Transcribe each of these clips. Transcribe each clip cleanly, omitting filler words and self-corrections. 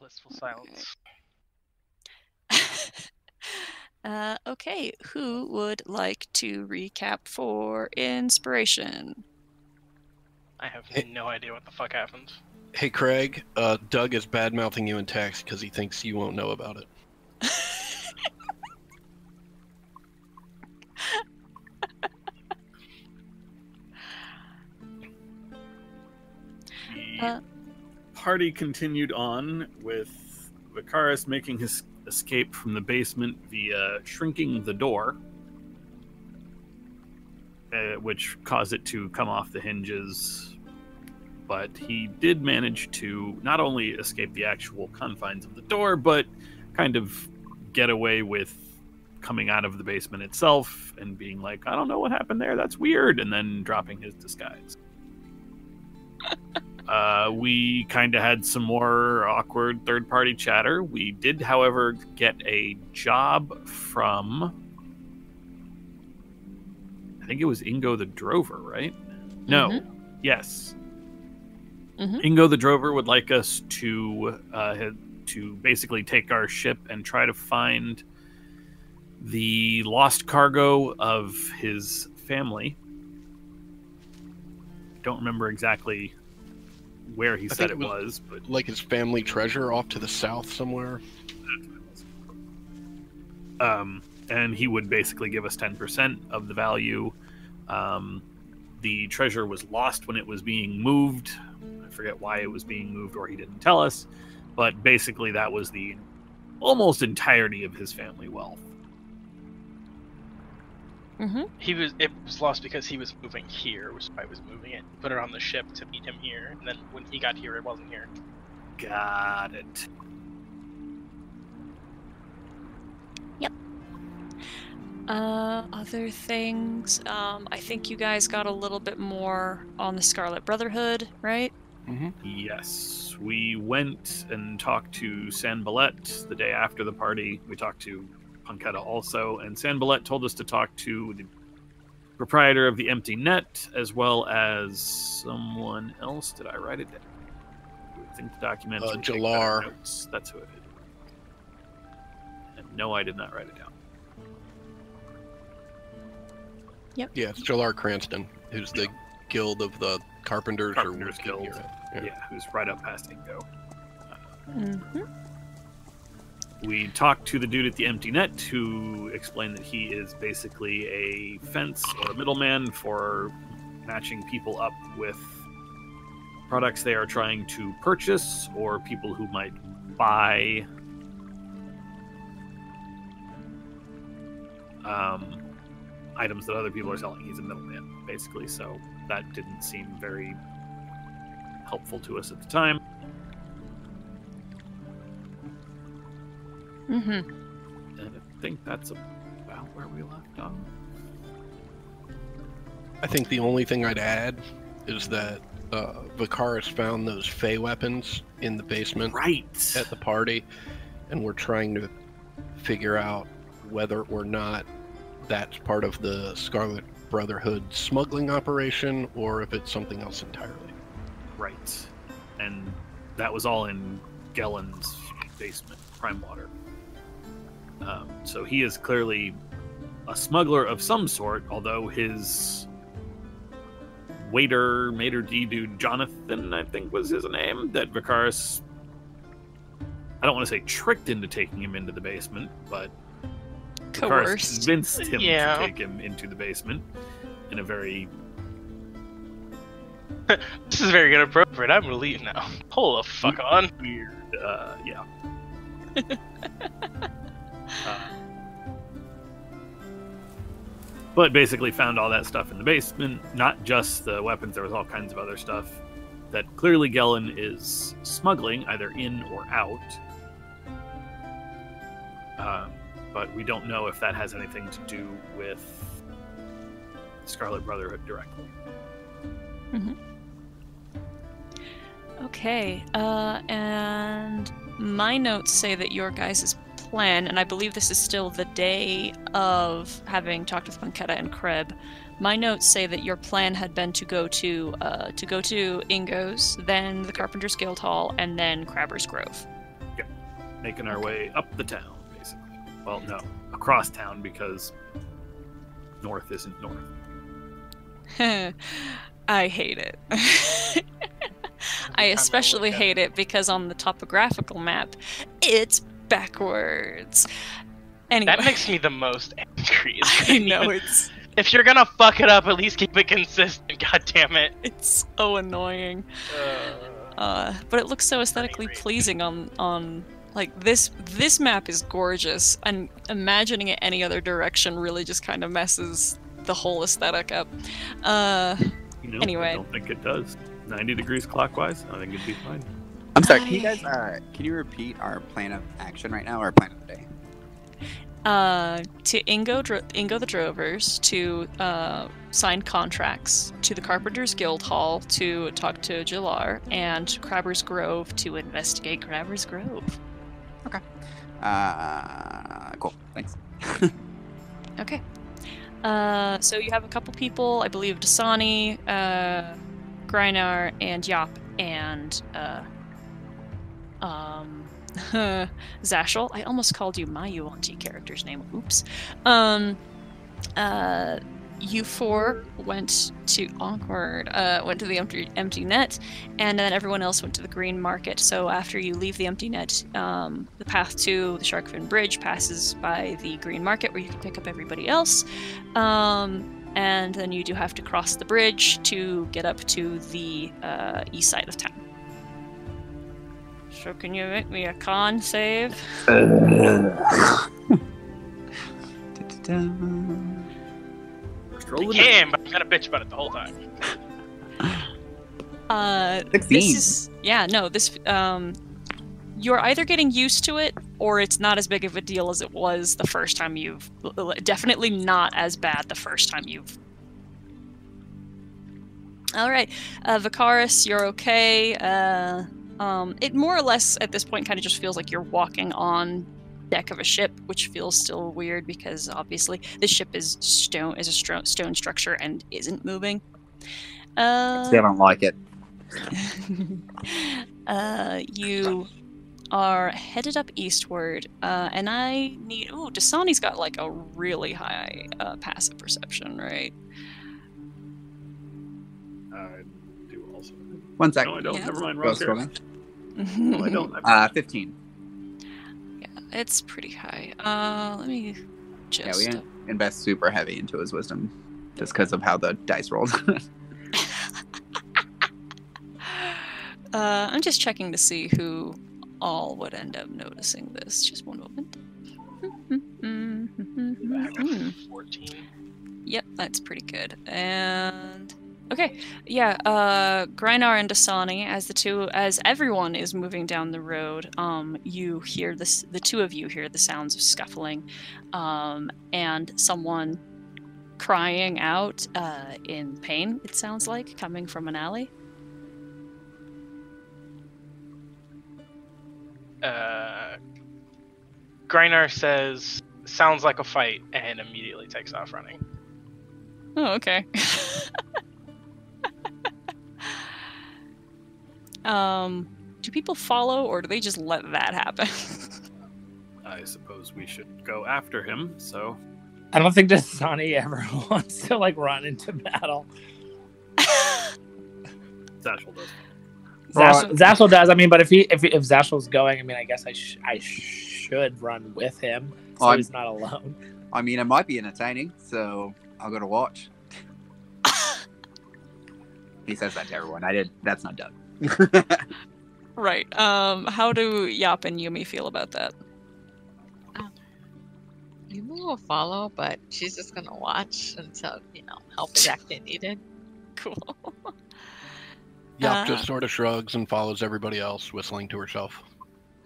blissful silence. Okay, who would like to recap for inspiration? I have no idea what the fuck happened. Hey, Craig, Doug is bad-mouthing you in text because he thinks you won't know about it. The party continued on with Vicaris making his escape from the basement via shrinking the door, which caused it to come off the hinges. But he did manage to not only escape the actual confines of the door, but kind of get away with coming out of the basement itself and being like, I don't know what happened there, that's weird, and then dropping his disguise. We kind of had some more awkward third-party chatter. We did, however, get a job from, I think it was Ingo the Drover, right? No. Mhm. Yes. Mhm. Ingo the Drover would like us to basically take our ship and try to find the lost cargo of his family. Don't remember exactly where he said it was, but like his family treasure off to the south somewhere. And he would basically give us 10% of the value. The treasure was lost when it was being moved. I forget why it was being moved, or he didn't tell us, but basically that was the almost entirety of his family wealth. It was lost because he was moving here, which is why he was moving it. Put it on the ship to meet him here, and then when he got here, it wasn't here. Got it. Yep. Other things. I think you guys got a little bit more on the Scarlet Brotherhood, right? Mm-hmm. Yes, we went and talked to Sanballat the day after the party. We talked to Punketta also, and Sanballat told us to talk to the proprietor of the Empty Net, as well as someone else. Did I write it down? I think the document. Jalar. That's who it is. And no, I did not write it down. Yep. Yeah, it's Jalar Cranston, who's the Guild of the Carpenters Carpenters or Guild. Yeah, who's right up past Ingo. Mm-hmm. We talked to the dude at the Empty Net, who explained that he is basically a fence or a middleman for matching people up with products they are trying to purchase, or people who might buy items that other people are selling. He's a middleman, basically, so that didn't seem very helpful to us at the time. Mm-hmm. And I think that's about where we left off. I think the only thing I'd add is that Vicaris found those Fey weapons in the basement Right. at the party, and we're trying to figure out whether or not that's part of the Scarlet Brotherhood smuggling operation, or if it's something else entirely. Right. And that was all in Gellen's basement, Prime Water. So he is clearly a smuggler of some sort, although his maitre d' dude, Jonathan, I think was his name, that Vicaris, I don't want to say tricked into taking him into the basement, but Vicaris Coerced. convinced him Yeah. to take him into the basement in a very... This is very inappropriate. I'm gonna leave now. Hold the fuck on. weird, yeah. But basically found all that stuff in the basement, not just the weapons, there was all kinds of other stuff that clearly Gellen is smuggling, either in or out. But we don't know if that has anything to do with Scarlet Brotherhood directly. Mm-hmm. Okay, and my notes say that your guys' plan, and I believe this is still the day of having talked with Punketta and Kreb. My notes say that your plan had been to go to Ingo's, then the Carpenter's Guild Hall, and then Crabber's Grove. Yeah. making our way up the town, basically. Well, no, across town, because north isn't north. I hate it. I especially hate it because on the topographical map, it's backwards. Anyway. That makes me the most angry. I know, it's... If you're gonna fuck it up, at least keep it consistent, god damn it. It's so annoying. But it looks so aesthetically pleasing on like this map is gorgeous, and imagining it any other direction really just kind of messes the whole aesthetic up. Anyway. I don't think it does. 90 degrees clockwise, I think it'd be fine. I'm sorry, can you guys, can you repeat our plan of action right now, or plan of the day? To Ingo the Drovers, to sign contracts, to the Carpenters Guild Hall to talk to Jalar, and Crabber's Grove to investigate Crabber's Grove. Okay. Cool. Thanks. Okay. So you have a couple people, I believe Dasani, Grynar, and Yop, and Zashel. I almost called you my Yuan-Ti character's name. Oops. You four went to the empty net, and then everyone else went to the green market. So after you leave the empty net, the path to the Sharkfin Bridge passes by the green market, where you can pick up everybody else. And then you do have to cross the bridge to get up to the east side of town. So can you make me a con save? I can, but I'm gonna bitch about it the whole time. 16. You're either getting used to it, or it's not as big of a deal as it was the first time you've... Definitely not as bad the first time you've... Alright, Vicaris, you're okay. It more or less, at this point, kind of just feels like you're walking on deck of a ship, which feels still weird because, obviously, this ship is a stone structure and isn't moving. I don't like it. You are headed up eastward, and I need... Ooh, Dasani's got, like, a really high passive perception, right? I do also. 1 second. No, I don't. Yeah. Never mind. Go Wrong character. scrolling. No, I don't. 15. Yeah, it's pretty high. Let me just... Yeah, we invest super heavy into his wisdom just because of how the dice rolled. I'm just checking to see who all would end up noticing this. Just one moment. 14. Yep, that's pretty good. And okay, yeah, Grynar and Dasani, as everyone is moving down the road, you hear this. The two of you hear the sounds of scuffling, and someone crying out in pain. It sounds like coming from an alley. Grynar says, "Sounds like a fight," and immediately takes off running. Oh, okay. Do people follow, or do they just let that happen? I suppose we should go after him, so... I don't think Dasani ever wants to, like, run into battle. Zashel does. Zashel does. I mean, but if Zashel's going, I mean, I guess I should run with him, so he's not alone. I mean, it might be entertaining, so I'll go to watch. He says that to everyone. That's not Doug. Right. How do Yop and Yumi feel about that? Yumi will follow, but she's just gonna watch until, help is actually needed. Cool. Yop just sort of shrugs and follows everybody else, whistling to herself.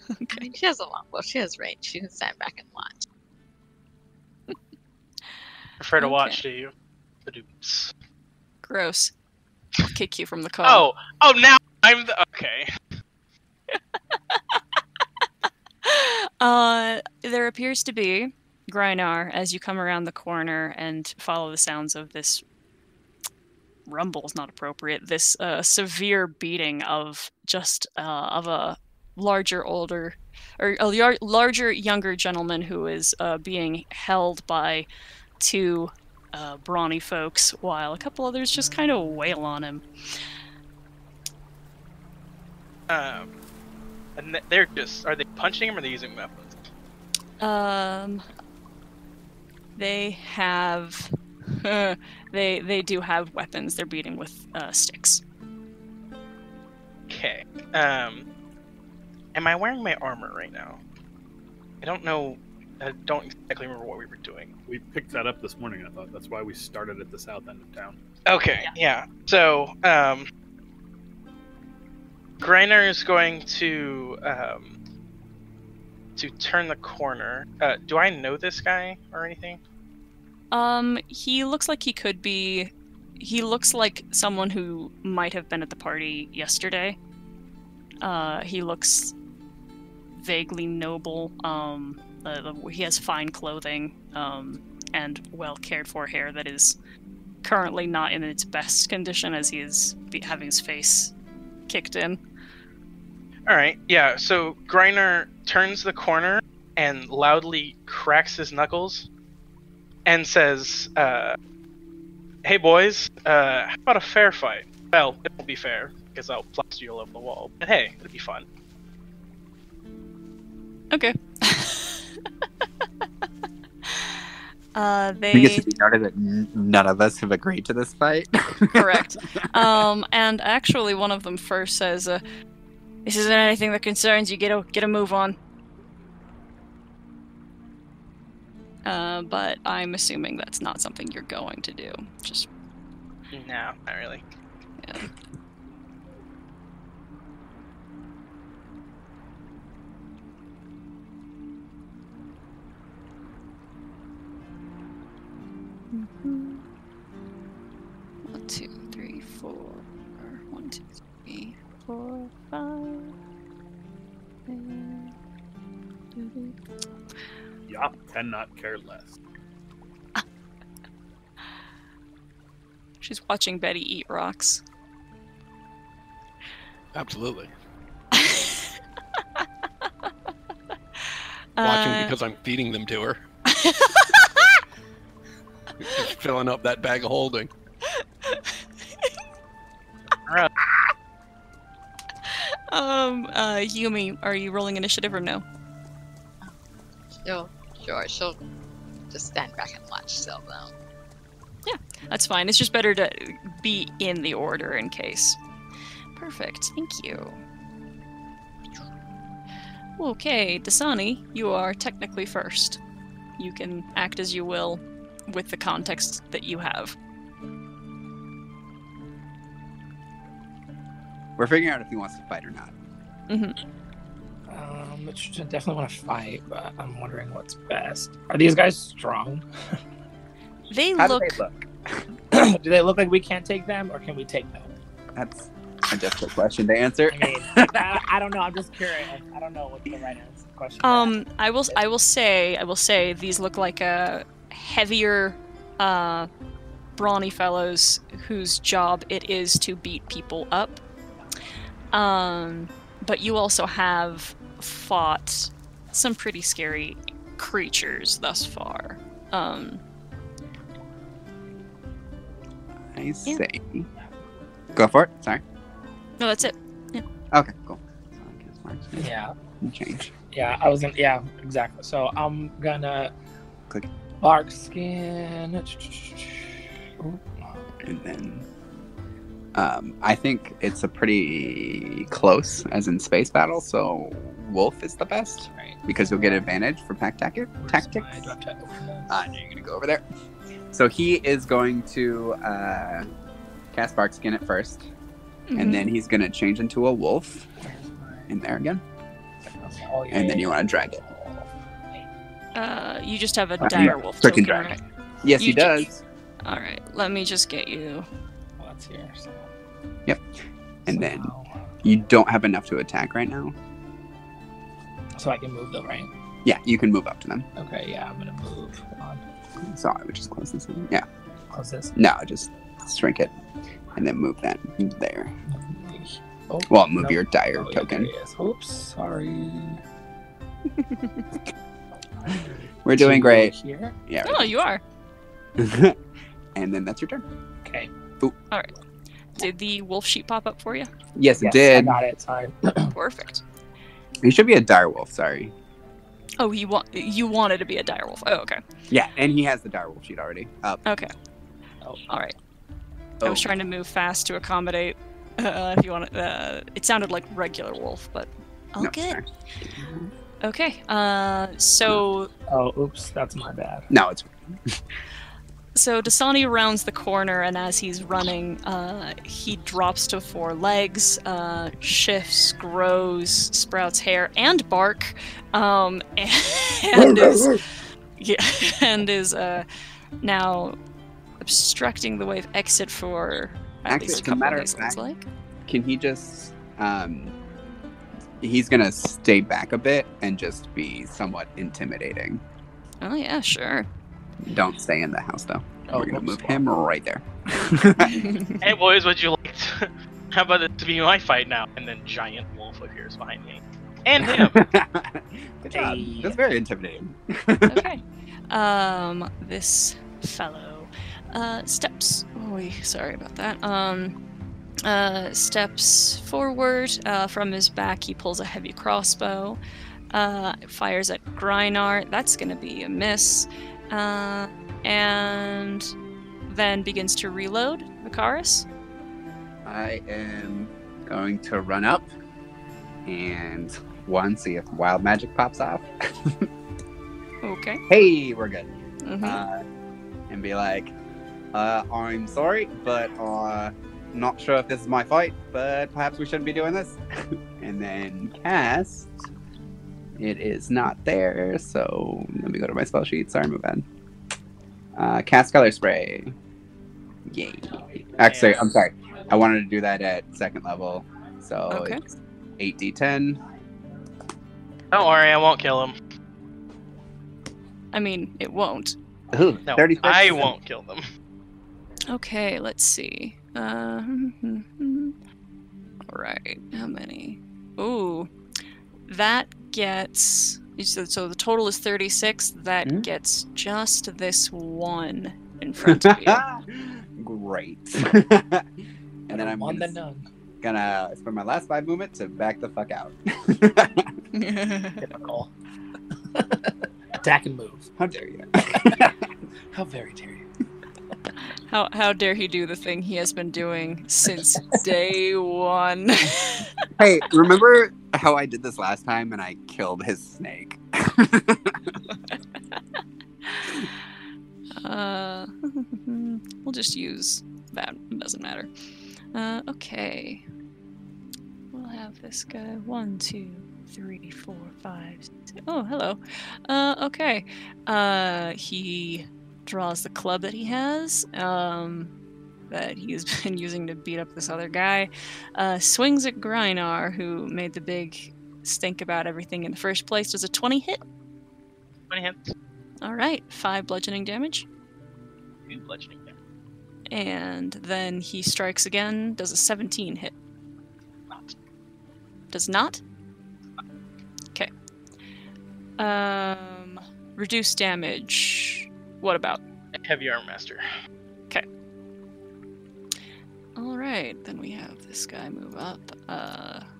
I mean, she has a longbow. She has range. She can stand back and watch. Prefer to watch, do you? Badoops. Gross. I'll kick you from the car. Oh, now I'm the... Okay. There appears to be, Grynar, as you come around the corner and follow the sounds of this rumble is not appropriate, this severe beating of just of a larger younger gentleman who is being held by two brawny folks, while a couple others just kind of wail on him. And they're just, are they punching him or are they using weapons? They have, they do have weapons. They're beating with sticks. Okay. Am I wearing my armor right now? I don't know. I don't exactly remember what we were doing. We picked that up this morning, I thought. That's why we started at the south end of town. Okay, yeah. So, Greiner is going to turn the corner. Do I know this guy or anything? He looks like he could be... He looks like someone who might have been at the party yesterday. He looks vaguely noble. He has fine clothing, and well cared for hair that is currently not in its best condition as he is having his face kicked in. Alright, yeah, so Greiner turns the corner and loudly cracks his knuckles and says, hey boys, how about a fair fight? Well, it won't be fair, because I'll plaster you all over the wall, but hey, it'll be fun. Okay. I think it should be noted that none of us have agreed to this fight. Correct. And actually one of them first says, this isn't anything that concerns you, get a move on. But I'm assuming that's not something you're going to do. Just... No, not really. Yeah. Mm-hmm. 1, 2, 3, 4. 1, 2, 3, 4, 5. Yup, cannot care less. She's watching Betty eat rocks. Absolutely. Watching because I'm feeding them to her. Just filling up that bag of holding. Yumi, are you rolling initiative or no? Sure. She'll just stand back and watch still, though. Yeah, that's fine. It's just better to be in the order in case. Perfect. Thank you. Okay, Dasani, you are technically first. You can act as you will with the context that you have. We're figuring out if he wants to fight or not. Mm-hmm. I definitely want to fight, but I'm wondering what's best. Are these guys strong? How do they look? Do they look like we can't take them, or can we take them? That's a difficult question to answer. I mean, I don't know. I'm just curious. I don't know what the right answer question is. I will say these look like heavier, brawny fellows whose job it is to beat people up. But you also have fought some pretty scary creatures thus far. I see. Go for it. Sorry. No, that's it. Yeah. Okay, cool. Yeah. Change. Yeah, I was gonna. Yeah, exactly. So I'm gonna click bark skin. And then I think it's a pretty close, as in space battle. So wolf is the best, right? Because you'll get advantage for pack tactics. You're gonna go over there. So he is going to cast bark skin at first, and then he's gonna change into a wolf. In there again. And then you want to drag it. You just have a dire wolf freaking token, drag. right? Yes, he does. Alright, let me just get you. Well, that's here. So. Yep. And then you don't have enough to attack right now. So I can move them, right? Yeah, you can move up to them. Okay, yeah, I'm gonna move. Hold on. So I would just close this in. Yeah. Close this? No, just shrink it. And then move that there. Oh, Well, move nope. your dire Oh, yeah, token. there he is. Oops, sorry. We're doing great. Here. Yeah. Oh, you are. And then that's your turn. Okay. Did the wolf sheep pop up for you? Yes, it Yes, did. I got it. Sorry. Perfect. He should be a dire wolf. Sorry. Oh, you wanted to be a dire wolf. Oh, okay. Yeah, and he has the dire wolf sheet already up. Okay. Oh. All right. I was trying to move fast to accommodate. If you want, it sounded like regular wolf, but all No, good. sorry. Okay. So Oh, oops, that's my bad. No, it's So Dasani rounds the corner, and as he's running, he drops to 4 legs, shifts, grows, sprouts hair and bark, and is now obstructing the way of exit for at Actually, least a as a couple matter of of days, it looks fact- like. Can he just he's gonna stay back a bit and just be somewhat intimidating. Oh yeah, sure. Don't stay in the house though. Oh, We're gonna whoops. move him right there. Hey boys, would you like to... How about it to be my fight now? And then giant wolf appears behind me. And him! Good job. Hey. That's very intimidating. Okay. This fellow steps. Oh, sorry about that. Steps forward. From his back, he pulls a heavy crossbow. Fires at Grynar. That's gonna be a miss. And then begins to reload. Vicaris. I am going to run up and see if wild magic pops off. Okay. Hey, we're good. Mhm. And be like, I'm sorry, but not sure if this is my fight, but perhaps we shouldn't be doing this. And then cast. It is not there, so let me go to my spell sheet. Sorry, my bad. Cast Color Spray. Yay. Actually, I'm sorry. I wanted to do that at 2nd level, so Okay. it's 8d10. Don't worry, I won't kill him. I mean, it won't. Ooh, No, 36. I won't kill them. Okay, let's see. All right, how many? Ooh, that gets. So the total is 36. That Mhm. gets just this one in front of you. Great. And then I'm on the gonna, none. gonna spend my last 5 movements to back the fuck out. Typical. Attack and move. How dare you? How very dare you? How dare he do the thing he has been doing since day one? Hey, remember how I did this last time and I killed his snake? We'll just use that. It doesn't matter. Okay. We'll have this guy. 1, 2, 3, 4, 5, 6. Oh, hello. Okay. He draws the club that he has, that he's been using to beat up this other guy. Swings at Grynar, who made the big stink about everything in the first place. Does a 20 hit? 20 hits. All right. 5 bludgeoning damage. 2 bludgeoning damage. And then he strikes again. Does a 17 hit? Not. Does not? Okay. Reduce damage. What about? Heavy Arm Master. Alright, then we have this guy move up.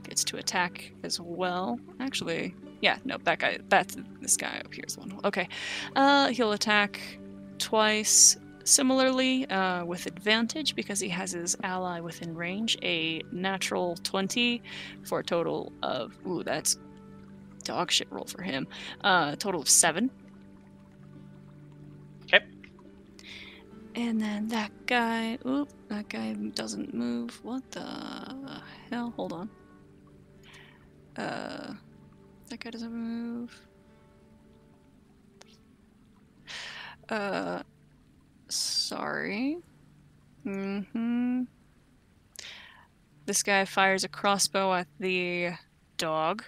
Gets to attack as well. Actually, yeah, nope, this guy up here is one. Okay. He'll attack twice. Similarly, with advantage, because he has his ally within range, a natural 20 for a total of... Ooh, that's dog shit roll for him. Total of 7. Okay. And then that guy... Oop, that guy doesn't move. What the hell? Hold on. That guy doesn't move. Sorry. This guy fires a crossbow at the dog.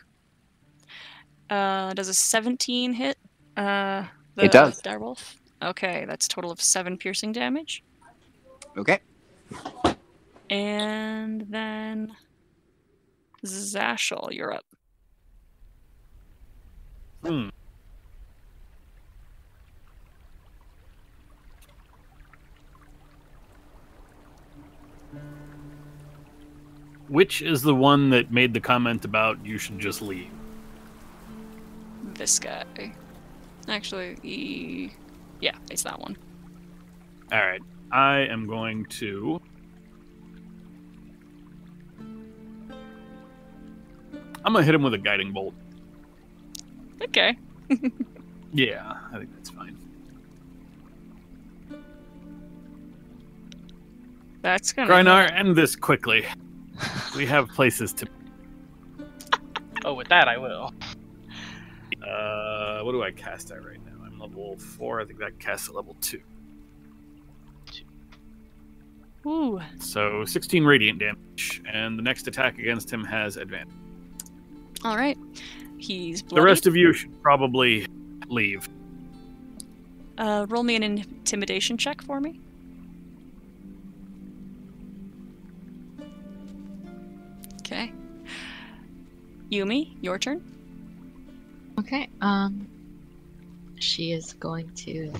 Does a 17 hit? It does. Direwolf? Okay, that's a total of 7 piercing damage. Okay. And then Zashel, you're up. Which is the one that made the comment about you should just leave? This guy. Actually, yeah, it's that one. All right. I am going to... I'm going to hit him with a guiding bolt. Okay. Yeah, I think that's fine. That's gonna... Grynar, end this quickly. We have places to... Oh, with that I will. What do I cast at right now? I'm level 4. I think that casts at level 2. Ooh. So 16 radiant damage, and the next attack against him has advantage. All right. He's bloody. The rest of you should probably leave. Roll me an intimidation check for me. Okay. Yumi, your turn. Okay. She is going to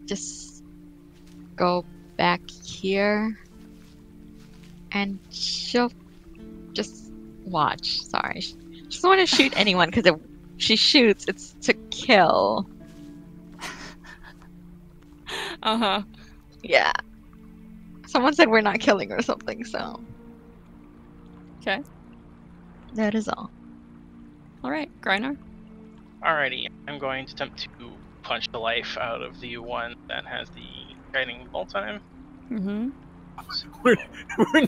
just go back here, and she'll just watch. Sorry, she doesn't want to shoot anyone because if she shoots, it's to kill. Uh-huh. Yeah. Someone said we're not killing or something, so. Okay. That is all. All right, Grynar. Alrighty, I'm going to attempt to punch the life out of the one that has the guiding bolt on him. Mm-hmm. We're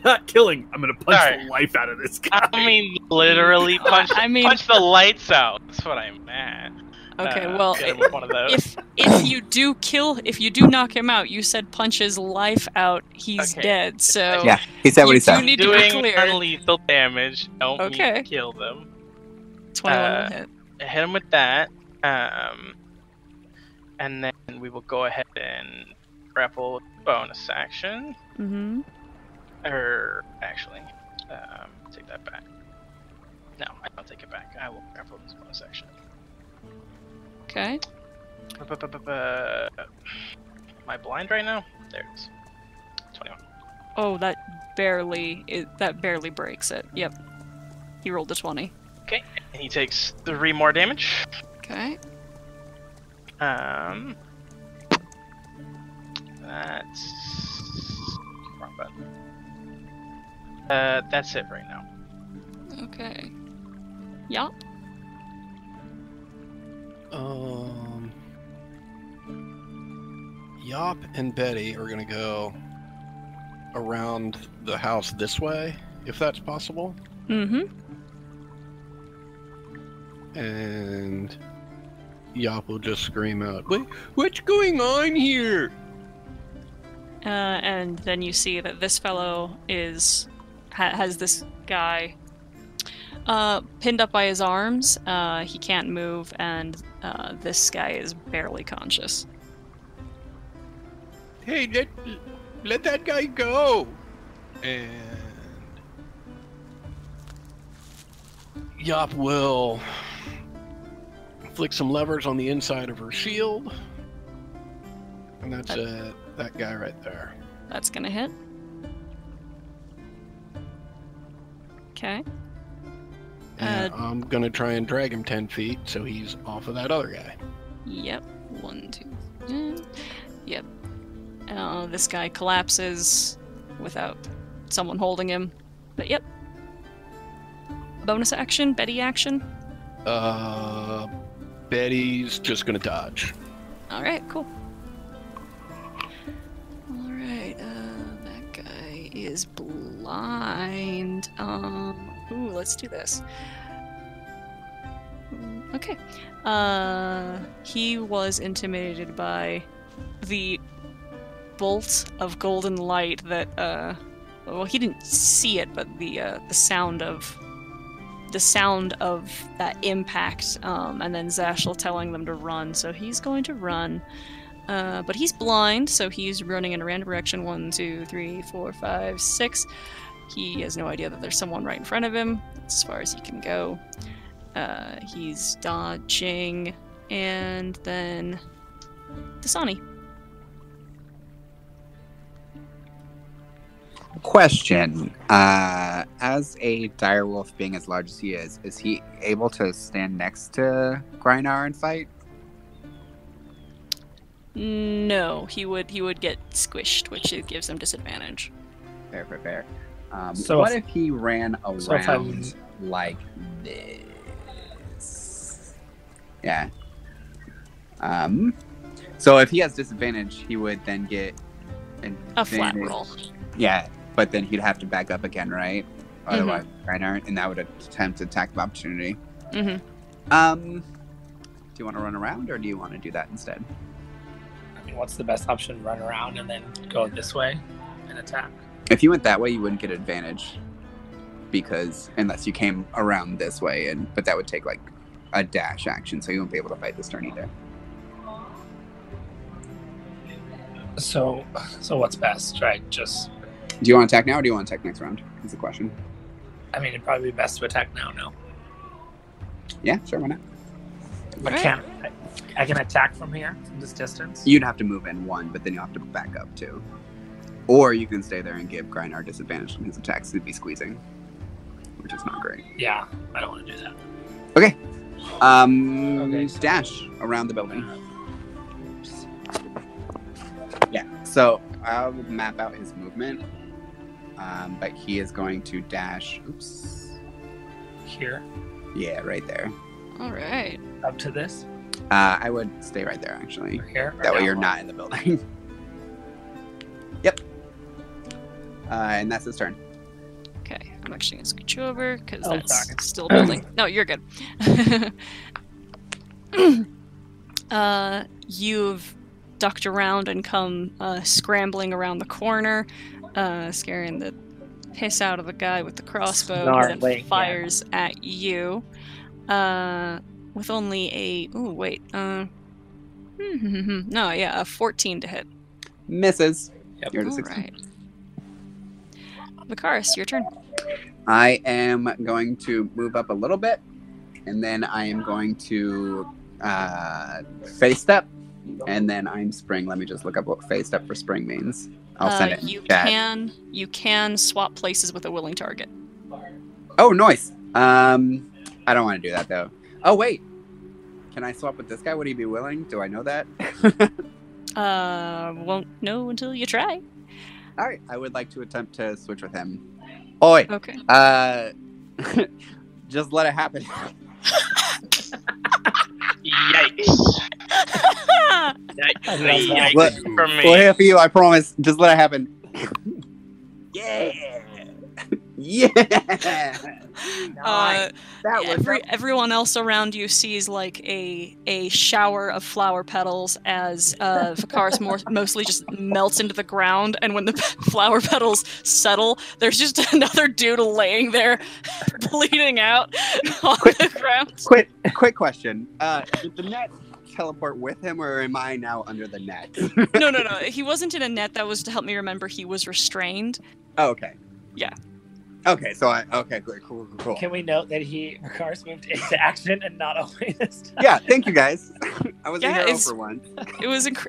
not killing. I'm going to punch Sorry. the life out of this guy. I mean, literally punch the lights out. That's what I meant. Okay, well, Get him with one of those. if you do knock him out, you said punch his life out, he's Okay. dead. So Yeah, he said what he You said. do need to be Doing clear. non-lethal damage. Don't mean Okay. to kill them. 21 will hit. Hit him with that. And then we will go ahead and grapple bonus action. Mm-hmm. Or actually, take that back. No, I don't take it back. I will grapple this bonus action. Okay. Am I blind right now? There it is. 21. Oh, that barely breaks it. Yep. He rolled a 20. Okay, and he takes 3 more damage. Okay. That's wrong button. That's it right now. Okay. Yup. Yop and Betty are gonna go around the house this way, if that's possible. Mm-hmm. And Yop will just scream out, "What's going on here?" And then you see that this fellow has this guy pinned up by his arms. He can't move, and this guy is barely conscious. Hey, let that guy go. And Yop will flick some levers on the inside of her shield. And that's that guy right there. That's gonna hit. Okay. And I'm gonna try and drag him 10 feet so he's off of that other guy. Yep. 1, 2. Yep. This guy collapses without someone holding him. But yep. Bonus action, Betty action. Betty's just gonna dodge. Alright, cool. Alright, that guy is blind. Ooh, let's do this. Okay. He was intimidated by the bolt of golden light that, well, he didn't see it, but the sound of that impact, and then Zashel telling them to run. So he's going to run But he's blind, so he's running in a random direction. 1, 2, 3, 4, 5, 6. He has no idea that there's someone right in front of him. That's as far as he can go. He's dodging, and then Dasani. Question. As a direwolf being as large as he is he able to stand next to Grynar and fight? No, he would get squished, which gives him disadvantage. Fair. So what if- if he ran so if around like this? Yeah. So if he has disadvantage, he would then get A flat advantage. roll. Yeah, but then he'd have to back up again, right? Otherwise, Grynar, and that would attempt attack of opportunity. Mm-hmm. Do you want to run around, or do you want to do that instead? I mean, what's the best option? Run around and then go this way and attack. If you went that way, you wouldn't get advantage, because unless you came around this way, but that would take like a dash action, so you won't be able to fight this turn either. So what's best, right? Just, Do you want to attack now, or do you want to attack next round? Is the question. I mean, it'd probably be best to attack now. No, Yeah, sure, why not? but Alright. I can attack from here, from this distance. You'd have to move in one, but then you have to back up too. Or you can stay there and give Grynar disadvantage on his attacks. He'd be squeezing, which is not great. Yeah, I don't want to do that. Okay. Okay. Dash around the building. Yeah. So I'll map out his movement. But he is going to dash. Oops. Here, Yeah, right there. All right. up to this, I would stay right there actually. or here. or That way down you're low? not in the building. Yep. And that's his turn. Okay, I'm actually gonna scoot you over because Oh, that's sorry. still building. No, you're good. You've ducked around and come scrambling around the corner, scaring the piss out of the guy with the crossbow who Snarling, then yeah. fires at you. With only a a 14 to hit. Misses. Yep. You're at a All 16. right. Vicaris, your turn. I am going to move up a little bit, and then I am going to face step, and then I'm spring. Let me just look up what face step for spring means. I'll send it in You chat. can swap places with a willing target. Oh, nice. I don't want to do that though. Oh wait, can I swap with this guy? Would he be willing? Do I know that? Won't know until you try. All right, I would like to attempt to switch with him. Oi, Okay. just let it happen. Yikes. I love that. What? From me. Well, here for you, I promise. Just let it happen. Yeah. Yeah. That was Everyone else around you sees like a shower of flower petals as Vicaris mostly just melts into the ground, and when the flower petals settle, there's just another dude laying there, bleeding out on the ground. Quick question. Did the net teleport with him, or am I now under the net? No. He wasn't in a net. That was to help me remember he was restrained. Oh, okay. Yeah. Okay, so okay, great, cool. Can we note that Vicaris moved into action and not away this time? Yeah, thank you guys. I was a Yeah, hero it's- for once.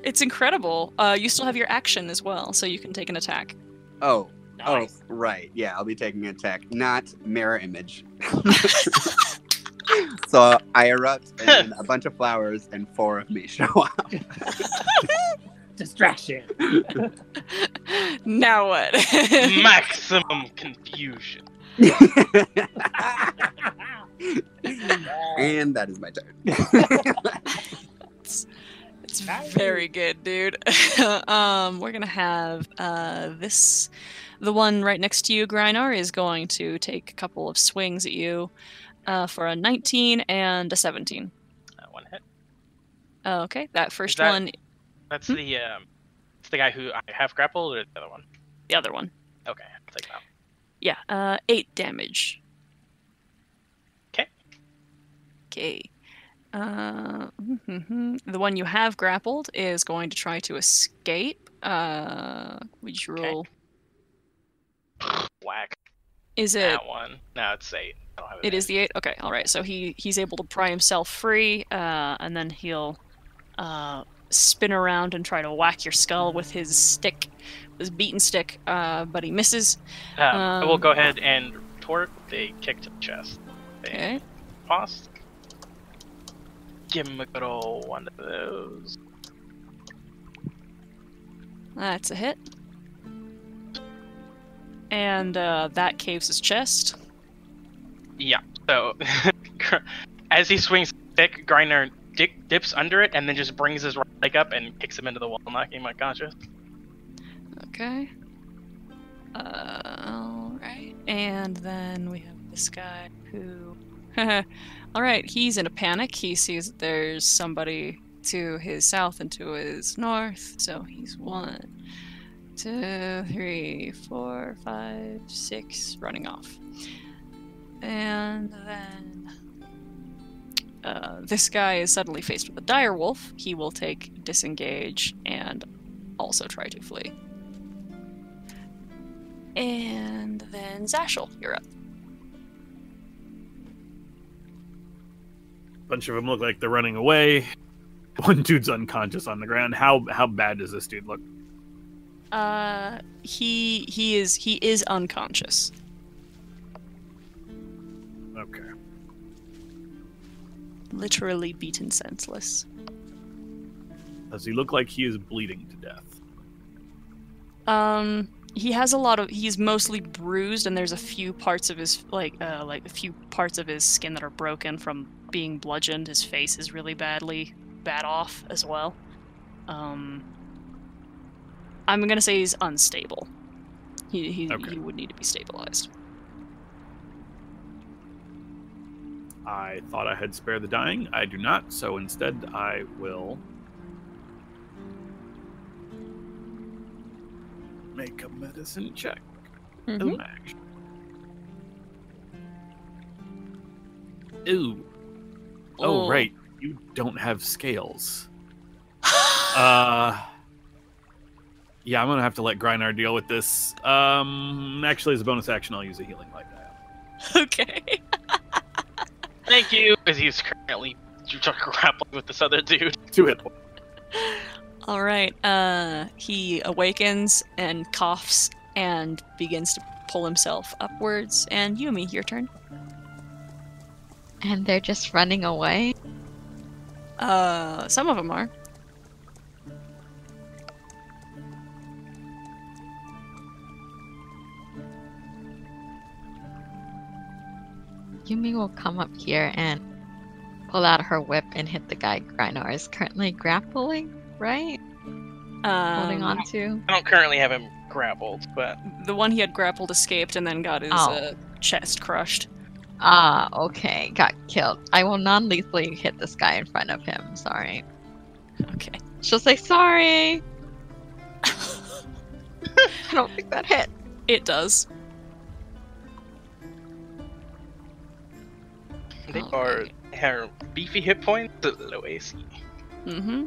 It's incredible. You still have your action as well, so you can take an attack. Oh, Nice. oh, right. Yeah, I'll be taking an attack, not mirror image. So I erupt, and a bunch of flowers, and 4 of me show up. Distraction. Now what? Maximum confusion. And that is my turn. It's very good, dude. We're gonna have the one right next to you, Grynar, is going to take a couple of swings at you for a 19 and a 17. One hit. Okay, that first that- one, That's it's the guy who I have grappled, or the other one? the other one. Okay, I'll take that. Yeah, 8 damage. 'Kay. Okay. The one you have grappled is going to try to escape. Would you roll? Whack. Is it? That one. No, it's 8. I don't have It is the 8? Okay, alright. So he's able to pry himself free, and then he'll spin around and try to whack your skull with his stick, his beaten stick, but he misses. I will go ahead and torque a kick to the chest. Okay. Pause. Give him a good old one of those. That's a hit. And that caves his chest. Yeah, so as he swings stick, Griner dips under it and then just brings his right leg up and kicks him into the wall, knocking him unconscious. Okay. Alright. And then we have this guy who... Alright, he's in a panic. He sees that there's somebody to his south and to his north. So he's 1, 2, 3, 4, 5, 6 running off. And then this guy is suddenly faced with a dire wolf. He will take disengage and also try to flee. And then Zashel, you're up. Bunch of them look like they're running away. One dude's unconscious on the ground. How bad does this dude look? He is unconscious. Okay. Literally beaten senseless. Does he look like he is bleeding to death? He has he's mostly bruised, and there's a few parts of his like a few parts of his skin that are broken from being bludgeoned. His face is really bad off as well. I'm gonna say he's unstable. He would need to be stabilized. I thought I had spared the dying. I do not, so instead I will make a medicine check. Mm-hmm. Ooh. Oh, right. You don't have scales. Yeah, I'm gonna have to let Griner deal with this. Actually, as a bonus action, I'll use a healing light die. Okay. Thank you, because he's currently grappling with this other dude. 2 hit points. All right. He awakens and coughs and begins to pull himself upwards. And Yumi, your turn. And they're just running away? Some of them are. Yumi will come up here and pull out her whip and hit the guy Griner is currently grappling, right? Holding on to. I don't currently have him grappled, but the one he had grappled escaped and then got his chest crushed. Okay, got killed. I will non-lethally hit this guy in front of him. Sorry. Okay. She'll say sorry. I don't think that hit. It does. They are her beefy hit points, low AC. Mm-hmm.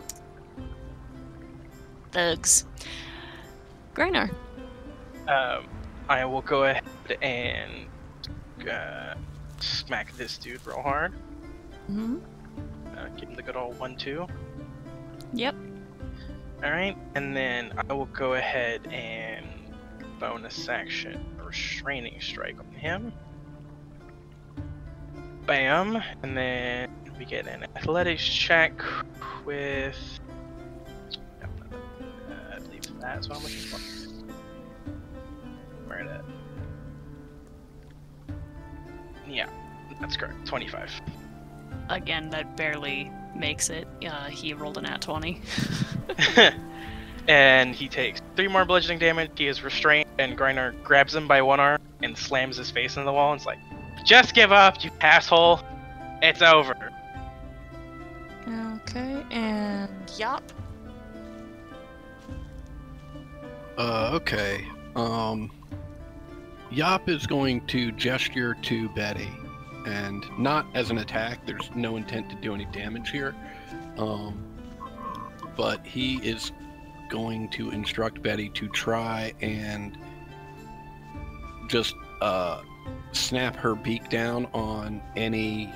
Thugs. Griner. I will go ahead and smack this dude real hard. Mm-hmm. Give him the good old 1-2. Yep. Alright, and then I will go ahead and bonus action restraining strike on him. Bam, and then we get an athletics check with. I believe that's what I'm looking for. Where at? Yeah, that's correct. 25. Again, that barely makes it. He rolled an @20. And he takes 3 more bludgeoning damage. He is restrained, and Griner grabs him by one arm and slams his face into the wall. And it's like, just give up, you asshole. It's over. Okay, and Yop. Okay. Yop is going to gesture to Betty and not as an attack. There's no intent to do any damage here. But he is going to instruct Betty to try and just snap her beak down on any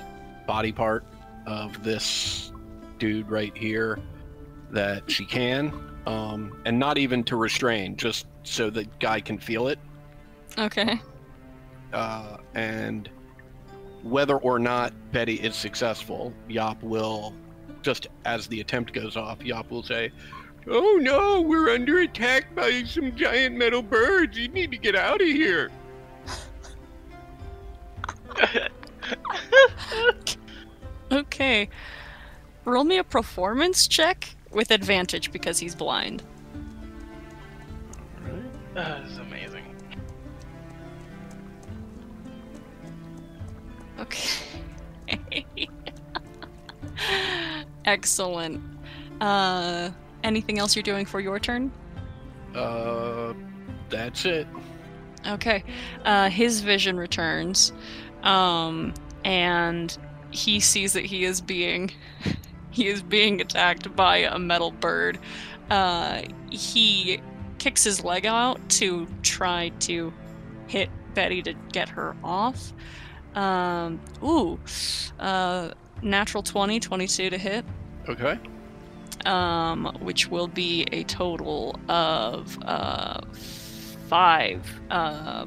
body part of this dude right here that she can, and not even to restrain, just so the guy can feel it. Okay. And whether or not Betty is successful, Yop will, just as the attempt goes off, Yop will say, "Oh no, we're under attack by some giant metal birds. You need to get out of here." Okay. Roll me a performance check with advantage because he's blind. That is amazing. Okay. Excellent. Anything else you're doing for your turn? That's it. Okay. His vision returns, and he sees that he is being attacked by a metal bird. He kicks his leg out to try to hit Betty to get her off. Natural 20, 22 to hit. Okay. Which will be a total of 5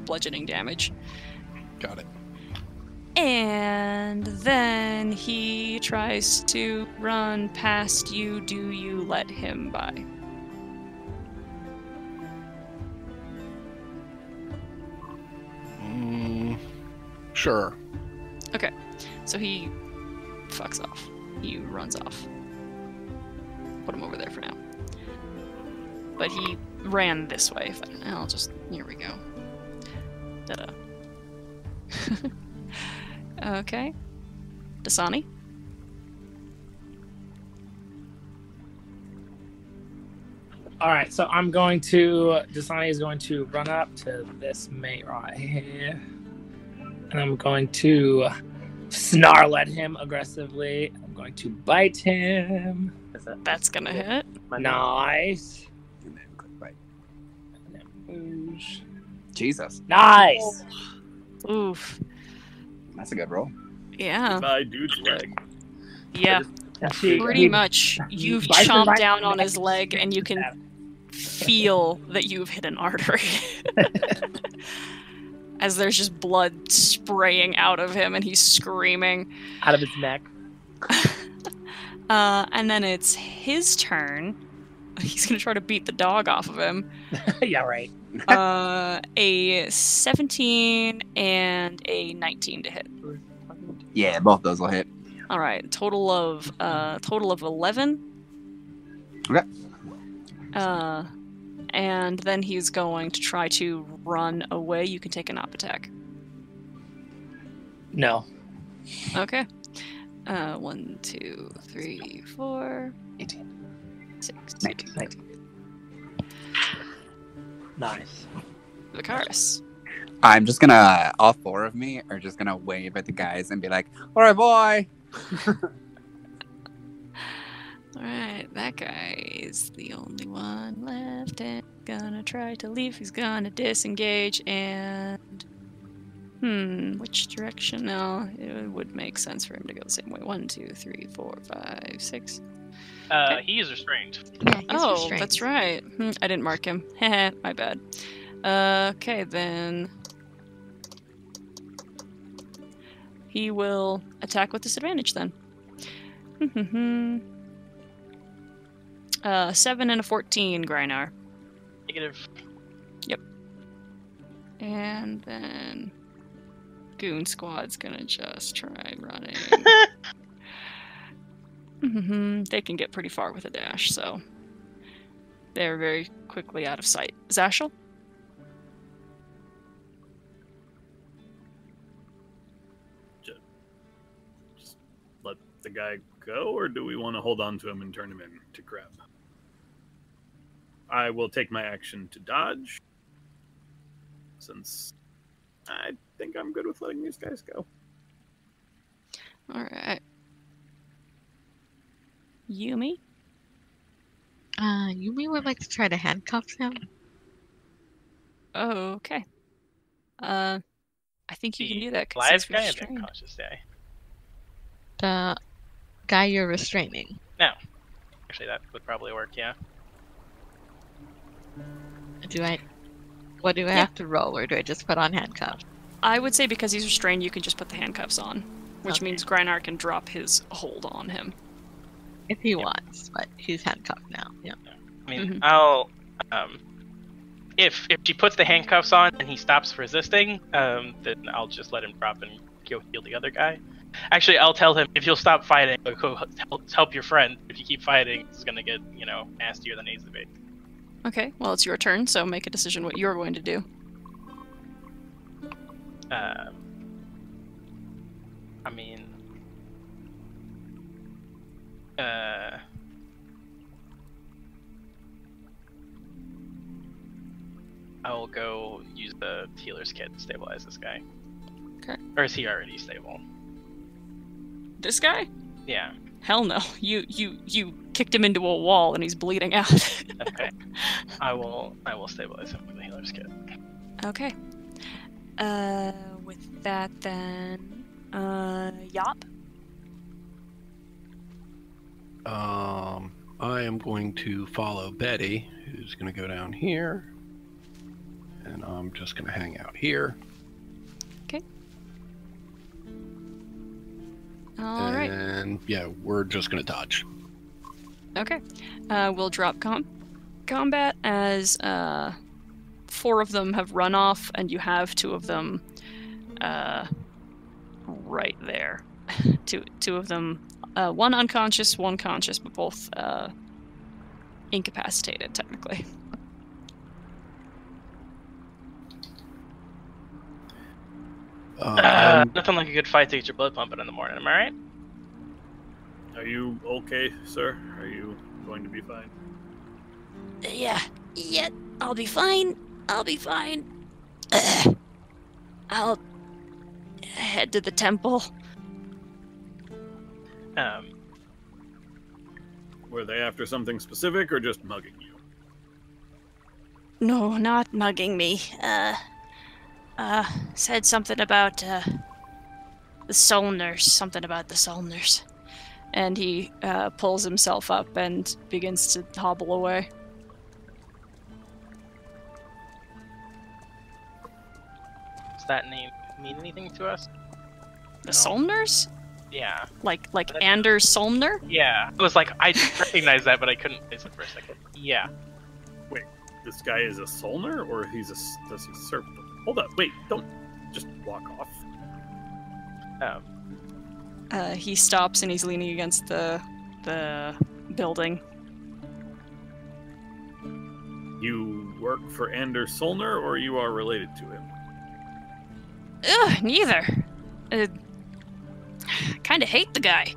bludgeoning damage. Got it. And then he tries to run past you. Do you let him by? Sure. Okay, so he fucks off. He runs off. Put him over there for now. But he ran this way. I'll just... Here we go. Da-da. Okay. Dasani? Alright, so I'm going to... Dasani is going to run up to this mate right here. And I'm going to snarl at him aggressively. I'm going to bite him. That's gonna hit. Nice. And then click bite. And then boosh. Jesus. Nice. Oof. That's a good roll. Yeah. By dude's leg. Yeah. Pretty much. You've bites him chomped right down in the on neck. his leg, and you can feel that you've hit an artery. As there's just blood spraying out of him, and he's screaming. Out of his neck. And then it's his turn. He's gonna try to beat the dog off of him. Yeah, right. A 17 and a 19 to hit. Yeah, both those will hit. All right, total of 11. Okay. And then he's going to try to run away. You can take an op attack. No. Okay. 1, 2, 3, 4, 18. 6, 19. 19. Nice. Vicaris. I'm just gonna, all 4 of me are just gonna wave at the guys and be like, "All right, boy." Alright, that guy is the only one left and gonna try to leave. He's gonna disengage and... which direction? No, it would make sense for him to go the same way. 1, 2, 3, 4, 5, 6. Okay. He is restrained. Yeah, he's Oh, restrained. that's right. I didn't mark him. Heh, my bad. Okay, then... He will attack with disadvantage then. 7 and a 14, Grynar. Negative. Yep. And then Goon Squad's gonna just try running. They can get pretty far with a dash, so they're very quickly out of sight. Zashel? Just let the guy go, or do we want to hold on to him and turn him in to grab? I will take my action to dodge, since I think I'm good with letting these guys go. Alright. Yumi? Yumi would like to try to handcuff him. Oh, okay. I think you can do that because Live he's guy or the restrained. unconscious guy? The guy you're restraining. No. Actually, that would probably work, yeah. What do I have to roll, or do I just put on handcuffs? I would say because he's restrained, you can just put the handcuffs on, which Okay. means Greinar can drop his hold on him. If he wants, but he's handcuffed now. Yeah. I mean, Mhm. I'll if she puts the handcuffs on and he stops resisting, then I'll just let him drop and go heal the other guy. Actually, I'll tell him if you'll stop fighting, go help your friend. If you keep fighting, it's gonna get nastier than it needs to be. Okay, well, it's your turn, so make a decision what you're going to do. I mean, I will go use the healer's kit to stabilize this guy. Okay. Or is he already stable? This guy? Yeah. Hell no. You kicked him into a wall and he's bleeding out. Okay. I will stabilize him with the healer's kit. Okay. With that then, Yop? I am going to follow Betty, who's going to go down here. And I'm just going to hang out here. All right. And yeah, we're just going to dodge. Okay. We'll drop combat as 4 of them have run off, and you have 2 of them right there. Two of them, one unconscious, one conscious, but both incapacitated, technically. Nothing like a good fight to get your blood pumping in the morning, am I right? Are you okay, sir? Are you going to be fine? Yeah, I'll be fine. I'll head to the temple. Were they after something specific or just mugging you? No, not mugging me. Said something about, the Solners. Something about the Solners. And he, pulls himself up and begins to hobble away. Does that name mean anything to us? The Solners? Yeah. Like Anders Solner? Yeah. It was like, I didn't recognize that, but I couldn't place it for a second. Yeah. Wait, this guy is a Solner, or does he serve them? Hold up, wait, don't just walk off. He stops and he's leaning against the building. You work for Anders Solner, or you are related to him? Ugh, neither. Kinda hate the guy.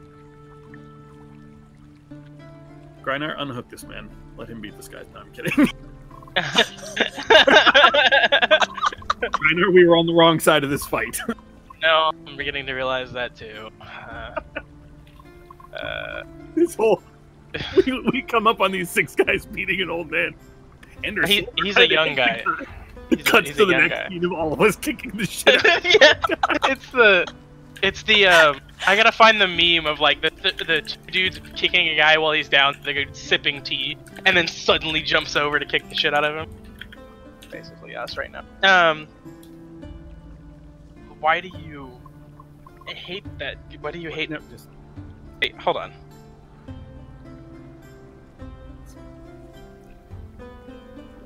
Greinar, unhook this man. Let him beat this guy. No, I'm kidding. Greinar, we were on the wrong side of this fight. No, I'm beginning to realize that too. This whole... we come up on these 6 guys beating an old man. Anders he's a young guy. It cuts he's to a the young next guy. scene of all of us kicking the shit out. Yeah, it's the I gotta find the meme of like the dude's kicking a guy while he's down, like sipping tea, and then suddenly jumps over to kick the shit out of him. Basically us right now. Why do you hate that? Why do you hate? No, just... Wait, hold on.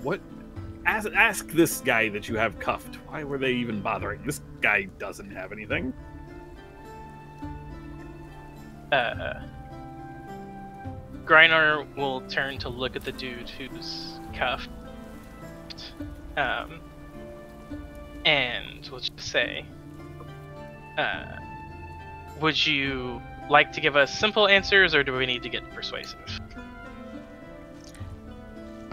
What? Ask this guy that you have cuffed. Why were they even bothering? This guy doesn't have anything. Greinar will turn to look at the dude who's cuffed. And we'll just say, would you like to give us simple answers, or do we need to get persuasive?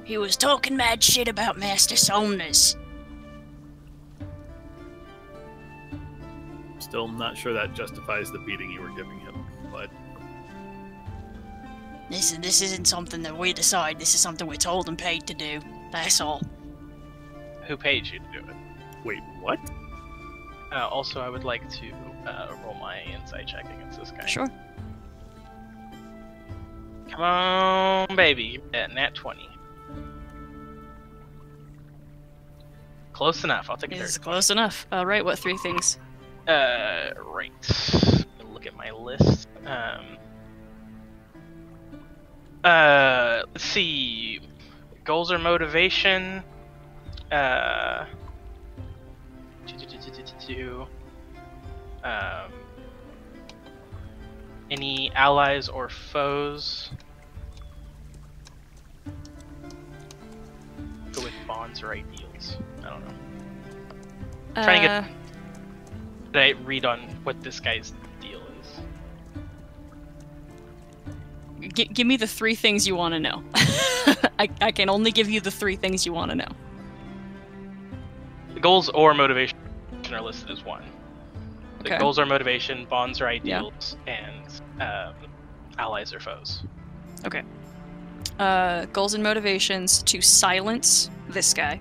He was talking mad shit about Master Solners. Still not sure that justifies the beating you were giving him, but... This isn't something that we decide. This is something we're told and paid to do. That's all. Who paid you to do it? Wait, what? Also, I would like to roll my insight check against this guy. Sure. Come on, baby. Nat 20. Close enough. I'll take a It's dirty close enough. Right, what 3 things? Right. Look at my list. Let's see. Goals or motivation. Any allies or foes? Go with bonds or ideals. I don't know. Trying to get a read on what this guy's deal is. Give me the 3 things you want to know. I can only give you the 3 things you want to know. The goals or motivation are listed as 1. The Okay. goals or motivation, bonds or ideals, and allies or foes. Okay. Goals and motivations to silence this guy.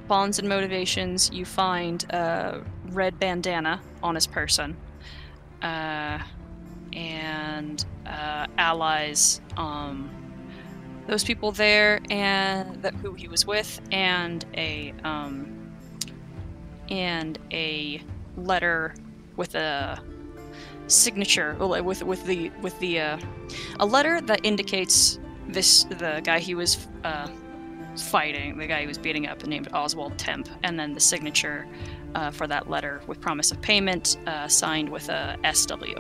Bonds and motivations, you find a red bandana on his person. And allies, those people there and who he was with, and a letter with a signature, with a letter that indicates the guy he was fighting, the guy he was beating up, named Oswald Temp, and then the signature for that letter with promise of payment, signed with a SW.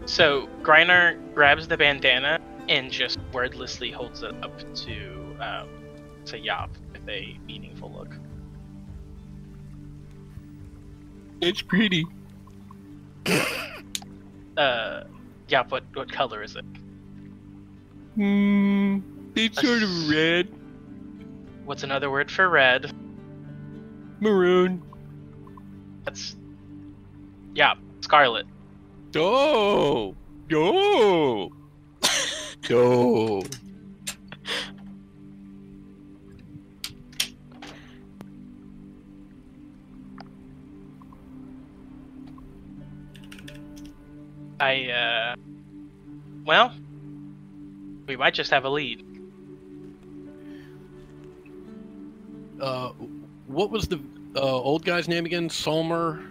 So Griner grabs the bandana and just wordlessly holds it up to Yop with a meaningful look. It's pretty. Yop, what color is it? It's sort of red. What's another word for red? Maroon. That's Yop, scarlet. Oh! Oh! Oh! Well, we might just have a lead. What was the old guy's name again? Solmer?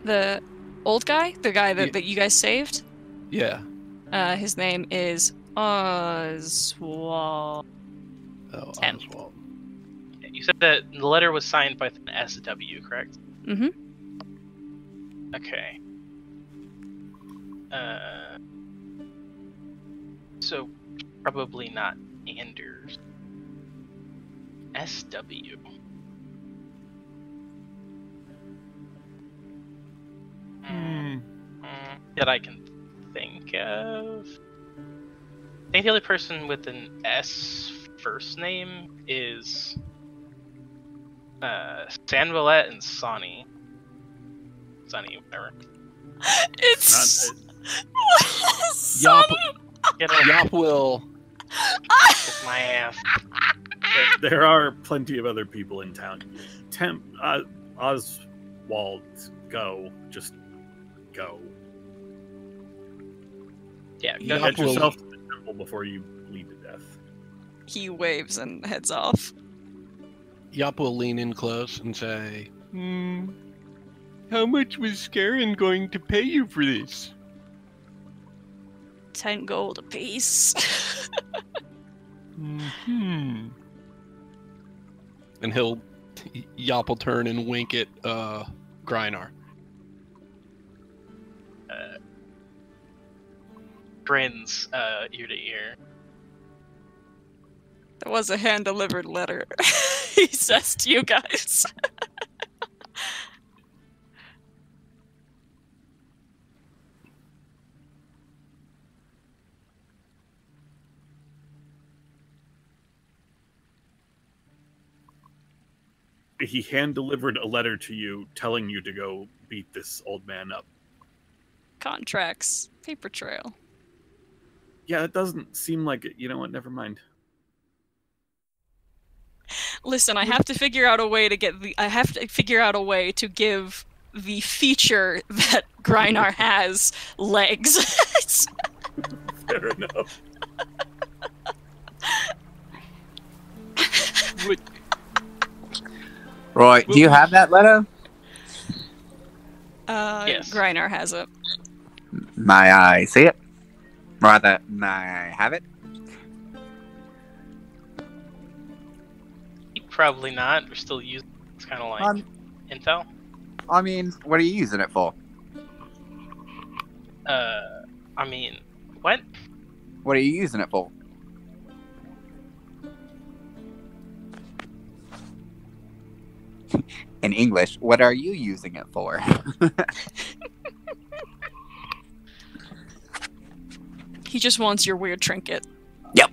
The old guy? The guy Yeah. that you guys saved? Yeah. His name is Oswald. Oh, Temp. Oswald. You said that the letter was signed by an SW, correct? Mm-hmm. Okay. So probably not Anders. SW. That I can think of. I think the only person with an S first name is Sanvalet and Sonny. Sonny, whatever. It's Yop, Get over Yop will. kiss my ass. There are plenty of other people in town. Oswald, go. Just go. Yeah, Yeah. go Get yourself to the temple before you bleed to death. He waves and heads off. Yop will lean in close and say, how much was Scarin going to pay you for this? 10 gold apiece. And Yop will turn and wink at Grynar. grins ear to ear. That was a hand-delivered letter. He says to you guys. he hand-delivered a letter to you telling you to go beat this old man up. Contracts. Paper trail. Yeah, it doesn't seem like it. You know what? Never mind. Listen, I have to figure out a way to give the feature that Grynar has legs. Fair enough. Roy, do you have that letter? Yes. Grynar has it. May I see it? Rather, may I have it? Probably not. We're still using it's kind of like intel. I mean, what are you using it for? I mean, what? What are you using it for? In English, what are you using it for? He just wants your weird trinket. Yep.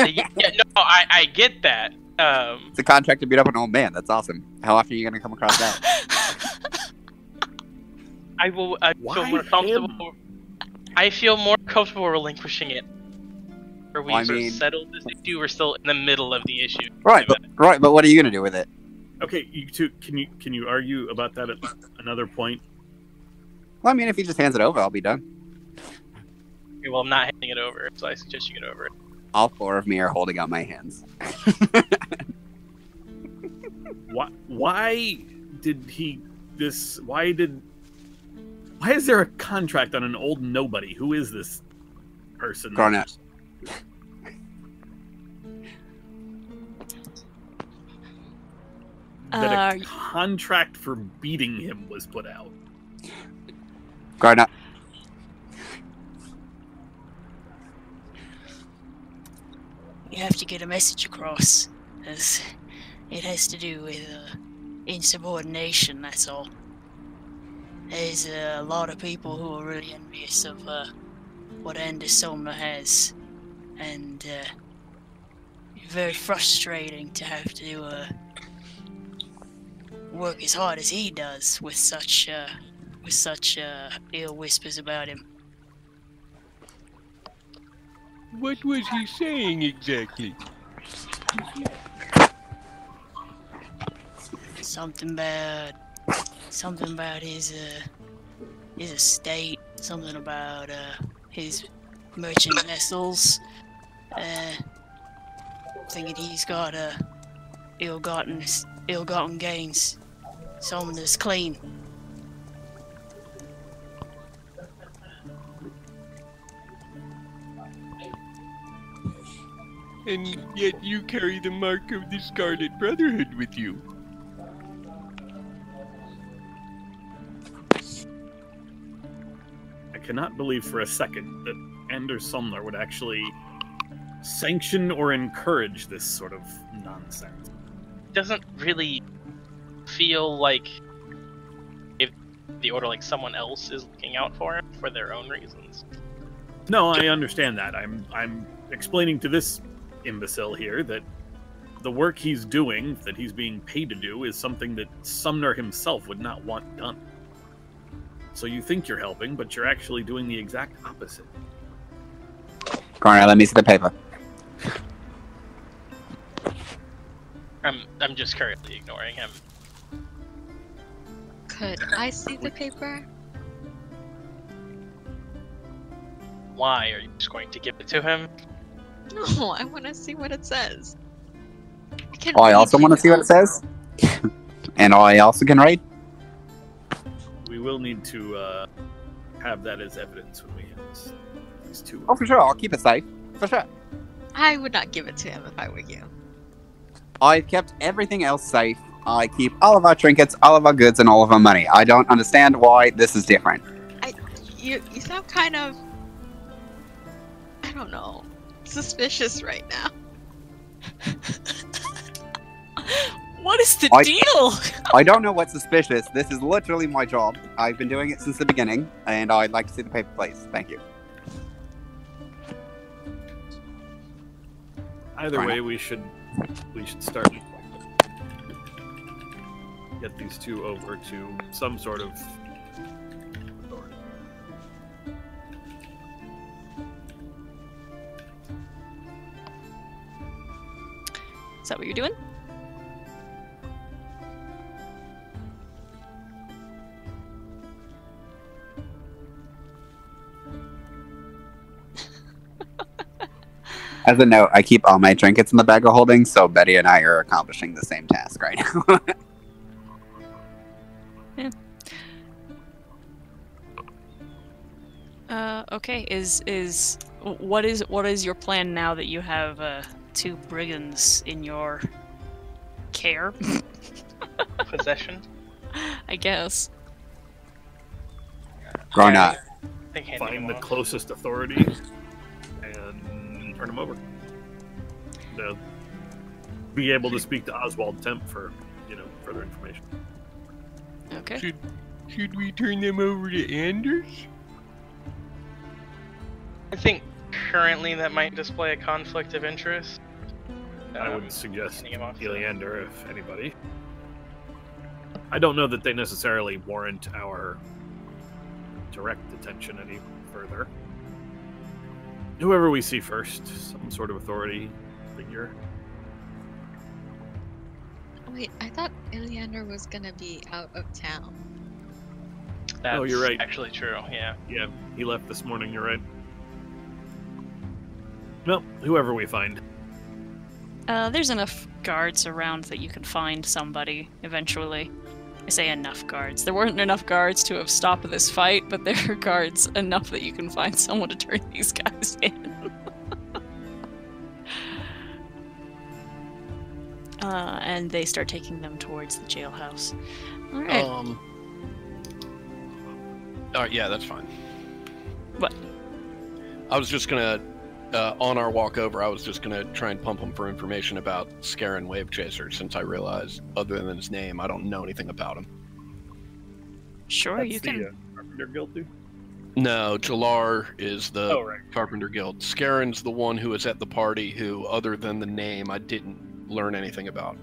Yeah, no, I get that. It's a contract to beat up an old man. That's awesome. How often are you going to come across that? I will. I feel more comfortable. I feel more comfortable relinquishing it. Or we sort of settled this issue. We're still in the middle of the issue. Right, but what are you going to do with it? Okay, you two, can you argue about that at another point? Well, I mean, if he just hands it over, I'll be done. Okay, well, I'm not handing it over, so I suggest you get over it. All four of me are holding out my hands. Why did he this? Why is there a contract on an old nobody? Who is this person? Garnet. That a contract for beating him was put out. Garnet. You have to get a message across, as it has to do with insubordination, that's all. There's a lot of people who are really envious of what Anders Somner has, and very frustrating to have to work as hard as he does with such ill whispers about him. What was he saying exactly? Something about his estate, something about his merchant vessels. Thinking he's got ill-gotten gains. Something's clean. And yet you carry the mark of the Scarlet Brotherhood with you. I cannot believe for a second that Anders Somner would actually sanction or encourage this sort of nonsense. It doesn't really feel like if the Order, like someone else is looking out for him for their own reasons. No, I understand that. I'm explaining to this imbecile here that the work he's doing, that he's being paid to do, is something that Sumner himself would not want done. So you think you're helping, but you're actually doing the exact opposite. Garnet, let me see the paper. I'm just currently ignoring him. Could I see the paper? Why? Are you just going to give it to him? No, I want to see what it says. I also want to see what it says. And I also can read. We will need to have that as evidence when we have these two. Oh, for sure. I'll keep it safe. For sure. I would not give it to him if I were you. I've kept everything else safe. I keep all of our trinkets, all of our goods, and all of our money. I don't understand why this is different. You sound kind of, I don't know, suspicious right now. What is the deal? I don't know what's suspicious. This is literally my job. I've been doing it since the beginning, and I'd like to see the paper, please. Thank you. Either way, we should start. get these two over to some sort of authority. Is that what you're doing? As a note, I keep all my trinkets in the bag of holding, so Betty and I are accomplishing the same task right now. Okay. What is your plan now that you have two brigands in your care? Possession. I guess. Grown up. They can't Find the anymore. closest authority and turn them over. They'll be able to speak to Oswald Temp for, further information. Okay. Should we turn them over to Anders? I think currently that might display a conflict of interest. I would suggest handing him off to- Eleander, if anybody. I don't know that they necessarily warrant our direct attention any further. Whoever we see first, some sort of authority figure. Wait, I thought Iliander was gonna be out of town. That's Oh, you're right. Actually true. Yeah. Yeah, he left this morning, you're right. Well, whoever we find. There's enough guards around that you can find somebody eventually. I say enough guards. There weren't enough guards to have stopped this fight, but there are guards enough that you can find someone to turn these guys in. And they start taking them towards the jailhouse. All right. All right, yeah, that's fine. What? I was just gonna, on our walk over, I was just gonna try and pump him for information about Scaran Wave Chaser, since I realized, other than his name, I don't know anything about him. Sure, That's you the, can. Carpenter Guild dude? No, Jalar is the Oh, right. Carpenter Guild. Scaran's the one who was at the party who, other than the name, I didn't learn anything about.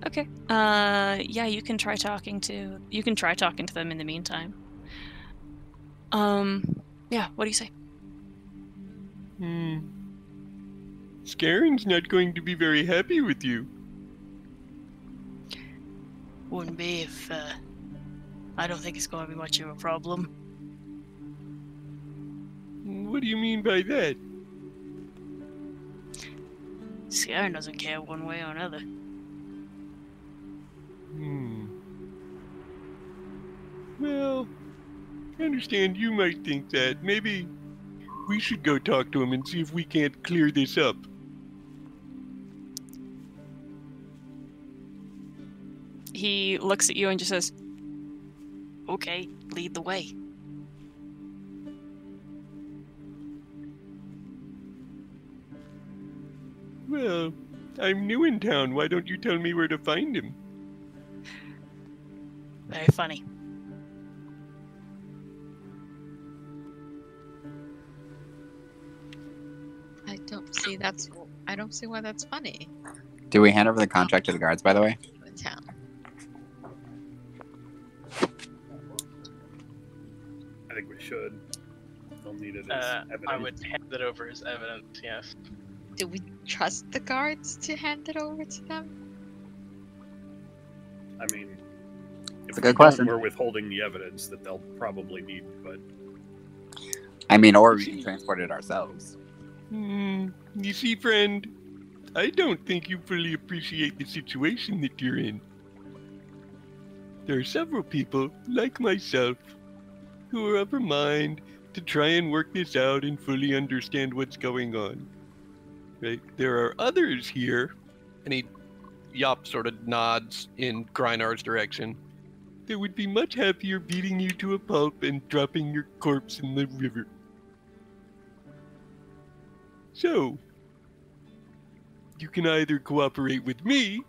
Okay. Yeah, you can try talking to them in the meantime. Yeah, what do you say? Scaren's not going to be very happy with you. Wouldn't be if, I don't think it's going to be much of a problem. What do you mean by that? Scaran doesn't care one way or another. Well, I understand you might think that. Maybe we should go talk to him and see if we can't clear this up. He looks at you and just says, Okay, lead the way. Well, I'm new in town. Why don't you tell me where to find him? Very funny. I don't see why that's funny. Do we hand over the contract to the guards, by the way? In town. I think we should. They'll need it as evidence. I would hand it over as evidence. Yes. Do we trust the guards to hand it over to them? I mean, if It's a good question. we're withholding the evidence that they'll probably need, but I mean, or we can transport it ourselves. You see, friend, I don't think you fully appreciate the situation that you're in. There are several people, like myself, who are of a mind to try and work this out and fully understand what's going on. Right? There are others here. And Yop sort of nods in Grynar's direction. That would be much happier beating you to a pulp and dropping your corpse in the river. So, you can either cooperate with me,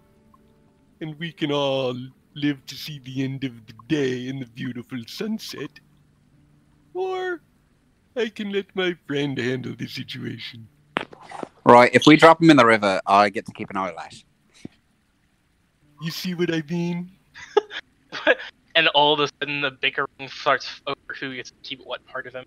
and we can all live to see the end of the day in the beautiful sunset, or I can let my friend handle the situation. Roy, if we drop him in the river, I get to keep an eyelash. You see what I mean? And all of a sudden, the bickering starts over who gets to keep what part of him.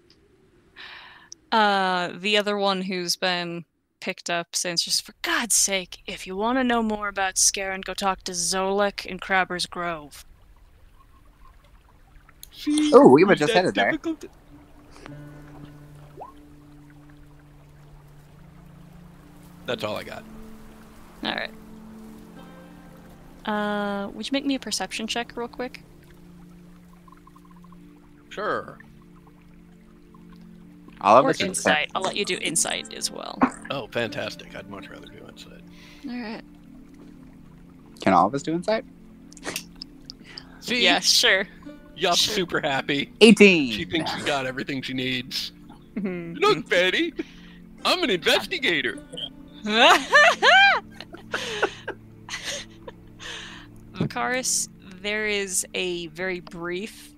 The other one who's been picked up since, just for God's sake, if you want to know more about Scarin, go talk to Zolek in Crabber's Grove. Oh, we were just headed there. Difficult? That's all I got. Alright. Would you make me a perception check real quick? Sure. All of Or us are insight. I'll let you do insight as well. Oh, fantastic. I'd much rather do insight. Alright. Can all of us do insight? See? Yeah, sure. Yup, Sure. super happy. 18. She thinks she got everything she needs. Look, Betty, I'm an investigator. Vicaris, there is a very brief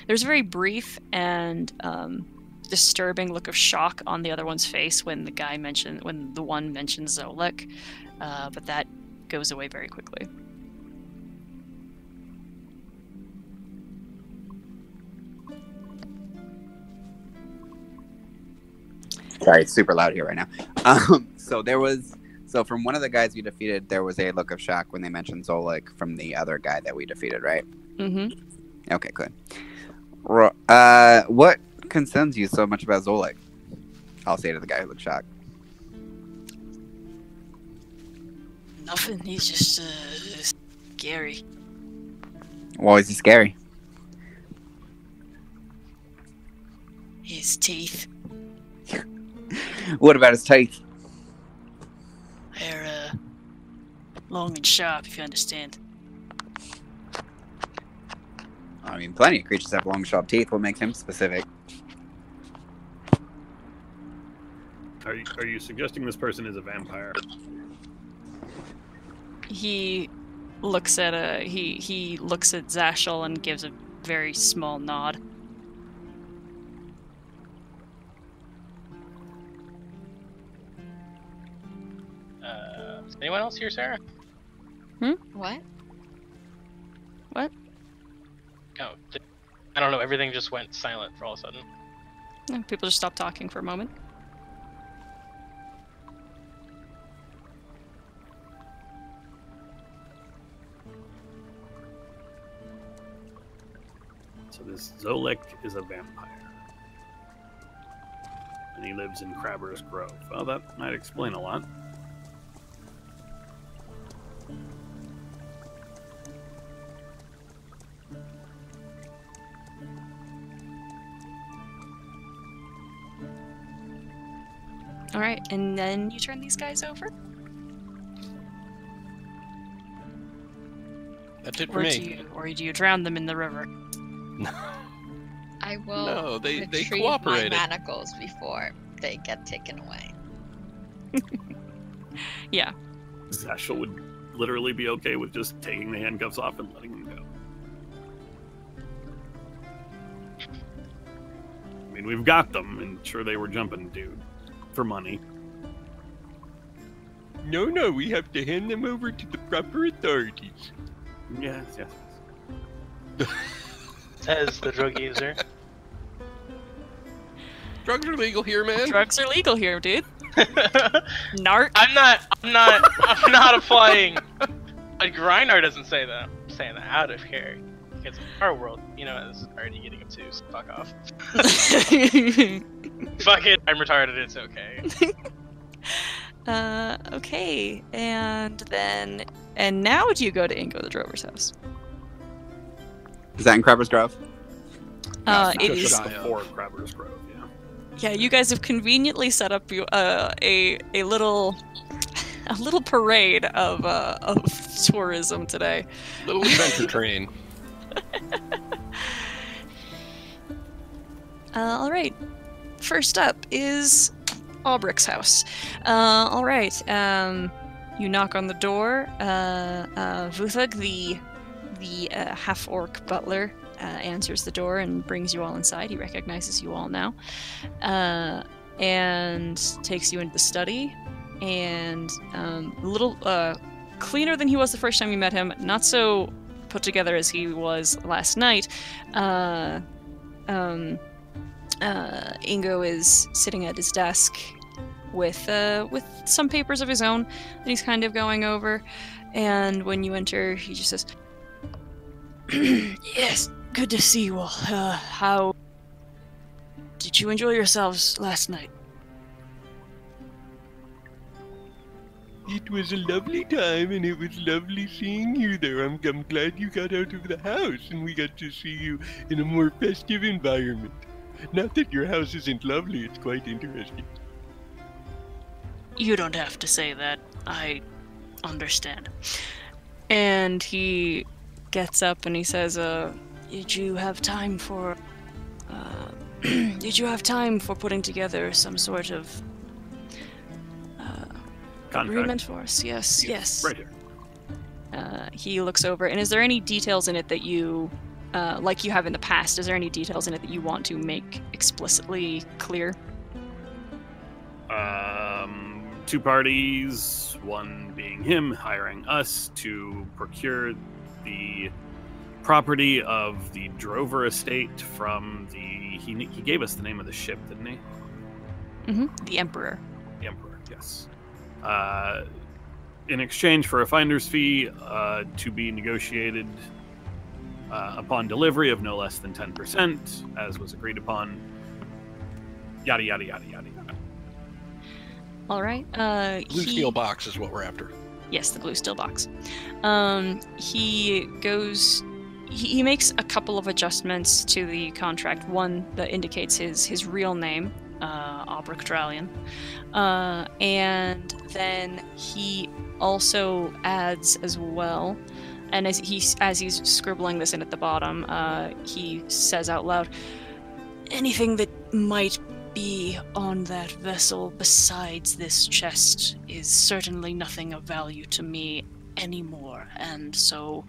there's a very brief and disturbing look of shock on the other one's face when the one mentions Zolek, but that goes away very quickly. Sorry, it's super loud here right now. So from one of the guys we defeated, there was a look of shock when they mentioned Zolek from the other guy that we defeated, right? Mm-hmm. Okay, good. What concerns you so much about Zolek? I'll say to the guy who looked shocked. Nothing. He's just scary. Why is he scary? His teeth. What about his teeth? They're long and sharp, if you understand. I mean, plenty of creatures have long, sharp teeth. What makes him specific? Are you suggesting this person is a vampire? He looks at he looks at Zashel and gives a very small nod. Is anyone else here, Sarah? What? What? Oh, I don't know. Everything just went silent for all of a sudden. And people just stopped talking for a moment. So this Zolek is a vampire. And he lives in Crabber's Grove. Well, that might explain a lot. Alright, and then you turn these guys over? That's it for Or me. do you drown them in the river? I will No, they retrieve cooperated. my manacles before they get taken away. Yeah. Zashel would literally be okay with just taking the handcuffs off and letting them go. I mean, we've got them, and sure they were jumping, dude, for money. No, we have to hand them over to the proper authorities. Yes. Says the drug user. Drugs are legal here, man. Drugs are legal here, dude. Narc. I'm not applying. Grinar doesn't say that. I'm saying that out of here. Because in our world, this is already getting up to, so fuck off. Fuck it, I'm retarded, it's okay. Okay, and now do you go to Ingo the Drover's house? Is that in Crabber's Grove? It just is. shy of. Before Crabber's Grove, yeah. Yeah, you guys have conveniently set up a little parade of tourism today. Little adventure train. All right. First up is Aubrick's house. All right. You knock on the door. Vuthug, the half-orc butler, answers the door and brings you all inside. He recognizes you all now, and takes you into the study. and a little cleaner than he was the first time you met him. Not so put together as he was last night. Ingo is sitting at his desk with some papers of his own that he's kind of going over. And when you enter, he just says, Yes, good to see you all. How did you enjoy yourselves last night? It was a lovely time, and it was lovely seeing you there. I'm glad you got out of the house, and we got to see you in a more festive environment. Not that your house isn't lovely, it's quite interesting. You don't have to say that. I understand. and he gets up and he says, did you have time for putting together some sort of agreement for us? Yes. Right here. He looks over, and is there any details in it that you, like you have in the past, is there any details in it that you want to make explicitly clear? Two parties, one being him hiring us to procure the property of the Drover estate from the... He gave us the name of the ship, didn't he? Mm-hmm. The Emperor. The Emperor, yes. In exchange for a finder's fee to be negotiated upon delivery of no less than 10%, as was agreed upon. Yada, yada, yada, yada, yada. All right. Blue steel box is what we're after. Yes, the blue steel box. He goes... He makes a couple of adjustments to the contract. One that indicates his real name, Aubrek Dralian. And then he also adds as well, and as he's scribbling this in at the bottom, he says out loud, anything that might be on that vessel besides this chest is certainly nothing of value to me anymore, and so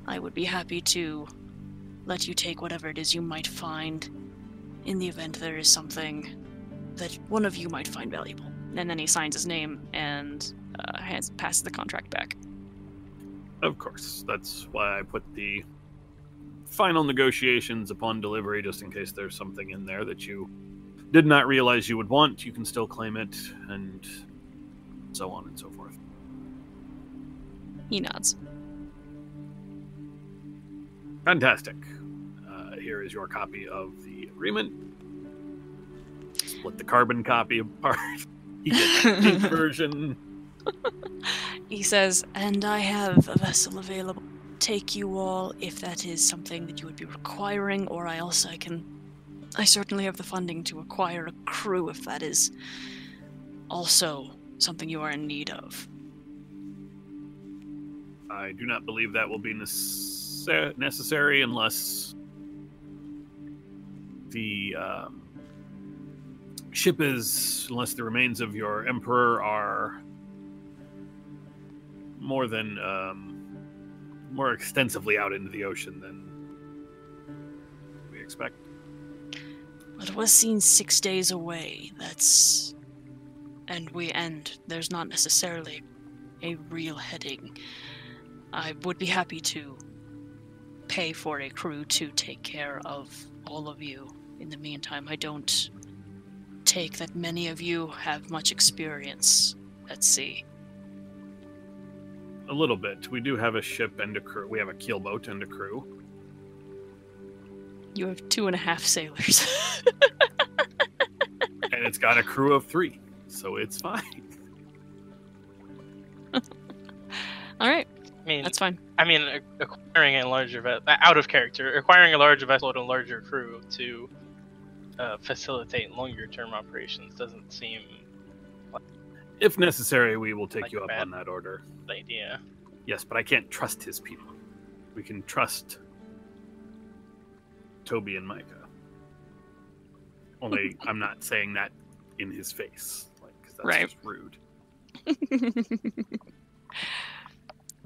I would be happy to let you take whatever it is you might find in the event there is something that one of you might find valuable. And then he signs his name and passes the contract back. Of course. That's why I put the final negotiations upon delivery, just in case there's something in there that you did not realize you would want. You can still claim it, and so on and so forth. He nods. Fantastic. Here is your copy of the agreement. Split the carbon copy apart. You get the pink version. He says, and I have a vessel available. Take you all if that is something that you would be requiring, or I certainly have the funding to acquire a crew if that is also something you are in need of. I do not believe that will be necessary unless the ship unless the remains of your emperor are more extensively out into the ocean than we expect. But it was seen 6 days away. There's not necessarily a real heading. I would be happy to pay for a crew to take care of all of you. In the meantime, I don't take that many of you have much experience at sea. A little bit. We do have a ship and a crew. We have a keelboat and a crew. You have 2.5 sailors. And it's got a crew of 3, so it's fine. All right. I mean, That's fine. I mean, acquiring a larger vessel, out of character, acquiring a larger vessel and a larger crew to facilitate longer-term operations doesn't seem If necessary, we will take like you a up bad on that order. idea. Yes, but I can't trust his people. We can trust Toby and Micah. Only I'm not saying that in his face, because that's Right. just rude.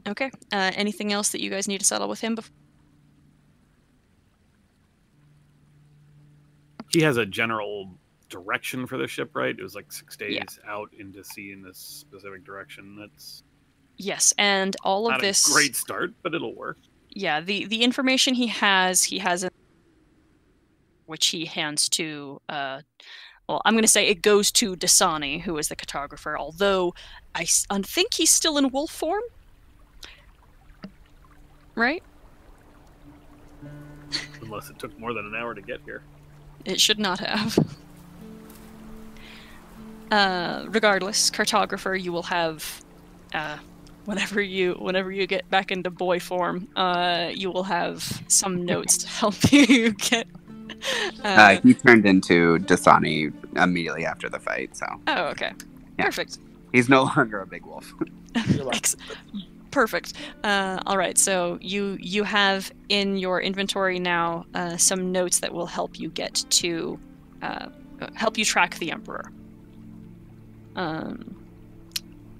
Okay. Anything else that you guys need to settle with him before? He has a general direction for the ship, right? It was like 6 days Yeah. out into sea in this specific direction. That's Yes, and all of not this. a great start, but it'll work. Yeah, the information he has which he hands to. Well, I'm going to say it goes to Dasani, who is the cartographer. Although I think he's still in wolf form, right? Unless it took more than an hour to get here. It should not have. Regardless, cartographer, you will have, whenever you get back into boy form, you will have some notes to help you get. He turned into Dasani immediately after the fight, so. Oh, okay. Yeah. Perfect. He's no longer a big wolf. Perfect. All right, so you have in your inventory now some notes that will help you get to help you track the Emperor. All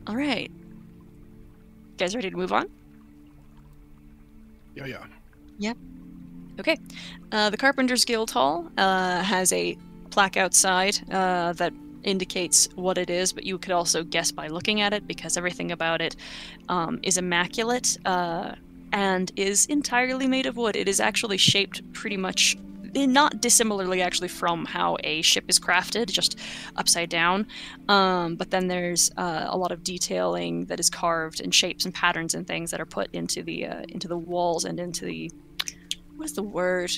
right. You guys ready to move on? Yeah. Okay. The Carpenters Guild Hall has a plaque outside that indicates what it is, but you could also guess by looking at it because everything about it is immaculate and is entirely made of wood. It is actually shaped pretty much not dissimilarly actually from how a ship is crafted, just upside down. But then there's a lot of detailing that is carved and shapes and patterns and things that are put into the walls and into the what is the word?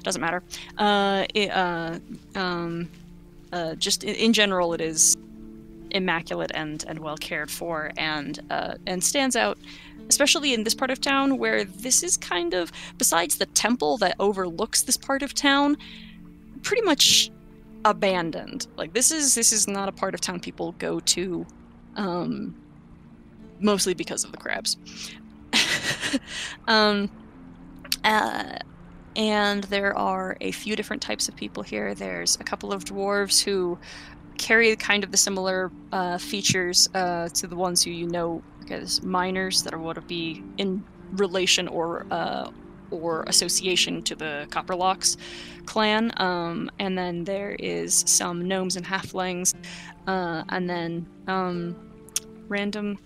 Doesn't matter. Just in general, it is immaculate and well cared for, and stands out, especially in this part of town where this is kind of, besides the temple that overlooks this part of town, pretty much abandoned. Like this is not a part of town people go to, mostly because of the crabs. And there are a few different types of people here. There's a couple of dwarves who carry kind of the similar features to the ones who you know as miners that are what would be in relation or association to the Copperlocks clan. And then there is some gnomes and halflings, and then random.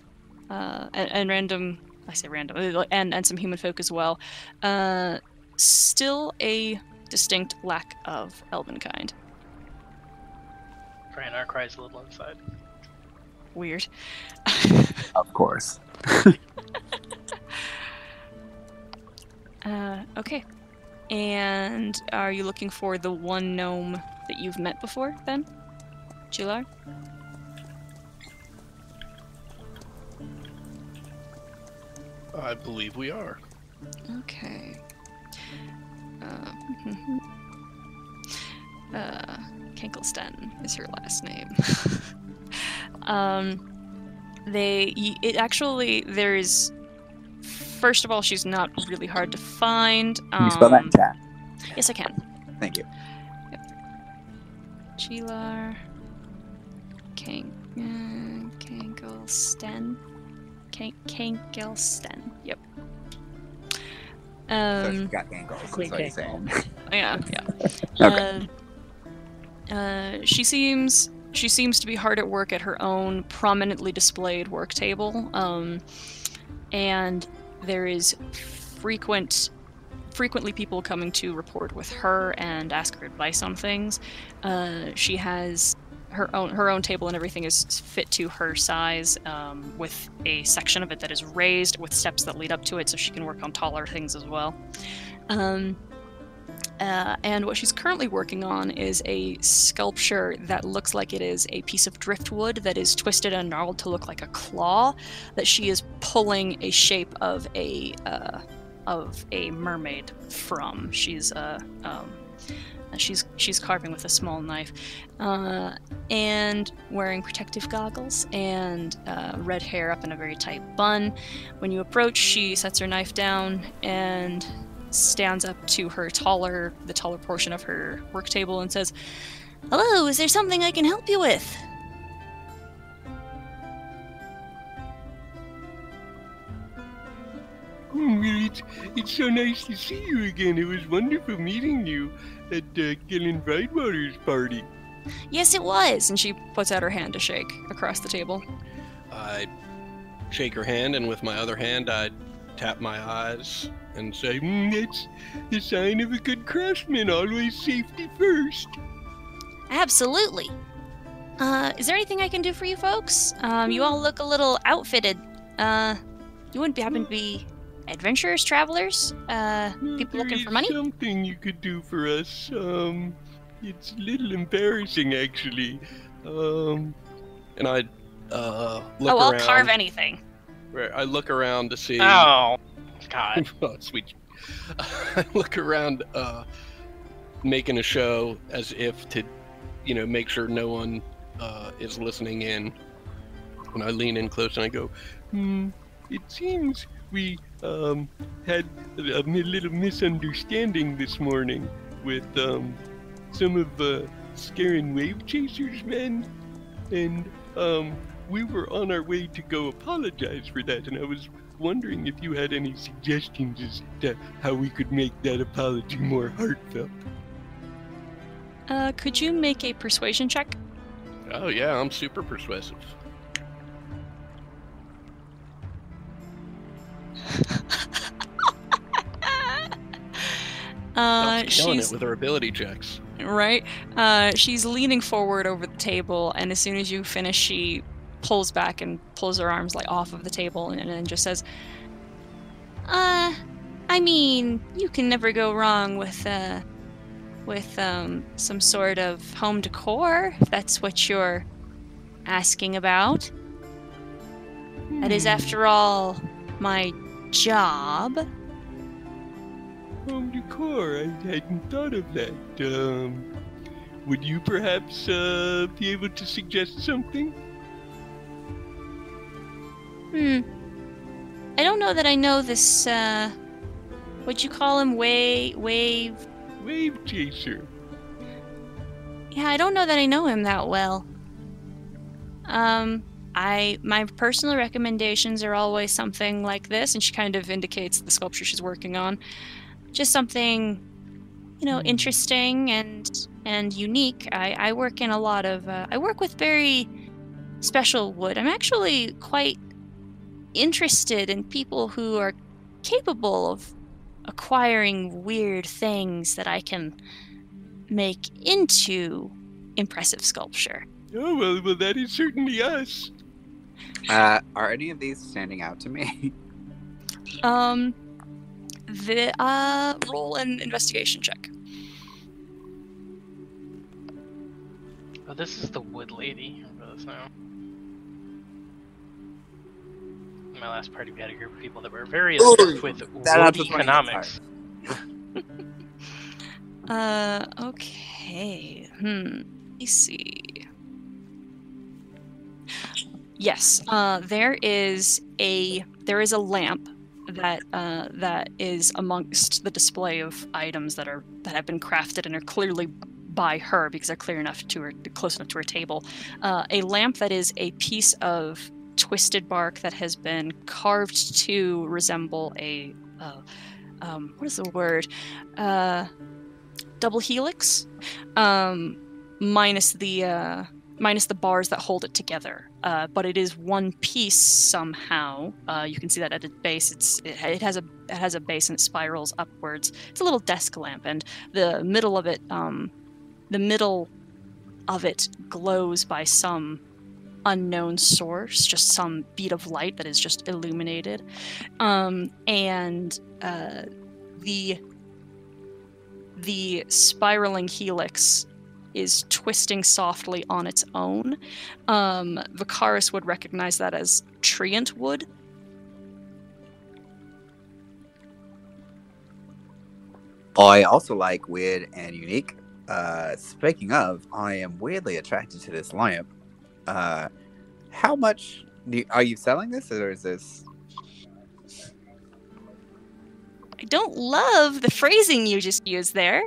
I say random, and some human folk as well. Still a distinct lack of elvenkind. Draenor cries a little inside. Weird. Of course. Okay. And are you looking for the one gnome that you've met before, then? Jular? I believe we are. Okay. Kenkelsten is her last name. There's first of all, she's not really hard to find. Can you spell that in chat? Yes, I can. Thank you. Yep. Chilar Kenkelsten. Kenkelsten. Yep. So she's got gangles, that's what you're saying. Yeah. Okay. She seems to be hard at work at her own prominently displayed work table, and there is frequently people coming to report with her and ask her advice on things. She has her own table and everything is fit to her size, with a section of it that is raised with steps that lead up to it, so she can work on taller things as well. And what she's currently working on is a sculpture that looks like it is a piece of driftwood that is twisted and gnarled to look like a claw that she is pulling a shape of a mermaid from. She's carving with a small knife, and wearing protective goggles and red hair up in a very tight bun. When you approach, she sets her knife down and stands up to the taller portion of her work table and says, "Hello, is there something I can help you with?" Well, it's so nice to see you again. It was wonderful meeting you at Gillen Bridewater's party. Yes, it was. And she puts out her hand to shake across the table. I shake her hand, and with my other hand, I tap my eyes and say, It's the sign of a good craftsman, always safety first. Absolutely. Is there anything I can do for you folks? You all look a little outfitted. You wouldn't happen to be adventurers, travelers? People looking for money? There is something you could do for us. It's a little embarrassing, actually. and I look Oh, I'll around. carve anything. I look around to see. Oh, God. Oh, sweet. I look around, making a show as if to, make sure no one is listening in. And I lean in close and I go, It seems we had a little misunderstanding this morning with some of Scaring Wave Chasers men, and we were on our way to go apologize for that, and I was wondering if you had any suggestions as to how we could make that apology more heartfelt. Could you make a persuasion check? oh yeah, I'm super persuasive. She's killing it with her ability checks. Right? She's leaning forward over the table, and as soon as you finish, she pulls back and pulls her arms off of the table and then just says, I mean, you can never go wrong with some sort of home decor, if that's what you're asking about. That is, after all, my job. Home decor, I hadn't thought of that. Would you perhaps be able to suggest something? I don't know that I know this, what'd you call him? Wave Chaser. Yeah, I don't know that I know him that well. My personal recommendations are always something like this, and she kind of indicates the sculpture she's working on. Just something, interesting and unique. I work in a lot of, I work with very special wood. I'm actually quite interested in people who are capable of acquiring weird things that I can make into impressive sculpture. Oh, well, that is certainly us. Are any of these standing out to me? Roll an investigation check. Oh, this is the wood lady. Remember this now. In my last party, we had a group of people that were very adept with wood economics. Okay. Let me see. Yes, there is a lamp that is amongst the display of items that have been crafted and are clearly by her because they're close enough to her table. A lamp that is a piece of twisted bark that has been carved to resemble a what is the word? Double helix, minus the bars that hold it together. But it is one piece somehow. You can see that at its base. It has a base and it spirals upwards. It's a little desk lamp, and the middle of it glows by some unknown source, just some beat of light that is just illuminated. And the spiraling helix is twisting softly on its own. Vicaris would recognize that as treant wood. I also like weird and unique. Speaking of, I am weirdly attracted to this lamp. How much are you selling this, or is this? I don't love the phrasing you just used there,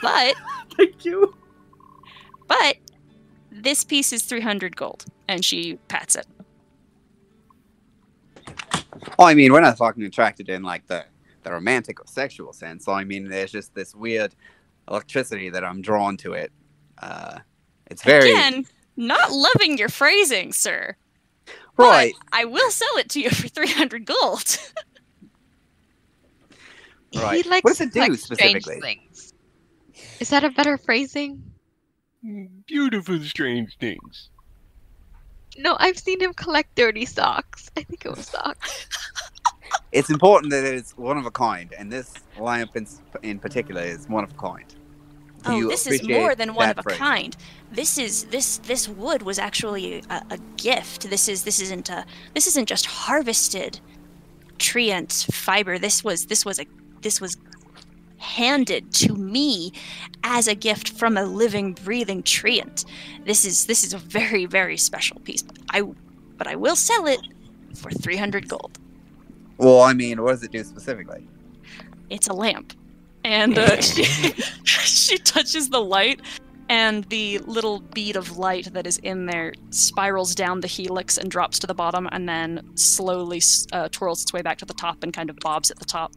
but Thank you. But this piece is 300 gold, and she pats it. Well, I mean, we're not talking attracted in like the romantic or sexual sense. So, I mean, there's just this weird electricity that I'm drawn to it. It's very Again, not loving your phrasing, sir. right. But I will sell it to you for 300 gold. Right. He likes What does it do like, strange specifically? things. Is that a better phrasing? Beautiful, strange things. No, I've seen him collect dirty socks. I think it was socks. It's important that it's one of a kind, and this lamp in particular is one of a kind. Do Oh, you this is appreciate more than one that of a phrase? kind. This wood was actually a gift. This isn't just harvested treant fiber. This was handed to me as a gift from a living, breathing treant. This is a very, very special piece. But I will sell it for 300 gold. Well, I mean, what does it do specifically? It's a lamp. And she touches the light, and the little bead of light that is in there spirals down the helix and drops to the bottom, and then slowly twirls its way back to the top and kind of bobs at the top.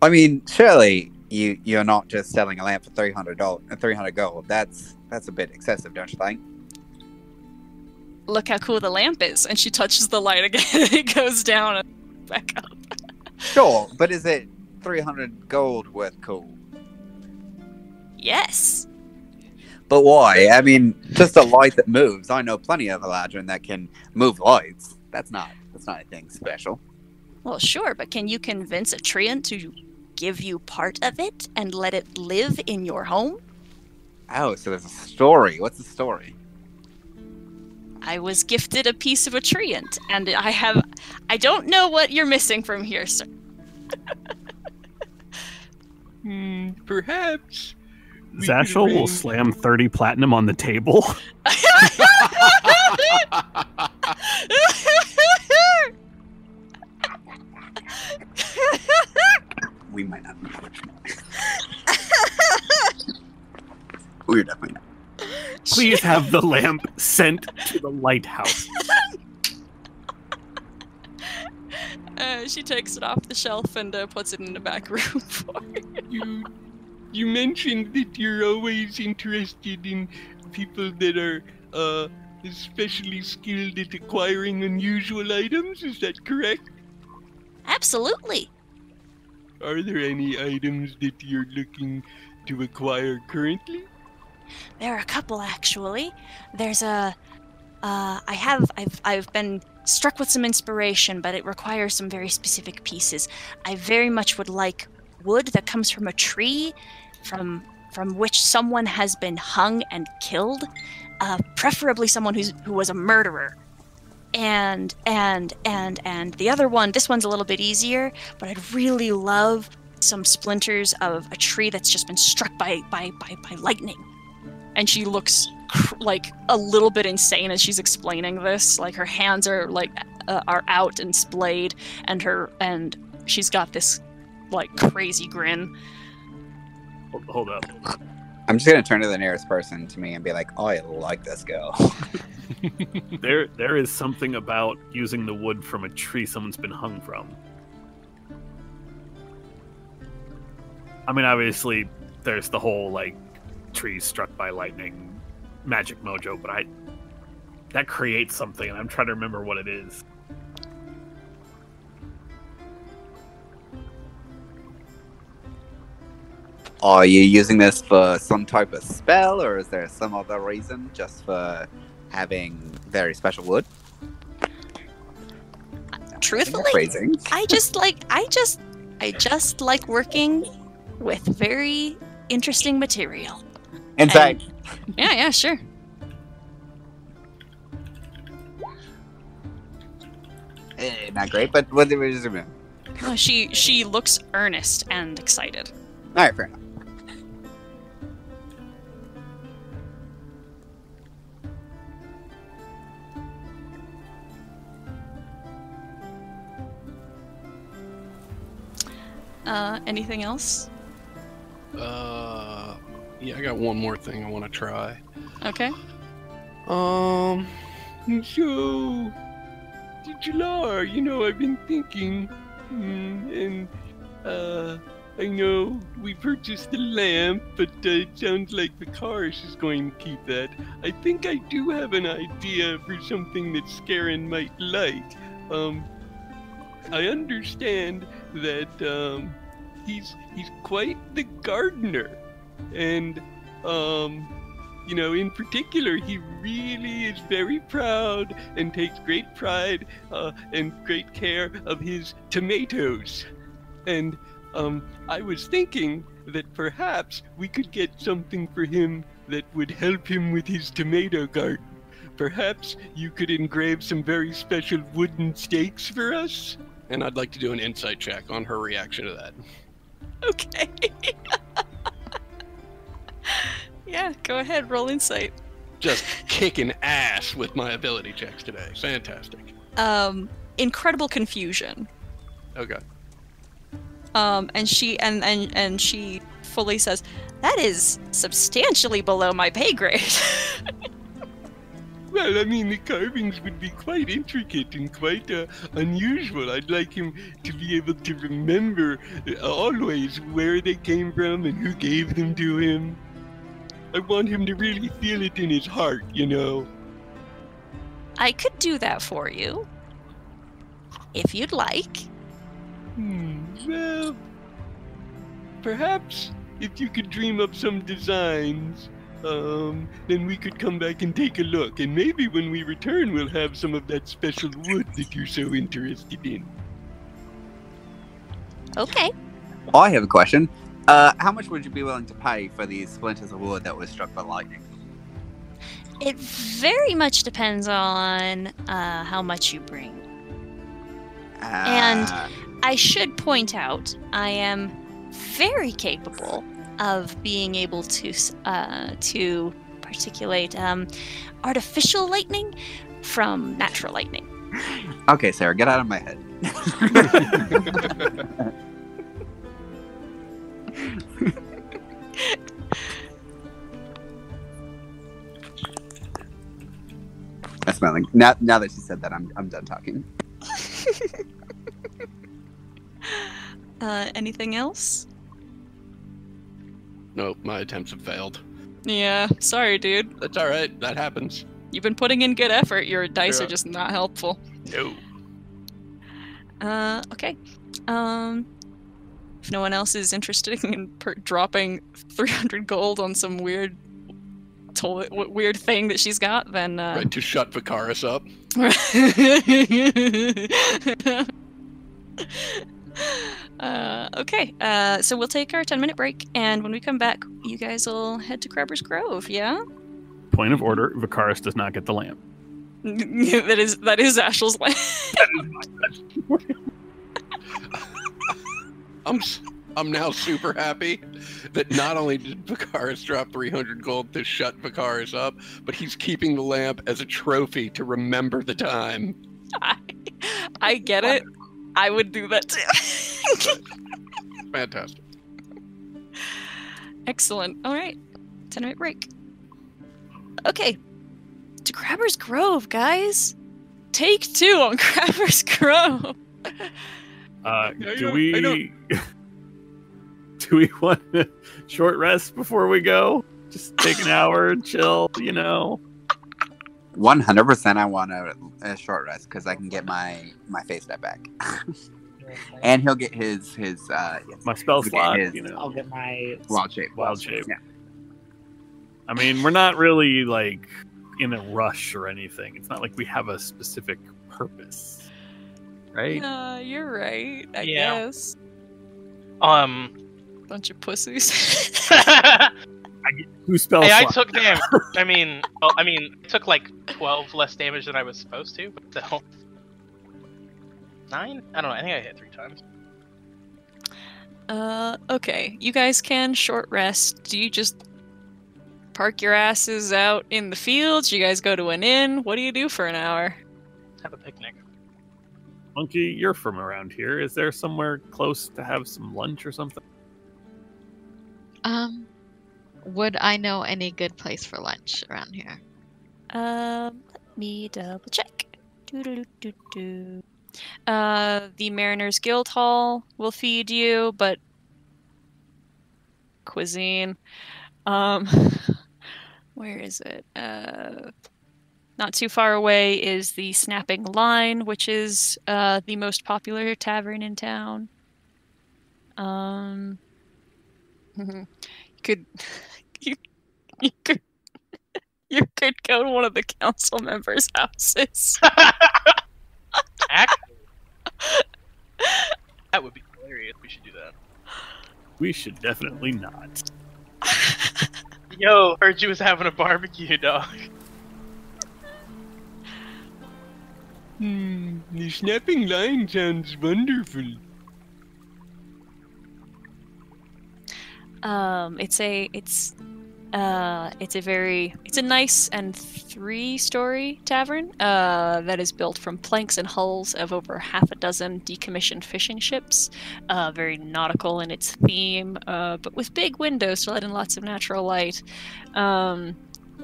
I mean, surely you're not just selling a lamp for 300 gold. That's a bit excessive, don't you think? Look how cool the lamp is. And she touches the light again, and it goes down and back up. Sure, but is it 300 gold worth cool? Yes. But why? I mean, just a light that moves. I know plenty of Eladrin that can move lights. That's not anything special. Well, sure, but can you convince a treant to give you part of it and let it live in your home? Oh, so there's a story. What's the story? I was gifted a piece of a treant, and I don't know what you're missing from here, sir. Perhaps. we could Zashel will arrange- slam 30 platinum on the table. We might not know which one. We're definitely not. Please have the lamp sent to the lighthouse. She takes it off the shelf and puts it in the back room for you. You mentioned that you're always interested in people that are especially skilled at acquiring unusual items. Is that correct? Absolutely. Are there any items that you're looking to acquire currently? There are a couple, actually. There's a... I've been struck with some inspiration, but it requires some very specific pieces. I very much would like wood that comes from a tree from which someone has been hung and killed, preferably someone who was a murderer. And the other one, this one's a little bit easier, but I'd really love some splinters of a tree that's just been struck by lightning. And she looks like a little bit insane as she's explaining this. Like her hands are are out and splayed, and she's got this like crazy grin. Hold up. I'm just gonna turn to the nearest person to me and be like, "Oh, I like this girl." There is something about using the wood from a tree someone's been hung from. I mean, obviously, there's the whole like trees struck by lightning magic mojo, but that creates something, and I'm trying to remember what it is. Are you using this for some type of spell, or is there some other reason just for having very special wood? Truthfully, Phrasing. I just like working with very interesting material. In fact, Yeah, sure. not great, but what did we just do? Oh, she looks earnest and excited. All right, fair enough. Anything else? Yeah, I got one more thing I want to try. Okay. So, Jalar, I've been thinking, and I know we purchased the lamp, but it sounds like Vikaris is going to keep that. I think I do have an idea for something that Scarin might like. I understand that he's quite the gardener, and you know, in particular, he really is very proud and takes great pride and great care of his tomatoes. And I was thinking that perhaps we could get something for him that would help him with his tomato garden. Perhaps you could engrave some very special wooden stakes for us? And I'd like to do an insight check on her reaction to that. Okay. Yeah, go ahead, roll insight. Just kicking ass with my ability checks today. Fantastic. Incredible confusion. Okay. And she fully says, "That is substantially below my pay grade." Well, I mean, the carvings would be quite intricate and quite unusual. I'd like him to be able to remember always where they came from and who gave them to him. I want him to really feel it in his heart, you know. I could do that for you, if you'd like. Well, perhaps if you could dream up some designs, then we could come back and take a look. And maybe when we return, we'll have some of that special wood that you're so interested in. Okay. Oh, I have a question. How much would you be willing to pay for these splinters of wood that was struck by lightning? It very much depends on how much you bring. And I should point out, I am very capable of being able to particulate artificial lightning from natural lightning. Okay, Sarah, get out of my head. That's smelling. Now that she said that, I'm done talking. Anything else? Nope, my attempts have failed. Yeah, sorry, dude. That's alright, that happens. You've been putting in good effort. Your dice Yeah. are just not helpful. No. Okay. If no one else is interested in dropping 300 gold on some weird thing that she's got, then Right, to shut Vikaris up. Okay, so we'll take our 10-minute break, and when we come back, you guys will head to Crabber's Grove, yeah? Point of order, Vikaris does not get the lamp. that is Ashel's lamp. I'm now super happy that not only did Vikaris drop 300 gold to shut Vikaris up, but he's keeping the lamp as a trophy to remember the time. I get it. I would do that too. Fantastic. Excellent. All right. 10-minute break. Okay. To Crabber's Grove, guys. Take 2 on Crabber's Grove. Do we want a short rest before we go? Just take an hour and chill, you know? 100% I want a short rest because I can get my face step back. And he'll get his My spell slot, his- you know. I'll get my wild shape. Wild shape. Yeah. I mean, we're not really, like, in a rush or anything. It's not like we have a specific purpose. Right? You're right, I Yeah. guess. Bunch of pussies. Who spell Hey, I slot? took damage. I took like 12 less damage than I was supposed to, but still. 9? I don't know. I think I hit 3 times. Okay. You guys can short rest. Do you just park your asses out in the fields? You guys go to an inn? What do you do for an hour? Have a picnic. Monkey, you're from around here. Is there somewhere close to have some lunch or something? Would I know any good place for lunch around here? Let me double check. The Mariners Guild Hall will feed you, but cuisine. Where is it? Not too far away is the Snapping Line, which is the most popular tavern in town. You could go to one of the council members' houses. Actually, that would be hilarious. We should do that. We should definitely not. Yo, heard you was having a barbecue, dog. The snapping line sounds wonderful. It's a nice and 3-story tavern that is built from planks and hulls of over half a dozen decommissioned fishing ships. Very nautical in its theme, but with big windows to let in lots of natural light.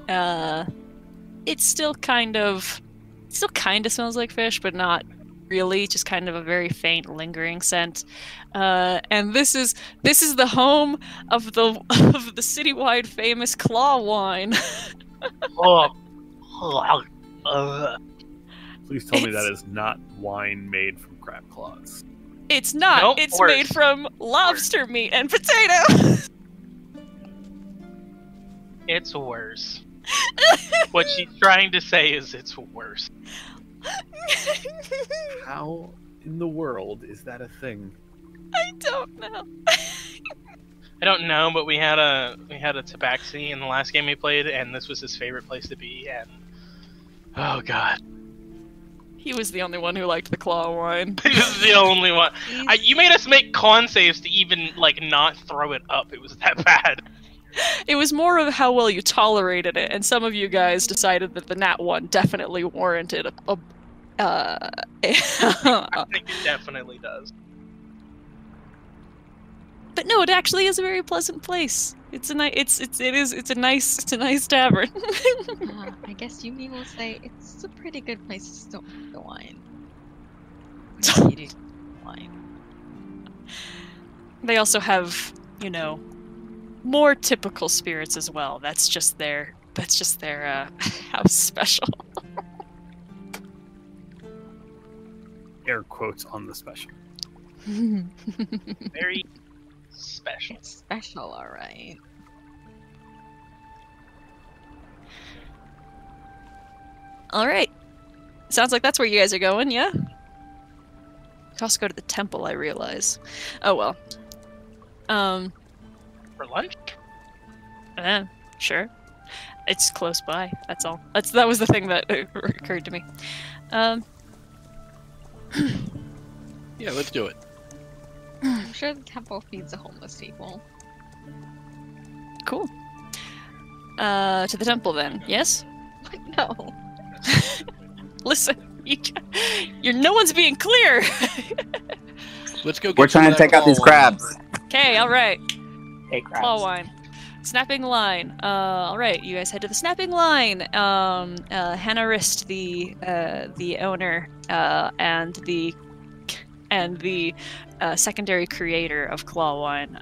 It still kind of smells like fish, but not really, just kind of a very faint, lingering scent. And this is the home of the citywide famous Claw Wine. Please tell me that is not wine made from crab claws. It's not. Nope, it's worse. made from lobster meat and potato. It's worse. What she's trying to say is it's worse. How in the world is that a thing? I don't know. I don't know, but we had a tabaxi in the last game we played, and this was his favorite place to be. And oh god, He was the only one who liked the Claw Wine. he was the only one. You made us make con saves to even not throw it up. It was that bad. It was more of how well you tolerated it, and some of you guys decided that the Nat 1 definitely warranted I think it definitely does. But no, it actually is a very pleasant place. It's a nice tavern. I guess Yumi will say it's a pretty good place to store the wine. Maybe wine. They also have, more typical spirits as well. That's just their house special. Air quotes on the special. Very special. It's special, alright. Alright. Sounds like that's where you guys are going, yeah? You also go to the temple, I realize. Oh well. For lunch? Sure. It's close by, that's all. That was the thing that occurred to me. Yeah, let's do it. I'm sure the temple feeds the homeless people. Cool. To the temple then, yes? No. Listen, no one's being clear. Let's go. We're trying to take out these crabs. Okay, all right. Hey, crabs. Claw Wine. Snapping Line. All right, you guys head to the Snapping Line. Hannah Rist, the owner and the secondary creator of Claw Wine,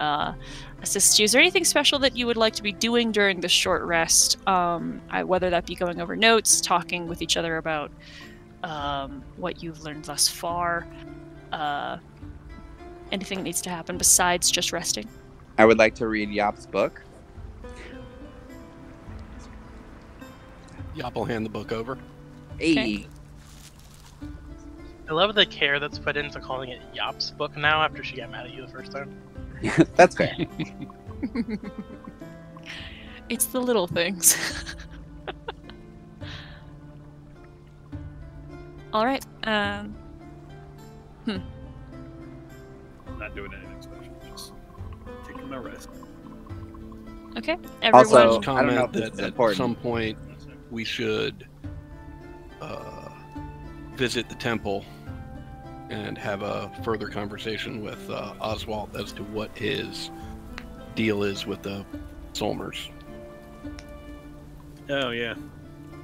assists you. Is there anything special that you would like to be doing during this short rest? Whether that be going over notes, talking with each other about what you've learned thus far, anything that needs to happen besides just resting? I would like to read Yop's book. Yop will hand the book over. Hey. Okay. I love the care that's put into calling it Yop's book now after she got mad at you the first time. That's fair. It's the little things. All right. I'm not doing anything special. Just taking my rest. Okay. Everyone. Also, Just I don't know comment if this that is at important. some point we should visit the temple and have a further conversation with Oswald as to what his deal is with the Solmers. Oh yeah.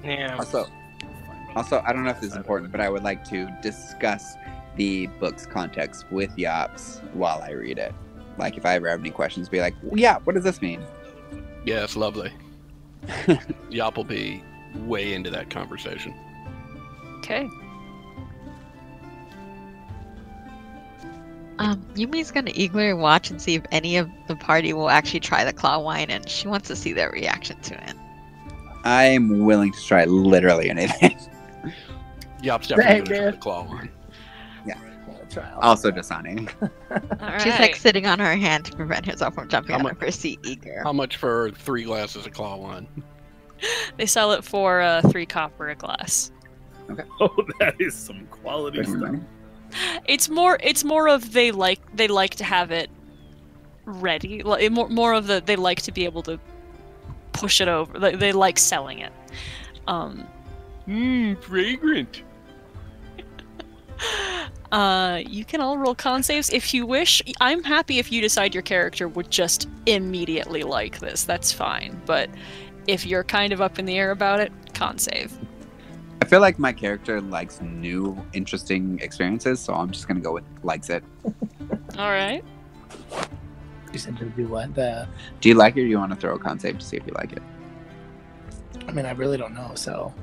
Yeah. Also, I don't know if this is important, but I would like to discuss the book's context with Yops while I read it. Like, if I ever have any questions, be like, yeah, what does this mean? Yeah, it's lovely. Yop will be way into that conversation. Okay. Yumi's gonna eagerly watch and see if any of the party will actually try the claw wine, and she wants to see their reaction to it. I'm willing to try literally anything. Yop's definitely Dang, going to try dude. the claw one. Also Dasani. All She's right. like sitting on her hand to prevent herself from jumping How out mu- of her seat, eager. How much for 3 glasses of claw wine? They sell it for 3 copper a glass. Oh, that is some quality stuff. It's more of they like to have it ready. More of the they like to be able to push it over. They like selling it. Fragrant. You can all roll con saves if you wish. I'm happy if you decide your character would just immediately like this. That's fine. But if you're kind of up in the air about it, con save. I feel like my character likes new, interesting experiences, so I'm just gonna go with likes it. All right. You said to do what? Do you like it, or do you want to throw a con save to see if you like it? I mean, I really don't know. So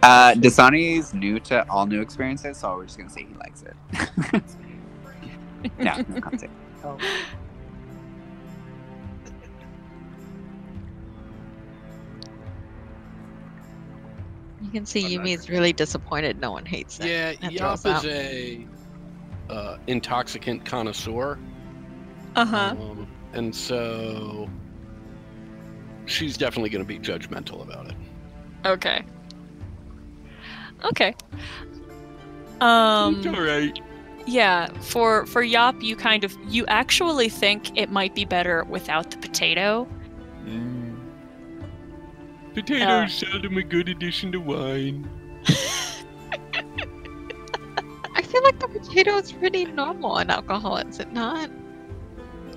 Dasani's new to all new experiences, so we're just gonna say he likes it. No con save. oh. You can see Yumi is really disappointed no one hates it. Yeah, and Yop throws is out. a intoxicant connoisseur. Uh-huh. And so she's definitely going to be judgmental about it. Okay. Okay. It's alright. Yeah, for Yop, you actually think it might be better without the potato. Potatoes seldom a good addition to wine. I feel like the potato is pretty normal in alcohol, is it not?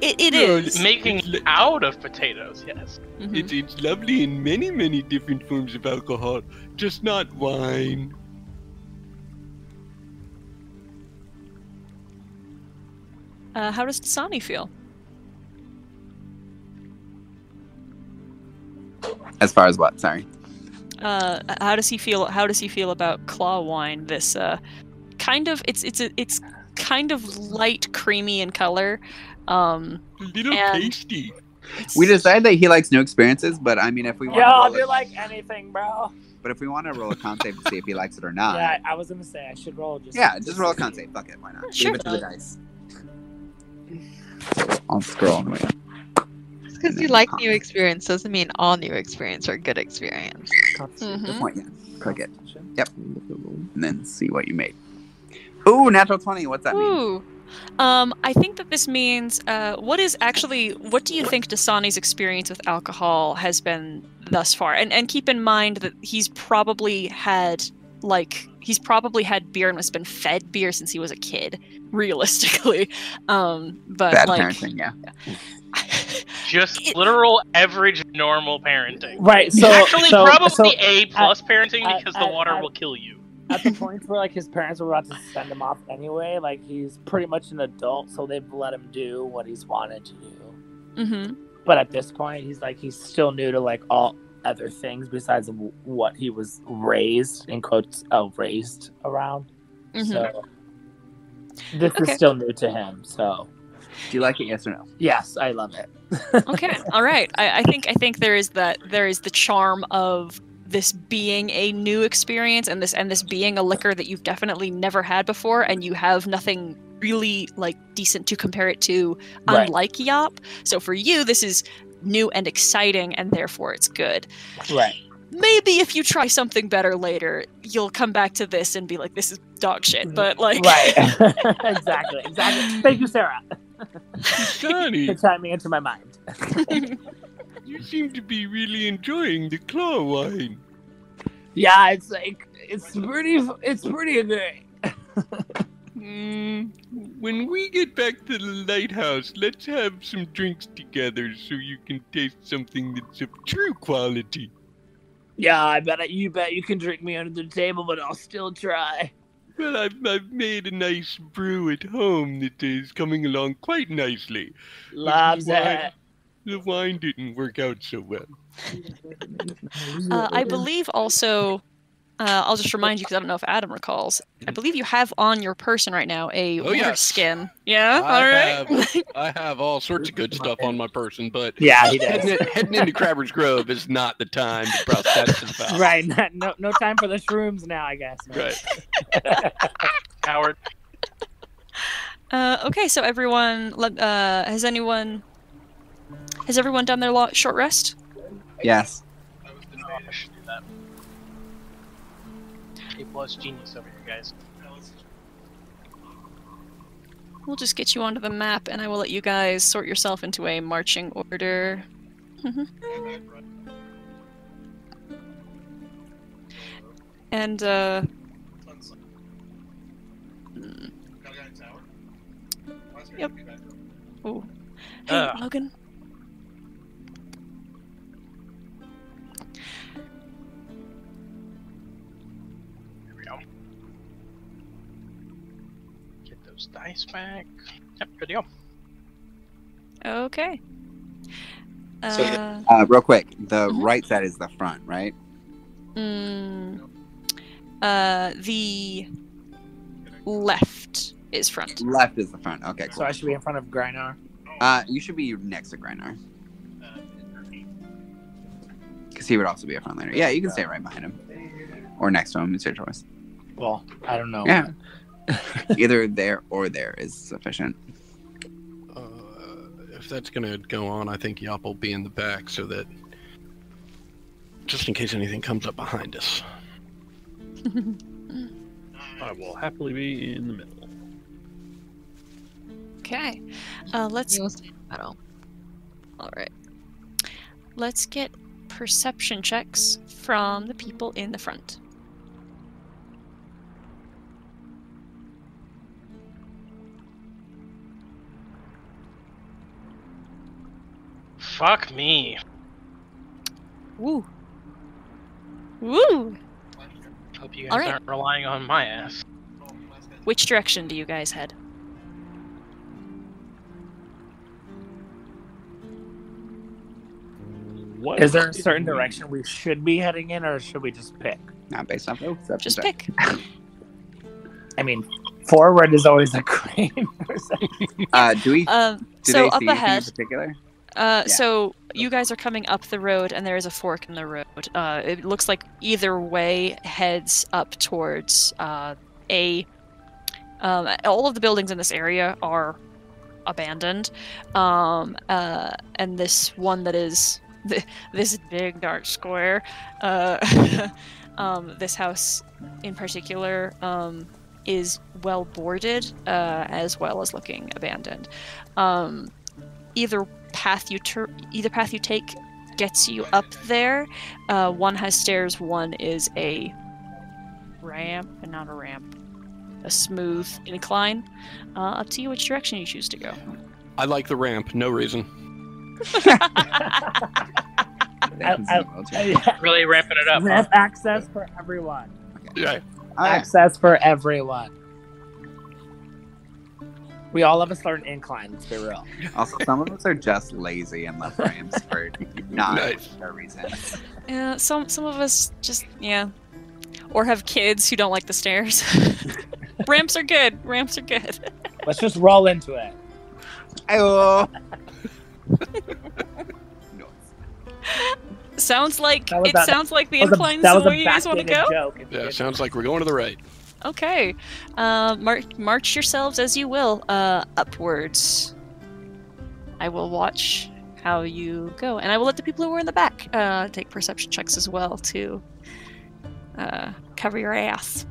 It No, is. Making It's out of potatoes, yes. Mhm. It's lovely in many, many different forms of alcohol, just not wine. How does Dasani feel? As far as what? Sorry. How does he feel? How does he feel about claw wine? This kind of it's kind of light, creamy in color. A little And- tasty. We decided that he likes new experiences, but I mean, if we want Yo, to I'll roll do a, like anything, bro. but if we want to roll a con save to see if he likes it or not, Yeah, I was gonna say I should roll just. just roll a con save. Fuck it, why not? Sure. Leave it to the dice. I'll scroll all the way up. Just because you like new experience doesn't mean all new experience are good experience. Good Mhm. point. Yeah. Click it. Yep. And then see what you made. Ooh, natural 20. What's that mean? Ooh. I think that this means, what do you think Dasani's experience with alcohol has been thus far? And keep in mind that he's probably had beer and has been fed beer since he was a kid, realistically. But Bad like, parenting, yeah. Just literal average normal parenting. Right. So Actually, so, probably so A plus parenting at- because the at- water at- will kill you. at the point where like his parents were about to send him off anyway, like he's pretty much an adult, so they've let him do what he's wanted to do. hmm But at this point, he's still new to like all other things besides what he was raised in quotes raised around. Mhm. So this Okay. is still new to him. So Do you like it? Yes or no? yes, I love it. Okay, all right. I think there is the charm of this being a new experience and this being a liquor that you've definitely never had before, and you have nothing really like decent to compare it to, Right. unlike Yop. So for you, this is new and exciting, and therefore it's good. Right. Maybe if you try something better later, you'll come back to this and be like, "This is dog shit." But like, Right. Exactly. Thank you, Sarah, Dasani, for chiming me into my mind. you seem to be really enjoying the claw wine. Yeah, it's like it's pretty good. When we get back to the lighthouse, let's have some drinks together so you can taste something that's of true quality. Yeah, I bet you can drink me under the table, but I'll still try. Well, I've made a nice brew at home that is coming along quite nicely. Loves The wine- it. The wine didn't work out so well. I believe also, I'll just remind you because I don't know if Adam recalls. I believe you have on your person right now a water yes. skin. Yeah, all right. I have all sorts of good stuff on my person, but Yeah, he does. heading into Crabber's Grove is not the time to browse status of the house. Right. No time for the shrooms now, I guess. Right. Howard. Okay, so everyone, has everyone done their short rest? Yes. I should do that. A+ genius over here, guys. We'll just get you onto the map, and I will let you guys sort yourself into a marching order. And, Yep. Oh. Hey, Logan. There we go. Get those dice back. Yep, good to go. Okay. Real quick, the right side is the front, right? The left is front. Left is the front. Okay, cool. So I should be in front of Grynar. You should be next to Grynar. Because he would also be a frontliner. Yeah, you can stay right behind him. Or next to him, it's your choice. Well, I don't know. Yeah. Either there or there is sufficient. If that's going to go on, I think Yop will be in the back so that just in case anything comes up behind us. I will happily be in the middle. Okay. Let's. You will stay in the middle. All right. Let's get perception checks from the people in the front. Fuck me. Woo. Woo! Hope you guys All right. aren't relying on my ass. Which direction do you guys head? What Is there a certain direction we should be heading in, or should we just pick? Not based off of perception Just check. pick. I mean, forward is always a great perception. Do we? So do they up see anything ahead. in particular? So you guys are coming up the road, and there is a fork in the road. It looks like either way heads up towards all of the buildings in this area are abandoned, and this one that is this big dark square, this house in particular, is well boarded, as well as looking abandoned. Either path you take gets you up there. One has stairs, one is a ramp, and not a ramp, a smooth incline. Up to you which direction you choose to go. I like the ramp, no reason. Really ramping it up. Ramp access for everyone. Yeah. Access for everyone. We all have a certain incline, let's be real. Also, some of us are just lazy and left ramps for not a reason. Yeah, some of us just or have kids who don't like the stairs. Ramps are good. Ramps are good. Let's just roll into it. Oh. Sounds like That sounds like the incline's the way you guys want to go. Joke. Yeah, sounds like we're going to the right. Okay, march yourselves as you will upwards. I will watch how you go, and I will let the people who are in the back take perception checks as well to cover your ass.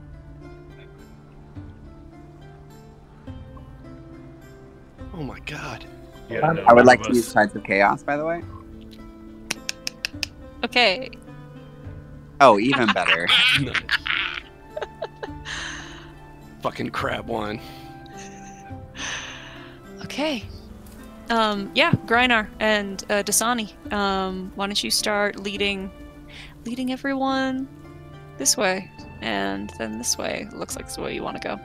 Oh my god. Yeah, I would like to use Tides of Chaos, by the way. Okay. Oh, even better. Nice. Fucking crab wine. Okay. Grynar and Dasani, why don't you start leading everyone this way, and then this way. Looks like it's the way you want to go.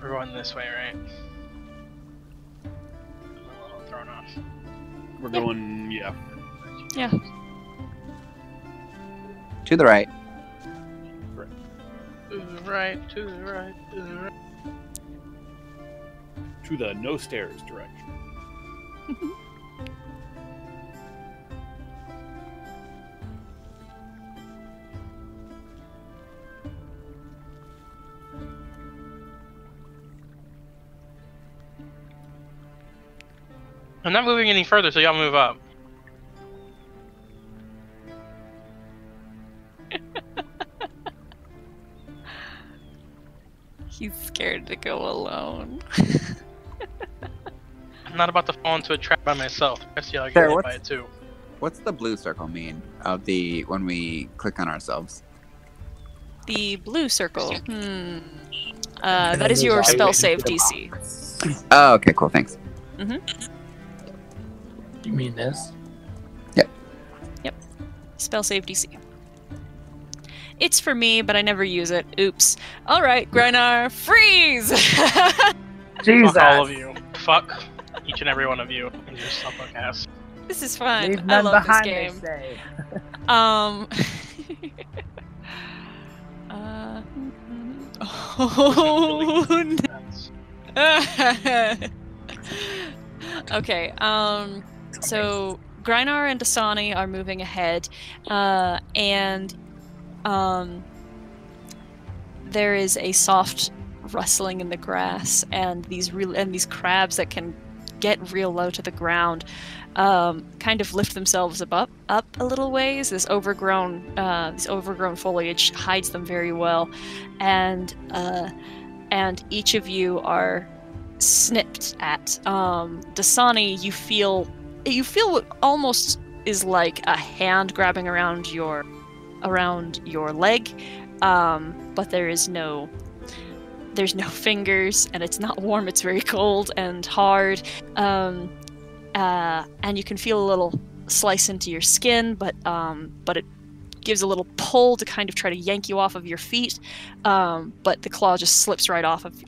We're going this way, right? I'm a little thrown off. We're going, yeah. Yeah. To the right. To the right, to the right, to the right. To the no stairs direction. I'm not moving any further, so y'all move up. He's scared to go alone. I'm not about to fall into a trap by myself. I guess y'all get Sarah, hit what's- by it too. What's the blue circle mean of the when we click on ourselves? The blue circle. That is your spell save DC. Oh, okay, cool, thanks. You mean this? Spell save DC. It's for me, but I never use it. Oops. Alright, Greinar, freeze! Jesus. Fuck all of you. Fuck each and every one of you. And your suck ass. This is fun. Leave I none love this behind, they game. say. Oh, okay, so Greinar and Dasani are moving ahead, and there is a soft rustling in the grass, and these crabs that can get real low to the ground kind of lift themselves up a little ways. This overgrown foliage hides them very well, and each of you are snipped at. Dasani, you feel what almost is like a hand grabbing around your leg, but there's no fingers, and it's not warm. It's very cold and hard. And you can feel a little slice into your skin, but it gives a little pull to kind of try to yank you off of your feet. But the claw just slips right off of you,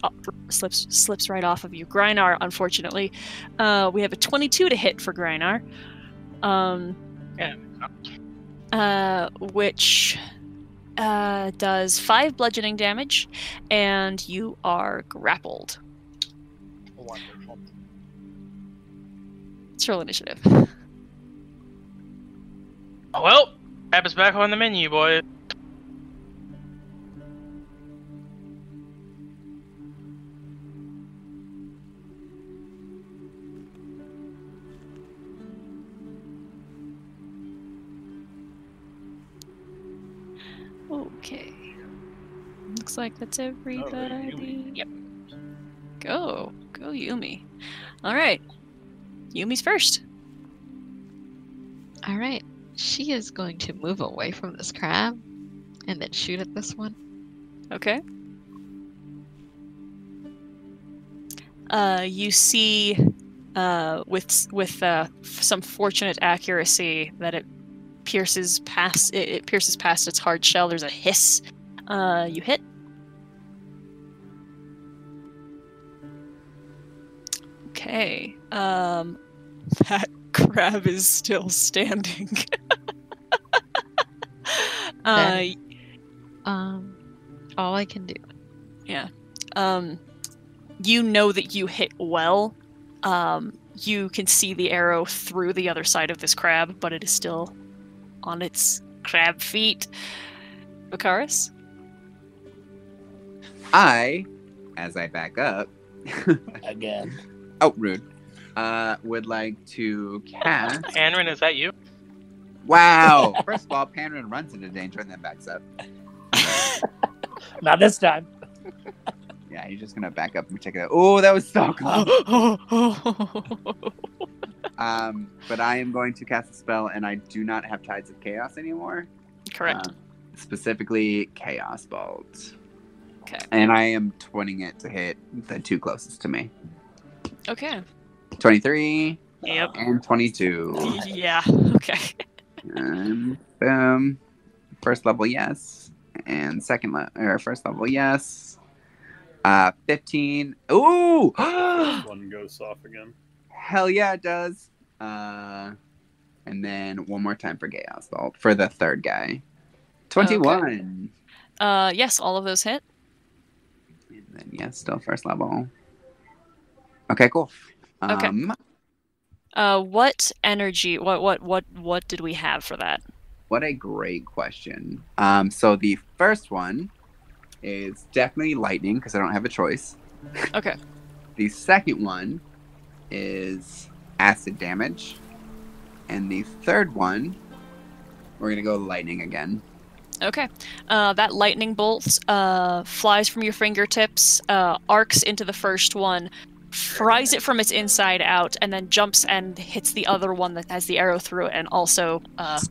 Greinar. Unfortunately, we have a 22 to hit for Greinar, which does 5 bludgeoning damage, and you are grappled. Wonderful. Let's roll initiative. Oh, well, Crab is back on the menu, boy. Okay. Looks like that's everybody. Yumi. Yep. Go Yumi. All right. Yumi's first. All right. She is going to move away from this crab and then shoot at this one. Okay. You see, with some fortunate accuracy, that it pierces past its hard shell. There's a hiss. You hit. Okay. That crab is still standing. All I can do. Yeah. You know that you hit well. You can see the arrow through the other side of this crab, but it is still on its crab feet. Bakaris? As I back up, Again. oh, rude, would like to cast. Anrin, is that you? Wow! First of all, Panrin runs into danger and then backs up. Not this time. Yeah, he's just gonna back up and check it out. Oh, that was so close. But I am going to cast a spell, and I do not have Tides of Chaos anymore. Correct. Specifically, Chaos Bolt. Okay. And I am twinning it to hit the two closest to me. Okay. 23 Yep. And 22. Yeah. Okay. And boom. First level, yes. And first level, yes. 15. Ooh! One goes off again. Hell yeah, it does. And then one more time for Gay Assault for the third guy. 21. Yes, all of those hit. And then yes, still first level. Okay, cool. Okay. What energy? What did we have for that? What a great question. So the first one is definitely lightning because I don't have a choice. Okay. The second one is acid damage. And the third one, we're going to go lightning again. Okay. That lightning bolt flies from your fingertips, arcs into the first one, fries it from its inside out, and then jumps and hits the other one that has the arrow through it, and also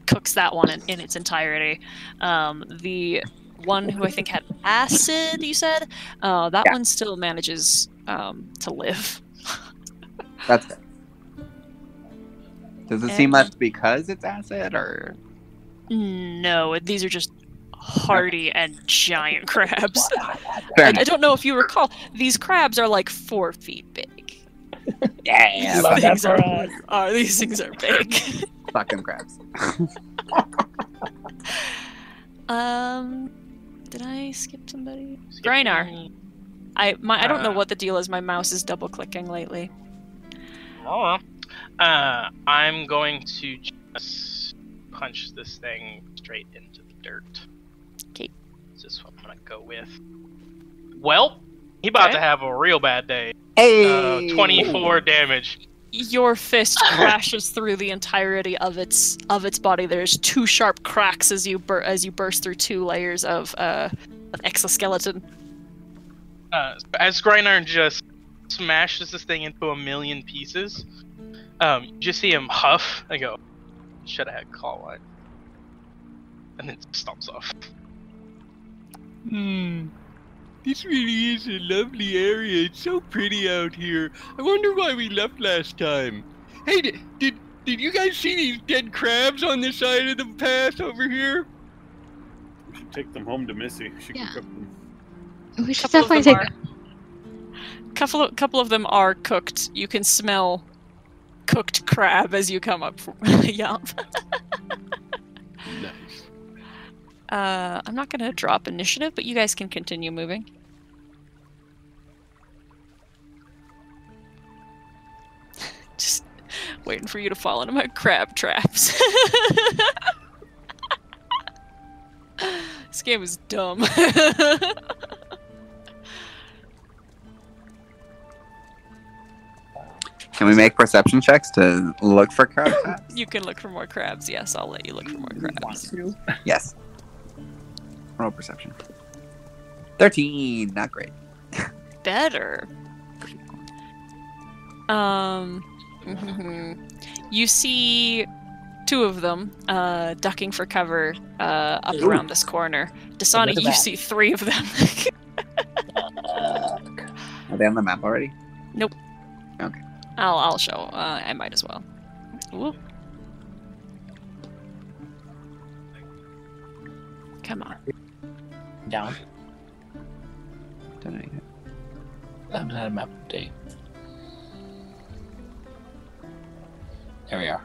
cooks that one in its entirety. The one who I think had acid, you said? That one still manages to live. That's it. Does it seem less because it's acid, or? No, these are just hardy and giant crabs. I don't know if you recall, these crabs are like 4 feet big. Yeah, These things are big. Fuck them crabs. Did I skip somebody? Grainar. I don't know what the deal is. My mouse is double clicking lately. Oh. I'm going to just punch this thing straight into the dirt. Okay. This is what I'm gonna go with. Well, he about to have a real bad day. Hey! 24 damage. Your fist crashes through the entirety of its body. There's 2 sharp cracks as you burst through 2 layers of exoskeleton. As Grainar just smashes this thing into a million pieces, you just see him huff and go, "Should have had call line," and then stomps off. This really is a lovely area. It's so pretty out here. I wonder why we left last time. Hey, did you guys see these dead crabs on the side of the path over here? We should take them home to Missy. She can cook them. We should definitely take. Couple of them are cooked. You can smell cooked crab as you come up. Yup. Nice. I'm not gonna drop initiative, but you guys can continue moving. Just waiting for you to fall into my crab traps. This game is dumb. Can we make perception checks to look for crab traps? You can look for more crabs. Yes, I'll let you look for more crabs. Yes. Roll perception. 13. Not great. Better. You see 2 of them ducking for cover up around this corner. Dasani, you see 3 of them. Are they on the map already? Nope. Okay. I'll show. I might as well. Ooh. Come on. Down. Don't know yet. I haven't had a map update. There we are.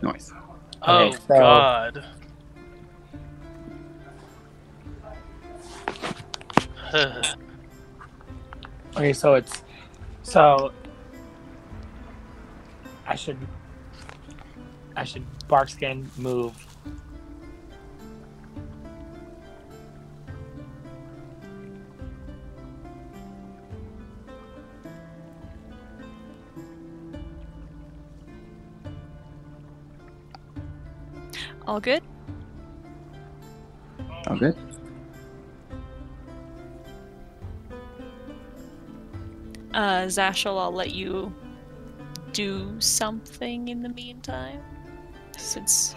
Nice. Oh, Okay, so- God. Okay, so I should Barkskin move. All good? All good? Zashel, I'll let you do something in the meantime. Since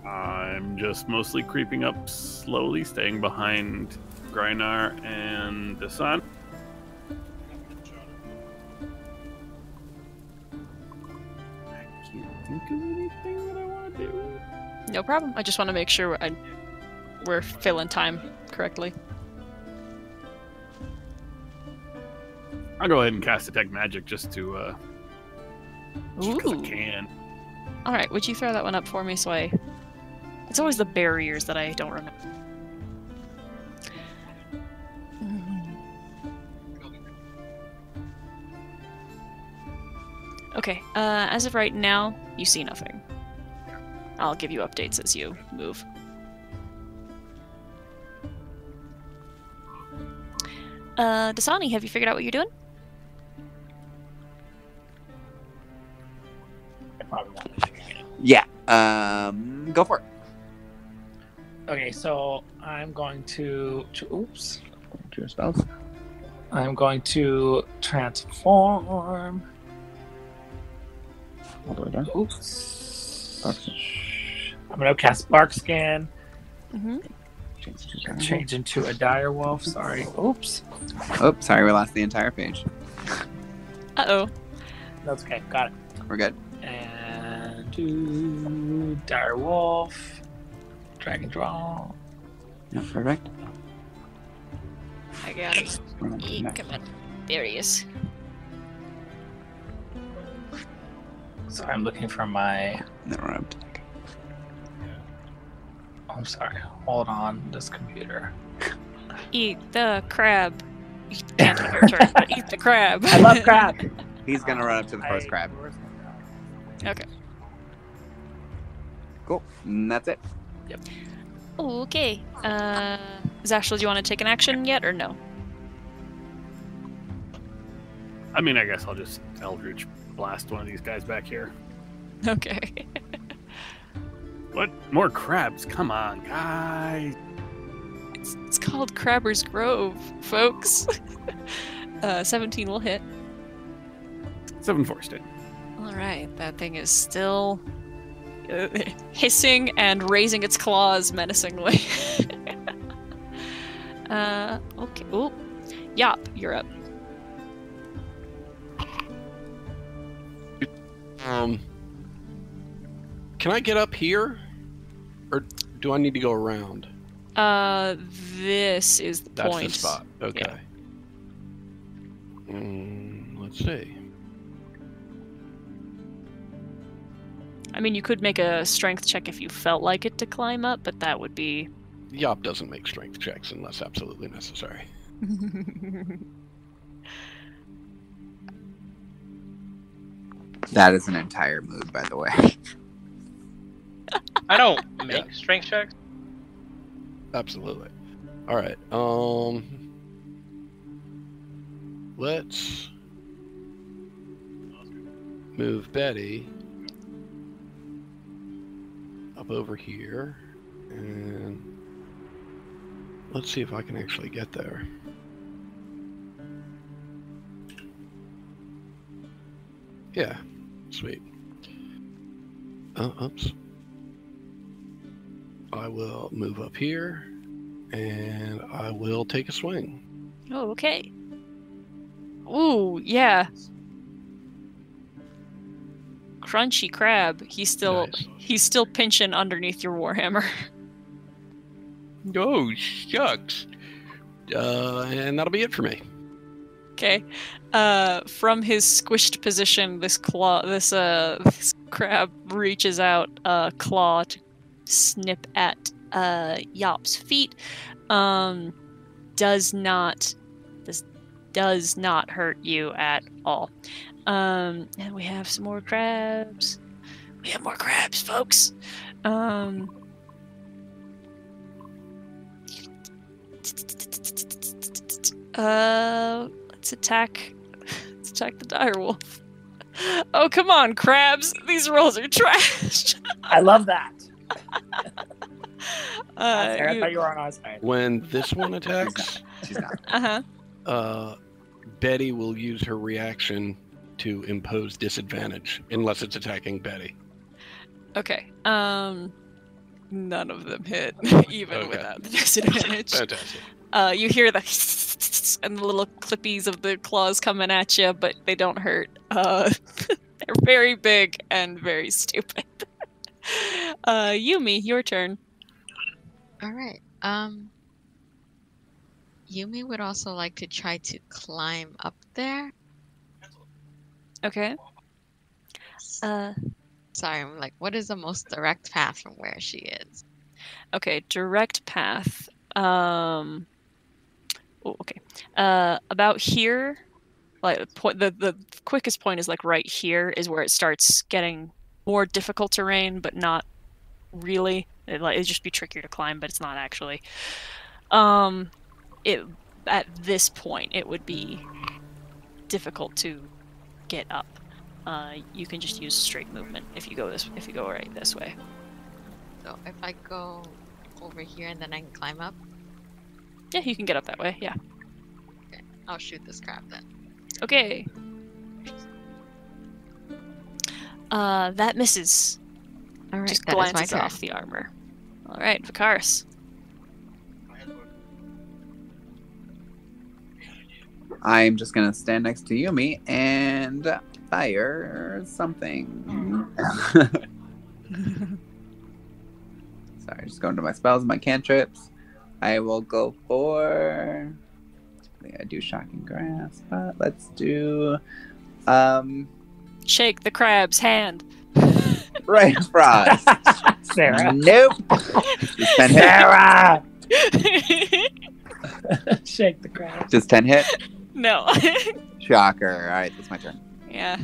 I'm just mostly creeping up slowly, staying behind Grainar and Dasan. think of anything that I want to do. No problem. I just want to make sure we're filling time correctly. I'll go ahead and cast Detect Magic just to, just because I can. Alright, would you throw that one up for me so I... It's always the barriers that I don't remember. Okay, as of right now, you see nothing. I'll give you updates as you move. Dasani, have you figured out what you're doing? I probably won't be figuring it out. Yeah. Go for it. Okay, so I'm going to oops. To your spells. I'm going to transform. All the way down. Oops. Box. I'm gonna cast Bark Scan. Mm-hmm. Change into a dire wolf. Sorry. Oops. Oh, sorry, we lost the entire page. Uh-oh. That's okay. Got it. We're good. And do dire wolf. Dragon draw. Yeah, perfect. I got him. Come on. There he is. So I'm looking for my. Never mind. I'm sorry. Hold on. This computer. Eat the crab. You can't take your turn, but eat the crab. I love crab. He's gonna run up to the first Hey, crab. where's my crab? Okay. Cool. And that's it. Okay. Zashel, do you want to take an action yet, or no? I mean, I guess I'll just Eldritch blast one of these guys back here. Okay. What? More crabs? Come on, guys. It's called Crabber's Grove, folks. 17 will hit. 7 forced it. Alright, that thing is still hissing and raising its claws menacingly. Okay. Ooh. Yop, you're up. Can I get up here? Or do I need to go around? This is the That's point. the spot. Okay. Let's see. I mean, you could make a strength check if you felt like it to climb up, but that would be... Yop doesn't make strength checks unless absolutely necessary. That is an entire mood, by the way. I don't make strength checks. Absolutely. All right. Let's move Betty up over here, and let's see if I can actually get there. Yeah, sweet. Oops. I will move up here, and I will take a swing. Oh, okay. Ooh, yeah. Crunchy crab. He's still pinching underneath your warhammer. Oh, shucks. And that'll be it for me. Okay. From his squished position, this crab reaches out a claw to snip at Yop's feet. Does not hurt you at all. And we have some more crabs. We have more crabs, folks. Let's attack the direwolf. Oh, come on, crabs. These rolls are trash. I love that. I I thought you were on our side. When this one attacks, She's not. Uh-huh. Betty will use her reaction to impose disadvantage, unless it's attacking Betty. Okay. None of them hit, even Okay. without the disadvantage. Fantastic. You hear the and the little clippies of the claws coming at you, but they don't hurt. They're very big and very stupid. Yumi, your turn. All right. Yumi would also like to try to climb up there. Okay. Sorry, I'm like, what is the most direct path from where she is? Okay, direct path. Okay. About here, like the quickest point is like right here is where it starts getting more difficult terrain, but not really. It'd just be trickier to climb, but it's not actually. At this point, it would be difficult to get up. You can just use straight movement if you go right this way. So if I go over here and then I can climb up? Yeah, you can get up that way, yeah. Okay, I'll shoot this crab then. Okay. That misses. Alright, Just that is my glances turn. off the armor. Alright, Vikaris. I'm just gonna stand next to Yumi and fire something. Sorry, just going to my spells, my cantrips. I will go for. I think I do shocking grasp, but let's do. Shake the crab's hand. Ray of Frost. Sarah. Nope. Just 10 hit. Sarah! Shake the crab. Just 10 hit. No. Shocker. All right, that's my turn. Yeah,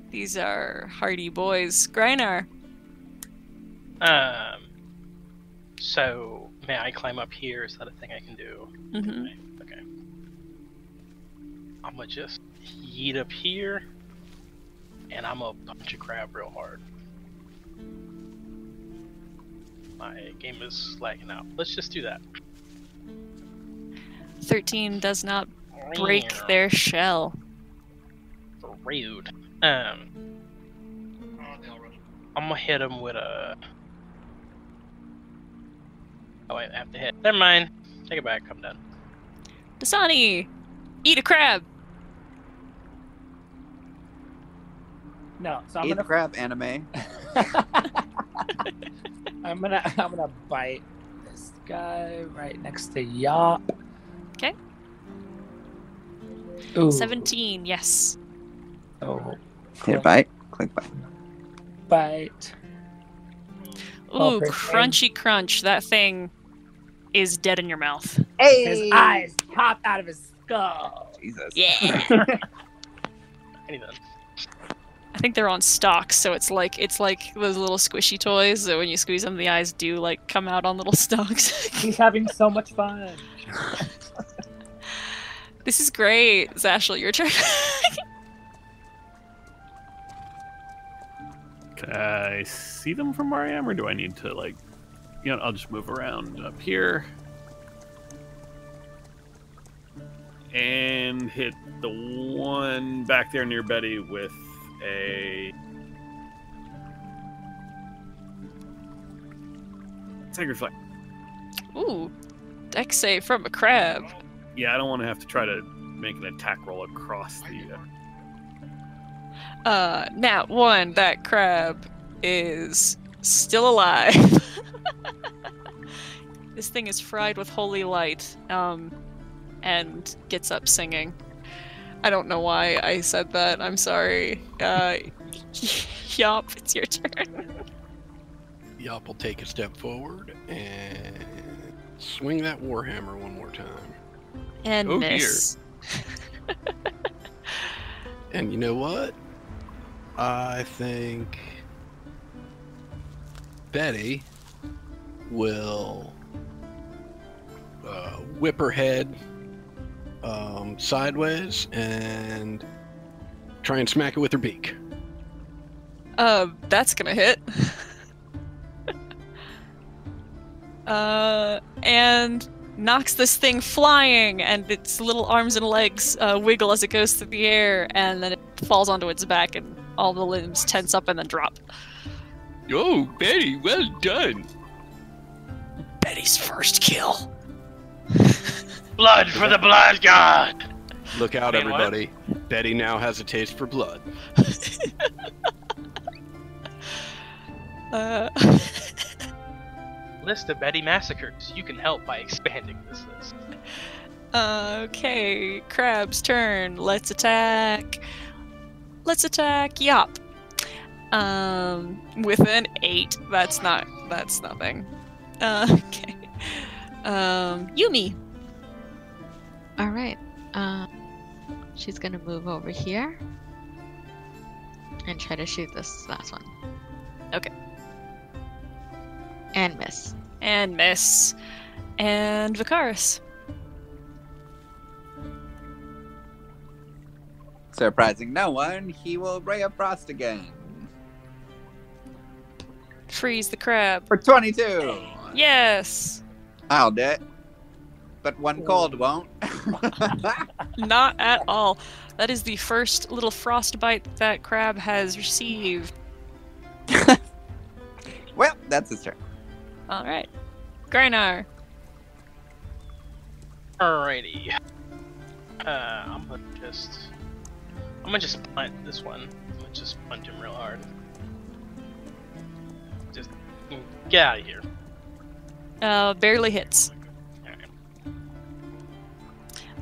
these are hardy boys. Greinar. So may I climb up here? Is that a thing I can do? Mm-hmm. Okay. I'm gonna just yeet up here, and I'm gonna punch a crab real hard. My game is lagging out. Let's just do that. 13 does not break their shell. Rude. I'm gonna hit him with a. Oh wait, I have to hit. Never mind. Take it back. I'm done. Dasani, eat a crab. No, so I'm Eat gonna the crab anime. I'm gonna bite this guy right next to Yop. Okay. Ooh. 17, yes. Oh. Hit bite. Click bite. Bite. Ooh, Perfect. crunchy crunch. That thing is dead in your mouth. His eyes pop out of his skull. Jesus. Yeah. Anything. I think they're on stalks, so it's like those little squishy toys that when you squeeze them, the eyes do like come out on little stalks. He's having so much fun. This is great. Zashel, your turn. Can I see them from where I am, or do I need to, like, I'll just move around up here and hit the one back there near Betty with a Sacred Flame. Ooh, dex save from a crab. Yeah, I don't want to have to try to make an attack roll across the. Nat 1, that crab is still alive. This thing is fried with holy light, and gets up singing. I don't know why I said that. I'm sorry. Yop, it's your turn. Yop will take a step forward and swing that warhammer one more time. And Oh, miss. And you know what? I think Betty will whip her head sideways and try and smack it with her beak. That's gonna hit. And knocks this thing flying, and its little arms and legs wiggle as it goes through the air, and then it falls onto its back, and all the limbs tense up and then drop. Oh, Betty, well done. Betty's first kill. Blood for the blood god! Look out, Wait, what? everybody. Betty now has a taste for blood. List of Betty massacres. You can help by expanding this list. Okay, Crab's turn. Let's attack. Let's attack Yop. With an 8. That's nothing. Okay. Yumi. All right. She's gonna move over here and try to shoot this last one. Okay. And miss. And miss. And Vicaris. Surprising no one, he will Ray of Frost again. Freeze the crab. For 22! Yes! I'll do it. But one cold won't. Not at all. That is the first little frostbite that crab has received. Well, that's his turn. Alright. Grainar. Alrighty. I'm gonna just punt this one. I'm gonna just punt him real hard. Just get out of here. Barely hits. Alright.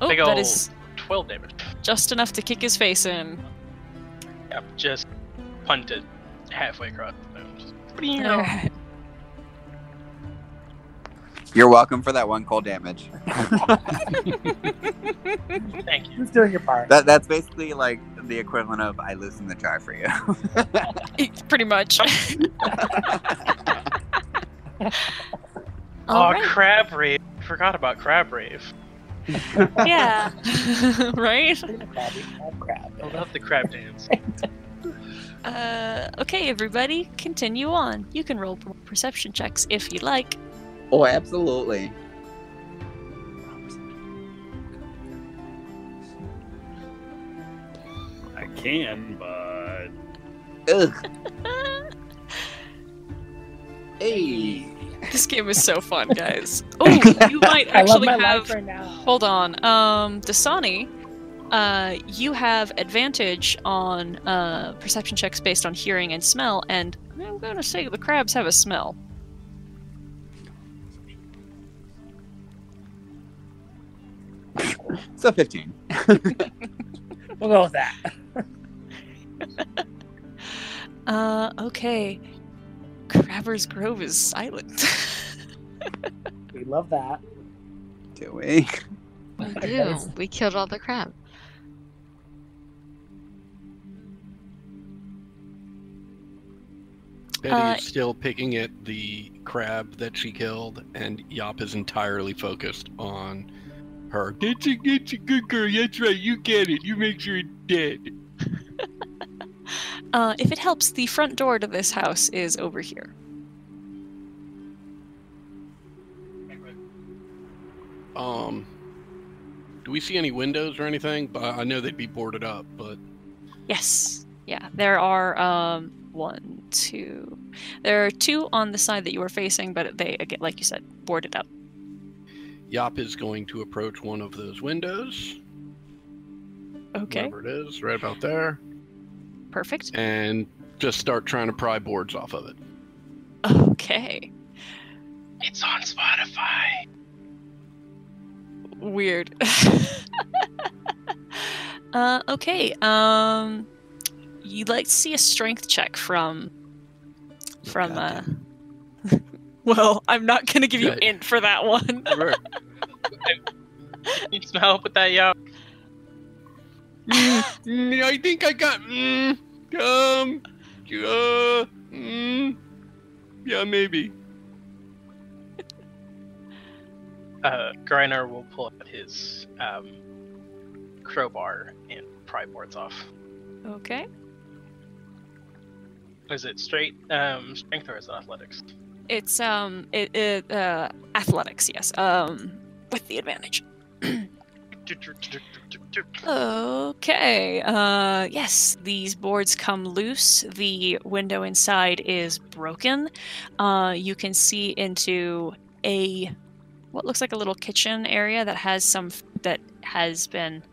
Oh, Big that ol' is 12 damage. just enough to kick his face in. Yep, just punted halfway across the room. Just, Alright. You're welcome for that one cold damage. Thank you. Who's doing your part? That's basically like the equivalent of I loosen the jar for you. Pretty much. Oh, Alright. Crab Rave. Forgot about Crab Rave. Yeah. Right? Crab. I love the crab dance. Okay, everybody, continue on. You can roll perception checks if you'd like. Oh, absolutely. I can, but Ugh. Hey. This game is so fun, guys. Oh, you might I love actually my have. life right now. Hold on. Dasani, you have advantage on perception checks based on hearing and smell, and I'm gonna say the crabs have a smell. So 15. We'll go with that. Okay. Crabber's Grove is silent. We love that. Do we? We do. We killed all the crab. Betty's still picking at the crab that she killed, and Yop is entirely focused on her. That's a good girl. That's right. You get it. You make sure it's dead. If it helps, the front door to this house is over here. Do we see any windows or anything? I know they'd be boarded up, but Yes. Yeah, there are, 1, 2. There are 2 on the side that you were facing, but they, again, like you said, boarded up. Yop is going to approach one of those windows. Okay, Wherever it is, right about there. perfect. And just start trying to pry boards off of it. Okay. It's on Spotify. Weird. Okay, you'd like to see a strength check from well, I'm not gonna give you Good. int for that one. Need some help with that, yo? I think I got. Yeah, maybe. Griner will pull out his crowbar and pry boards off. Okay. Is it straight strength or is it athletics? It's athletics, yes. With the advantage. Okay. Yes, these boards come loose. The window inside is broken. You can see into what looks like a little kitchen area that has been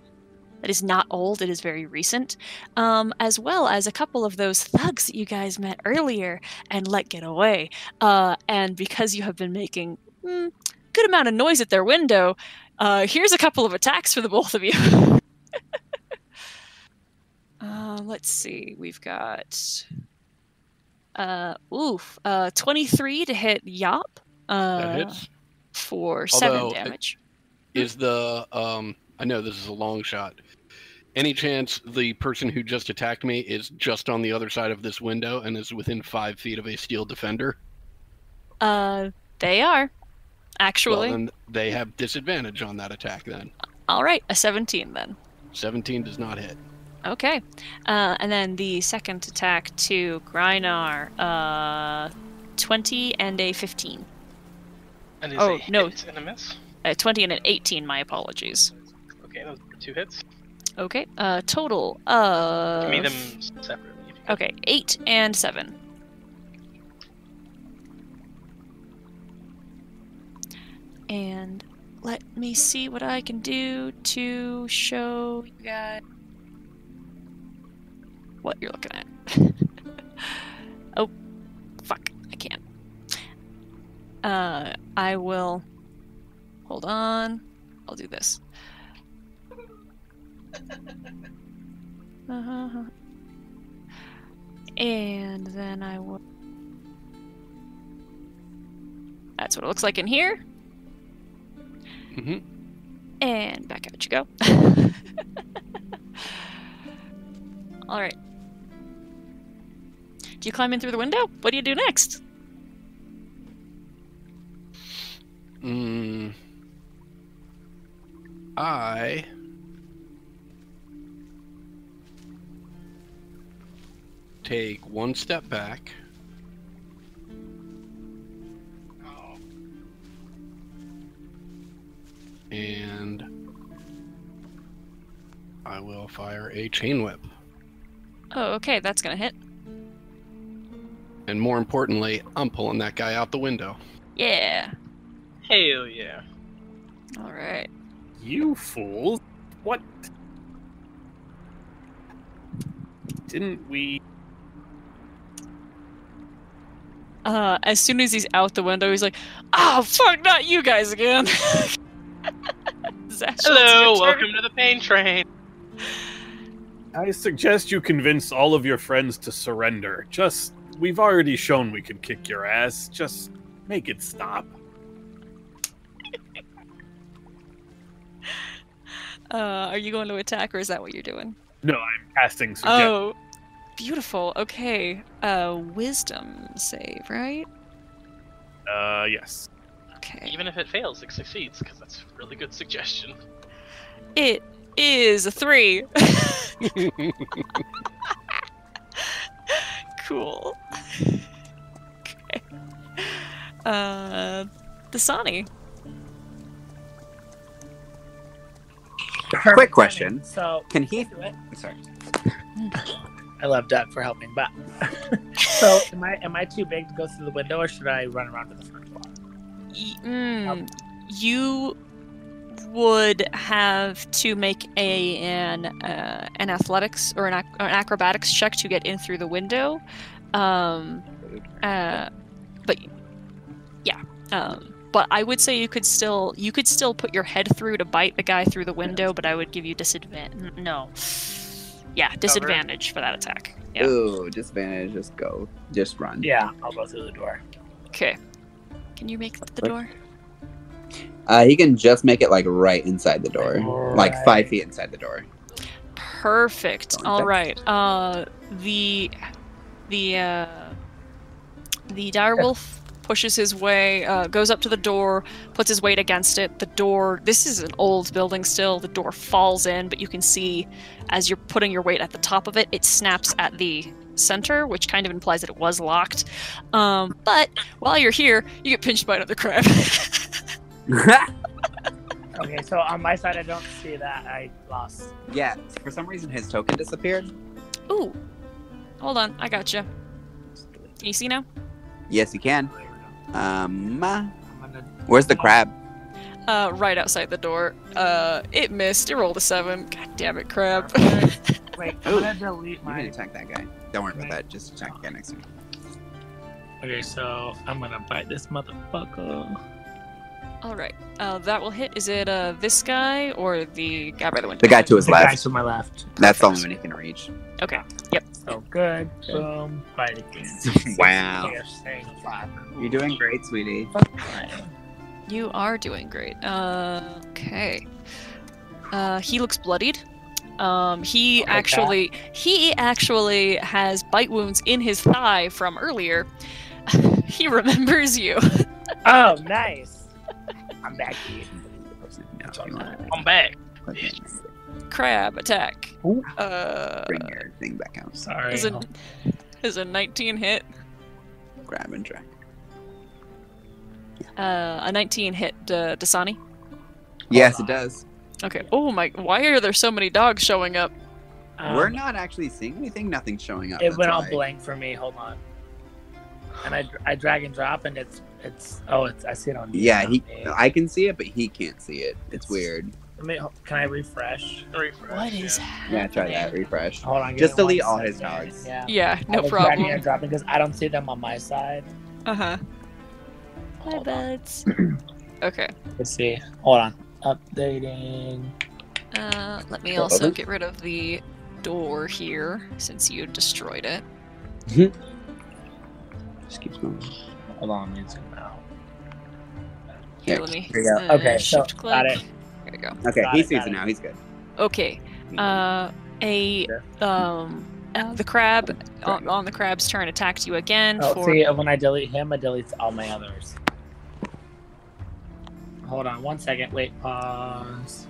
that is not old, it is very recent, as well as a couple of those thugs that you guys met earlier and let get away. And because you have been making good amount of noise at their window, here's a couple of attacks for the both of you. Let's see, we've got 23 to hit Yop. That hits. For Although, 7 damage. Is the I know this is a long shot. Any chance the person who just attacked me is just on the other side of this window and is within 5 feet of a steel defender? They are. Actually. Well, then they have disadvantage on that attack then. Alright, a 17 then. 17 does not hit. Okay. And then the second attack to Grynar, 20 and a 15. And is Oh, a no. hit and a miss? 20 and an 18, my apologies. Okay, those are 2 hits. Okay, total of... Give me them separately. if you could. Okay, 8 and 7. And let me see what I can do to show you guys what you're looking at. Oh, fuck, I can't. I will... Hold on. I'll do this. And then I will... That's what it looks like in here. Mm-hmm. And back out you go. Alright. Do you climb in through the window? What do you do next? I take 1 step back. And I will fire a chain whip. Oh, okay, that's gonna hit. And more importantly, I'm pulling that guy out the window. Yeah. Hell yeah. Alright. You fools! What? Didn't we? As soon as he's out the window, he's like, "Oh, fuck, not you guys again." Zash, Hello, it's your turn. welcome to the pain train. I suggest you convince all of your friends to surrender. We've already shown we can kick your ass. Just make it stop. Are you going to attack, or is that what you're doing? No, I'm casting suggestion. Oh, beautiful. Okay. Wisdom save, right? Yes. Okay. Even if it fails, it succeeds, because that's a really good suggestion. It is a 3. Cool. Okay. Dasani. Quick question. So Can he? do it. Sorry. I love Doug for helping, but so am I too big to go through the window, or should I run around to the front door? You would have to make an athletics or an acrobatics check to get in through the window. But I would say you could still put your head through to bite the guy through the window, but I would give you disadvantage. No. Yeah, disadvantage for that attack. Yeah. Ooh, disadvantage. Just go. Just run. Yeah, I'll go through the door. Okay. Can you make the door? He can just make it like right inside the door, like 5 feet inside the door. Perfect. All right. The direwolf pushes his way, goes up to the door, puts his weight against it. The door, this is an old building still, the door falls in, but you can see as you're putting your weight at the top of it, it snaps at the center, which kind of implies that it was locked. But while you're here, you get pinched by another crab. Okay, so on my side, I don't see that. I lost. Yeah, for some reason his token disappeared. Ooh. Hold on, I got you. Can you see now? Yes, you can. Where's the crab? right outside the door. It missed. It rolled a 7. God damn it, crab. Wait, I'm Ooh, gonna delete You can my. attack that guy. Don't worry about that. Just attack the guy next to me. Okay, so I'm gonna bite this motherfucker. All right. That will hit. Is it this guy or the guy by the window? The guy to his The guy left. to my left. That's the only one he can reach. Okay. Yep. So good. Boom. Bite again. Wow. Piercing, 5. You're doing great, sweetie. You are doing great. Okay. He looks bloodied. He actually has bite wounds in his thigh from earlier. He remembers you. Oh, nice. I'm back here. I'm back. Crab attack. Ooh. Bring your thing back out. Sorry. Is a 19 hit. Grab and drag. A 19 hit Dasani. Yes, it does. Okay. Oh my! Why are there so many dogs showing up? We're not actually seeing anything. Nothing's showing up. It that's went all why. blank for me. Hold on. And I drag and drop, and it's I see it on. Yeah, me. I can see it, but he can't see it. It's weird. Can I refresh? What is Yeah, try that. Refresh. Hold on. give Just me one delete all his second. dogs. Yeah. Yeah, I no was dragging problem. and dropping because I don't see them on my side. Uh-huh. Hi, Hold on. buds. Okay. Let's see. Hold on. Updating. Let me also get rid of the door here since you destroyed it. Just keeps moving. Hold on. Let me zoom out. Here, Yeah, let me. here you go. Okay, so shift click. got it. There you go. Okay, Got he it, sees got it it. now. He's good. Okay. The crab on the crab's turn attacked you again Oh, for. see, when I delete him, it deletes all my others. Hold on 1 second. Wait, pause.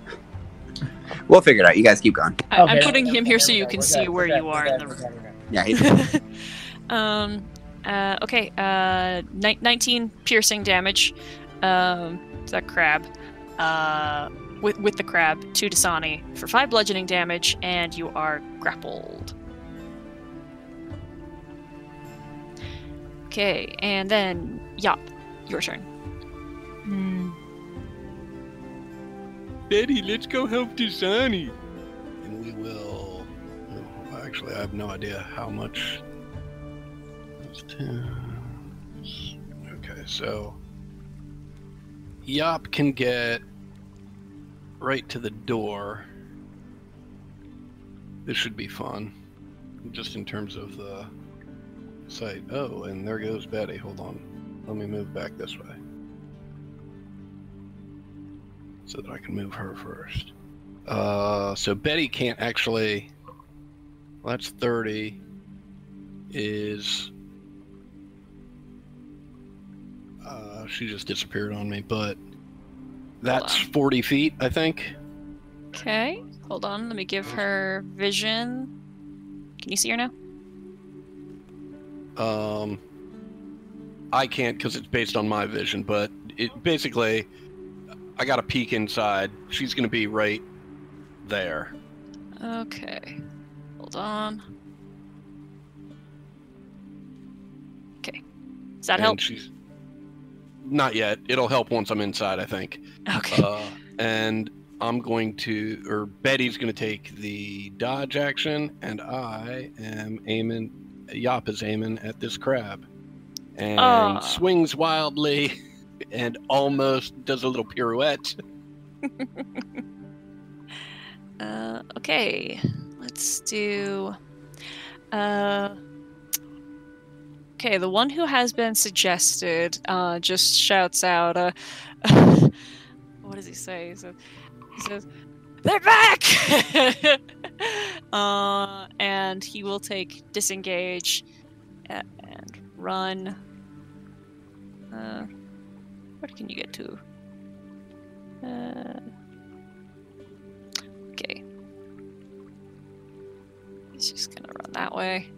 We'll figure it out. You guys keep going. I'm Okay, putting there him we here go, so there you we can go. see We're where good, you we're are good, in we're the. good, we're good. Yeah, he's good. 19 piercing damage. That crab. With the crab to Dasani for 5 bludgeoning damage, and you are grappled. Okay, and then Yop, your turn. Betty, let's go help Dasani. And we will. Oh, actually, I have no idea how much. That's 10. Okay, so Yop can get right to the door. This should be fun, just in terms of the site. Oh, and there goes Betty. Hold on. Let me move back this way so that I can move her first. So Betty can't actually. Well, that's 30. Is she just disappeared on me? But that's 40 feet, I think. Okay, hold on. Let me give her vision. Can you see her now? I can't because it's based on my vision, but it basically, I got a peek inside. She's gonna be right there. Okay, hold on. Okay, does that And help? she's not yet. It'll help once I'm inside, I think. Okay. And I'm going to, or Betty's going to take the dodge action, and I am aiming. Yop is aiming at this crab, and swings wildly, and almost does a little pirouette. Okay, let's do. Okay, the one who has been suggested just shouts out. What does he say? He says, "They're back!" And he will take disengage and run. Where can you get to? Okay. He's just gonna run that way.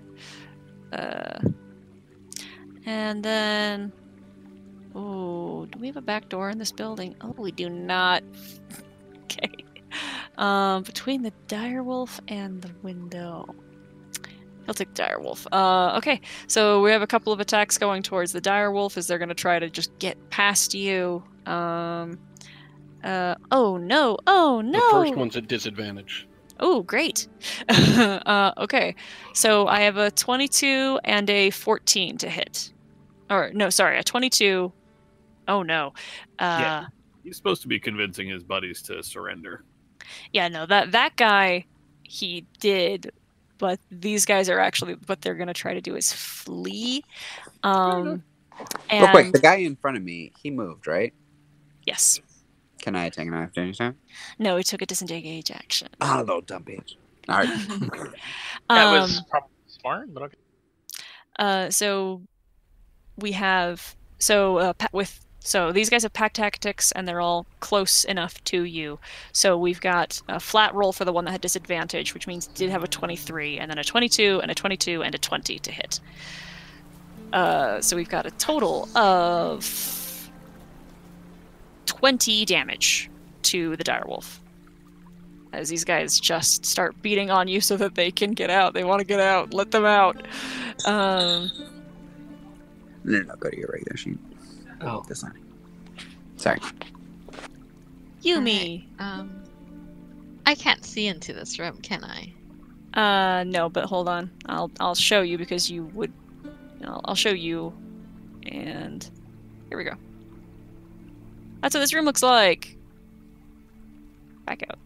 And then... Oh, do we have a back door in this building? Oh, we do not. Okay. Between the direwolf and the window. He'll take direwolf. Okay, so we have a couple of attacks going towards the direwolf as they're going to try to just get past you. Oh no! Oh no! The first one's at disadvantage. Oh, great. Okay, so I have a 22 and a 14 to hit. Or, no, sorry, a 22. Oh, no. Yeah. He's supposed to be convincing his buddies to surrender. Yeah, no, that guy, he did, but these guys are actually, what they're going to try to do is flee. Real quick, the guy in front of me, he moved, right? Yes. Can I take an opportunity attack? No, he took a disengage action. Oh, little dumb bitch. All right. That was probably smart, but okay. So we have so these guys have pack tactics and they're all close enough to you. So we've got a flat roll for the one that had disadvantage, which means it did have a 23, and then a 22 and a 22 and a 20 to hit. So we've got a total of 20 damage to the direwolf. As these guys just start beating on you so that they can get out. They want to get out. Let them out. No, go to your regular sheet. Oh. This one. Sorry. Yumi. Alright, I can't see into this room, can I? No, but hold on. I'll show you because you would. I'll show you, and here we go. That's what this room looks like. Back out.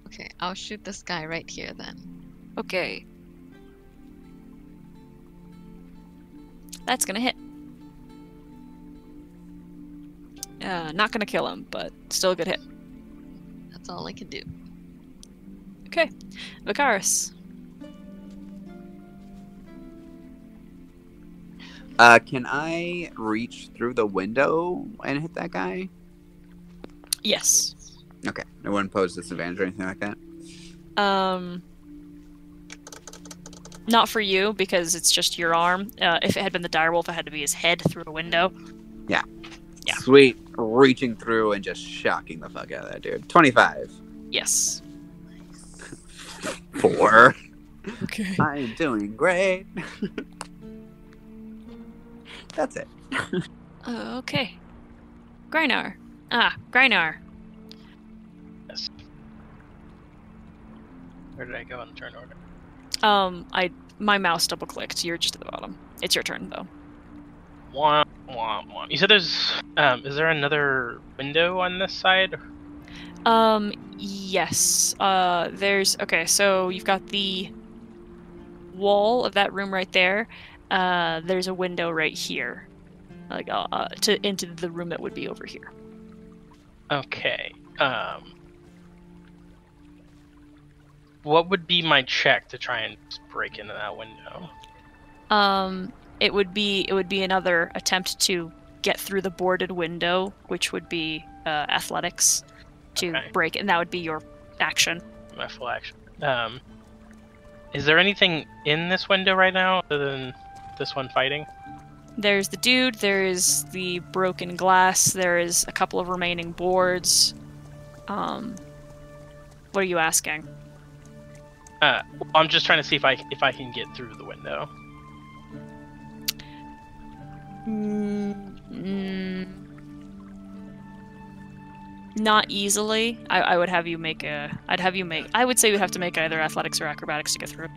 Okay, I'll shoot this guy right here then. Okay. That's gonna hit. Not gonna kill him, but still a good hit. That's all I can do. Okay. Vicaris. Can I reach through the window and hit that guy? Yes. Okay. It wouldn't pose disadvantage or anything like that? Not for you, because it's just your arm. If it had been the direwolf, it had to be his head through the window. Yeah. Yeah. Sweet. Reaching through and just shocking the fuck out of that dude. 25. Yes. 4. Okay. I am doing great. That's it. Okay. Grynar. Grynar. Yes. Where did I go in turn order? My mouse double clicked. You're just at the bottom. It's your turn though. Wah, wah, wah. You said there's is there another window on this side? Yes. Okay, so you've got the wall of that room right there. There's a window right here. Like into the room that would be over here. Okay. What would be my check to try and break into that window? It would be another attempt to get through the boarded window, which would be athletics to break it, and that would be your action. My full action. Is there anything in this window right now other than this one fighting? There's the dude, there is the broken glass, there is a couple of remaining boards. What are you asking? I'm just trying to see if I can get through the window. Not easily. I would have you make a. I would say you would have to make either athletics or acrobatics to get through.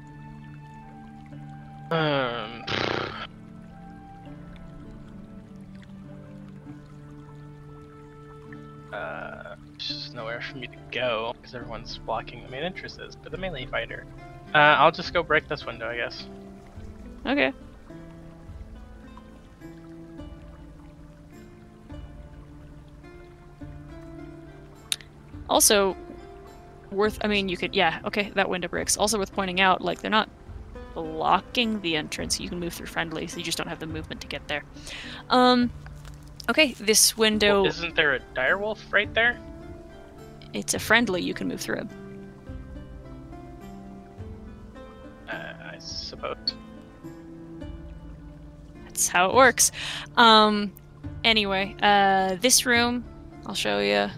There's nowhere for me to go because everyone's blocking the main entrances for the melee fighter. I'll just go break this window, I guess. Okay. Also, you could, okay, that window breaks. Also worth pointing out, like, they're not blocking the entrance. You can move through friendly, so you just don't have the movement to get there. Okay, this window... Well, isn't there a direwolf right there? It's a friendly, you can move through it. I suppose. That's how it works. Anyway, this room, I'll show you.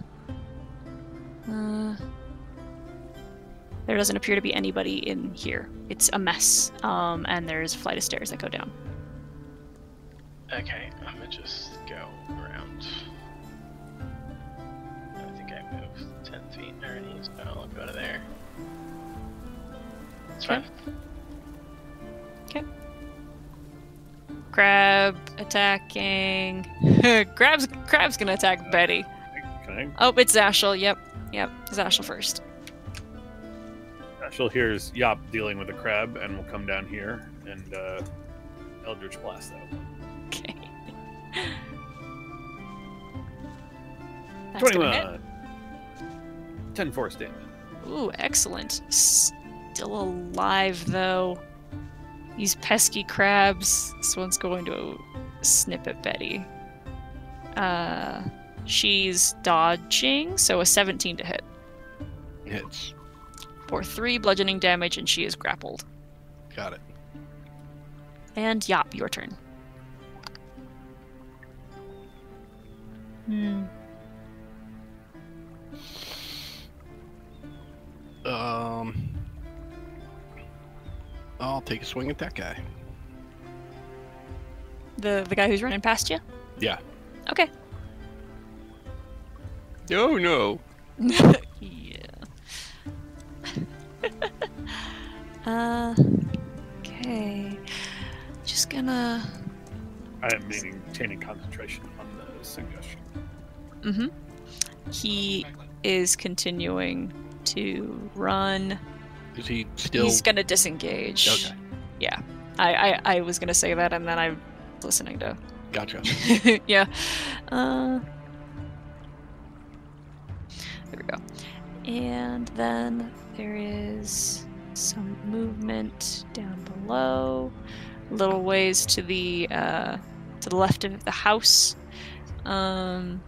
There doesn't appear to be anybody in here. It's a mess, and there's a flight of stairs that go down. Okay, I'm gonna just go around. I think move 10 feet already, so I'll go to there. It's fine. Okay. Crab attacking. Crab's gonna attack Betty. Can Oh, it's Zashel. Yep. Zashel first. Zashel hears Yop dealing with a crab and will come down here and Eldritch Blast out. Okay. That's gonna hit. 21. 10 force damage. Ooh, excellent. Still alive, though. These pesky crabs. This one's going to snip at Betty. She's dodging, so a 17 to hit. Hits. For 3 bludgeoning damage, and she is grappled. Got it. And Yop, your turn. I'll take a swing at that guy. The guy who's running past you? Yeah. Okay. Oh no. Yeah. Okay. Just gonna... I am maintaining concentration on the suggestion. Mm-hmm. He is continuing to run. Is he still... He's gonna disengage. Okay. Yeah. I was gonna say that, and then I'm listening to... Gotcha. Yeah. There we go. And then there is some movement down below, a little ways to the left of the house. And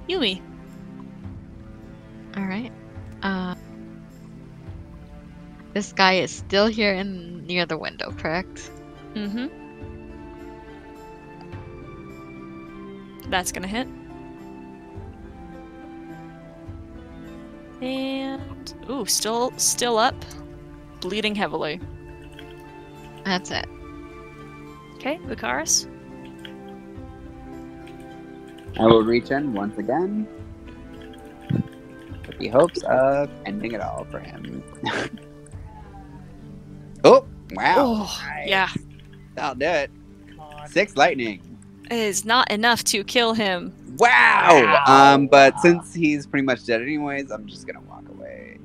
Yumi. All right. This guy is still here near the window, correct? Mm-hmm. That's gonna hit. And ooh, still up, bleeding heavily. That's it. Okay, Lucaris. I will reach in once again with the hopes of ending it all for him. Oh, wow. Oh, yeah. That'll do it. Come on. 6 lightning. It is not enough to kill him. Wow. But since he's pretty much dead anyways, I'm just gonna walk away.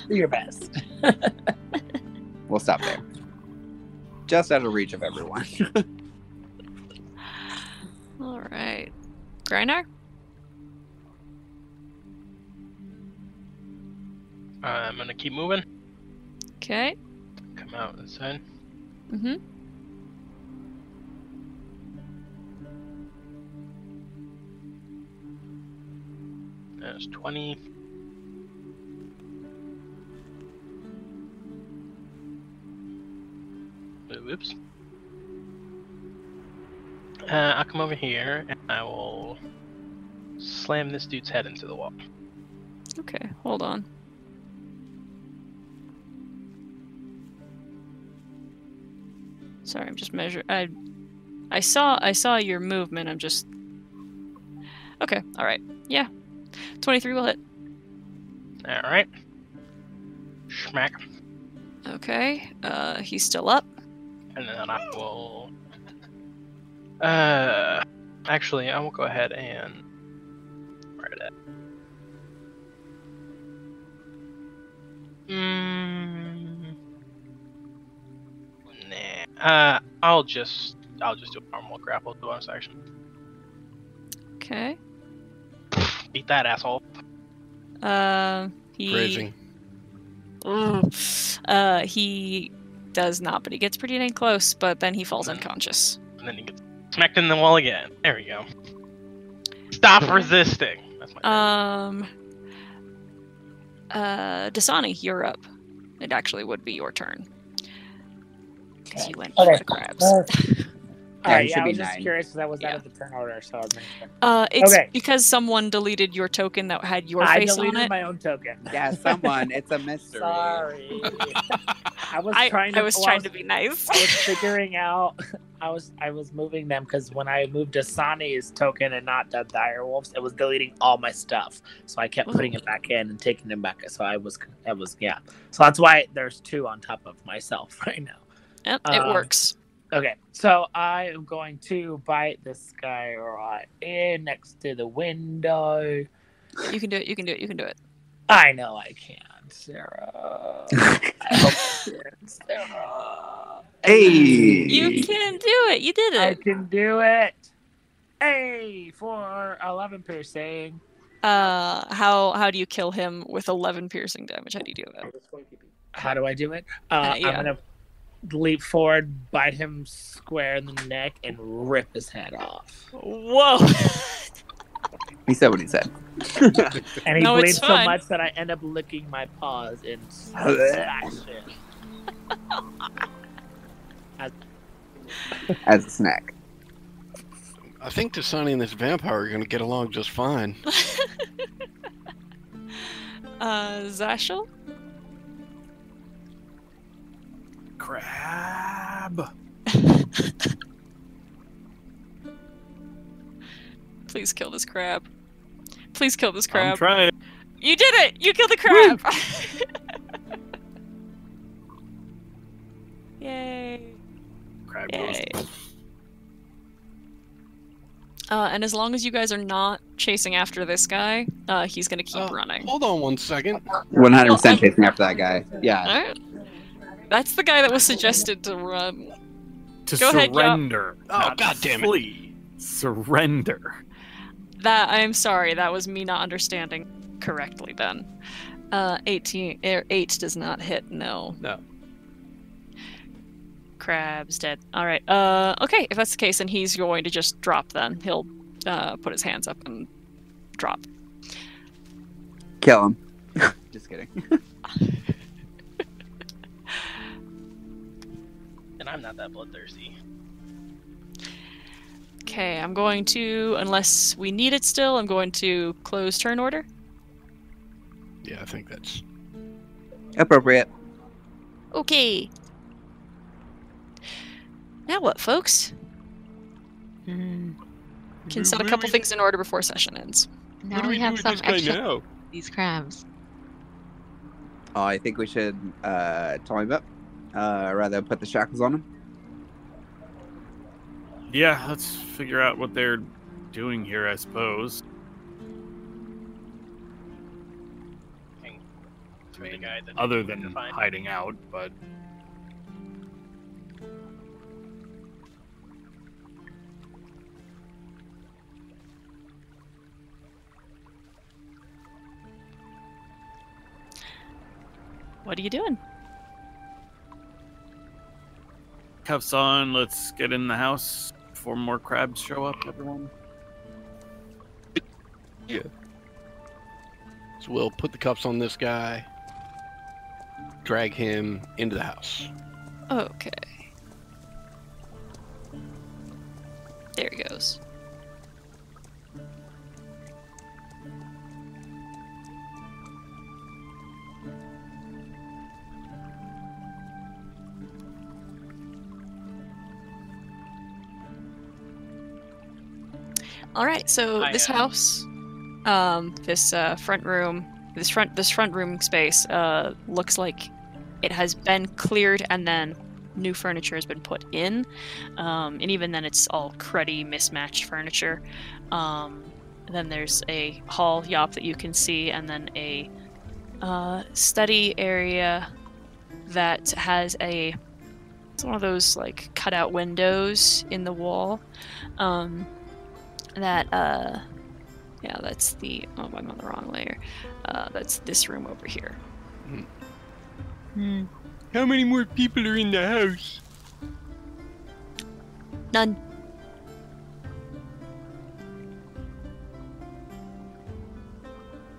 Do your best. We'll stop there. Just out of reach of everyone. All right, Grinar. I'm gonna keep moving. Okay. Come out inside. Mm-hmm. There's 20. Oops. I'll come over here and I will slam this dude's head into the wall. Okay, hold on. Sorry, I'm just measuring. I saw your movement. I'm just. Okay, all right. Yeah, 23 will hit. All right. Schmack. Okay, he's still up. And then I will. Actually, I will go ahead and write it. Nah. I'll just do a normal grapple bonus action. Okay. Beat that asshole. He. Grazing. He does not, but he gets pretty dang close. But then he falls unconscious. And then he gets smacked in the wall again. There we go. Stop resisting. That's my Dasani, you're up. It actually would be your turn. Because you went Okay. for the crabs. Alright, he yeah, should I be was just 9. curious because that was Yeah. out of the turn order, so I was making sure. It's Okay. because someone deleted your token that had your I face deleted on it. my own token. Yeah, someone. It's a mystery. Sorry. I was I trying to was trying to be nice. I was figuring out I was moving them because when I moved Asani's token and not the direwolves, it was deleting all my stuff. So I kept putting it back in and taking them back. So I was yeah. So that's why there's 2 on top of myself right now. Yep, it works. Okay, so I am going to bite this guy right in next to the window. You can do it. You can do it. You can do it. I know I can, Sarah. I hope you can, Sarah. Hey! You can do it. You did I it. can do it. Hey, for 11 piercing. How do you kill him with 11 piercing damage? How do you do that? How do I do it? Yeah. I'm gonna leap forward, bite him square in the neck, and rip his head off. Whoa! He said what he said. And he No, it's bleeds so fine. much that I end up licking my paws and smash it. As a snack. I think Dasani and this vampire are going to get along just fine. Zashel? Crab. Please kill this crab. Please kill this I'm crab. trying. You did it! You killed the crab! Yay. Crab Yay. goes. And as long as you guys are not chasing after this guy, he's gonna keep running. Hold on 1 second. 100% chasing after that guy. Yeah. Alright. That's the guy that was suggested to run. To Go ahead, Yop. surrender. Oh, not God damn it. flee. Surrender. That I am sorry, that was me not understanding correctly then. 8 does not hit, no. No. Crab's dead. Alright, okay, if that's the case, then he's going to just drop then. He'll put his hands up and drop. Kill him. Just kidding. And I'm not that bloodthirsty. Okay, I'm going to, unless we need it still, I'm going to close turn order. Yeah, I think that's... Appropriate. Okay. Now what, folks? Can set a couple things in order before session ends. Now What do we we do have with some this guy extra now? these crabs. Oh, I think we should tie him up. Rather put the shackles on him. Yeah, let's figure out what they're doing here, I suppose. To the guy that Other they need than to find. hiding out, but What are you doing? cuffs on, let's get in the house before more crabs show up, everyone. Yeah. So we'll put the cuffs on this guy, drag him into the house. Okay. There he goes. All right, so this house, this front room, this front room space, looks like it has been cleared and then new furniture has been put in, and even then it's all cruddy, mismatched furniture. Then there's a hall Yop that you can see, and then a study area that has it's one of those like cutout windows in the wall. Yeah, that's the, oh, I'm on the wrong layer. That's this room over here. How many more people are in the house? None.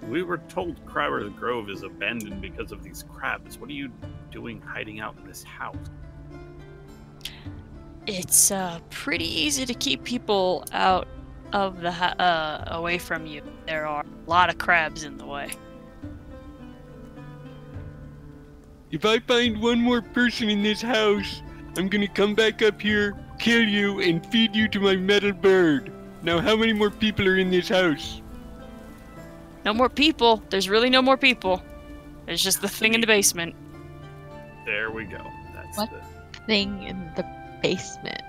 We were told Crowder Grove is abandoned because of these crabs. What are you doing hiding out in this house? It's pretty easy to keep people out of the away from you. There are a lot of crabs in the way. If I find one more person in this house, I'm gonna come back up here kill you and feed you to my metal bird. Now, how many more people are in this house? No more people. There's really no more people. There's just the thing in the basement. There we go. That's What? Thing in the basement.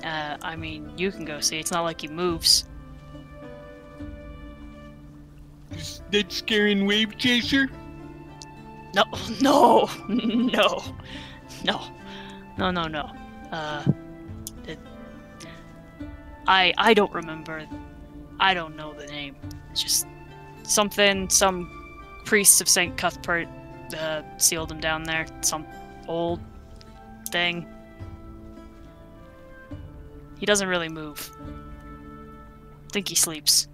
I mean, you can go see. It's not like he moves. Is that scaring wave chaser? No, no, no, no, no, no, no. I don't remember. I don't know the name. It's just something. Some priests of Saint Cuthbert sealed him down there. Some old thing. He doesn't really move. I think he sleeps.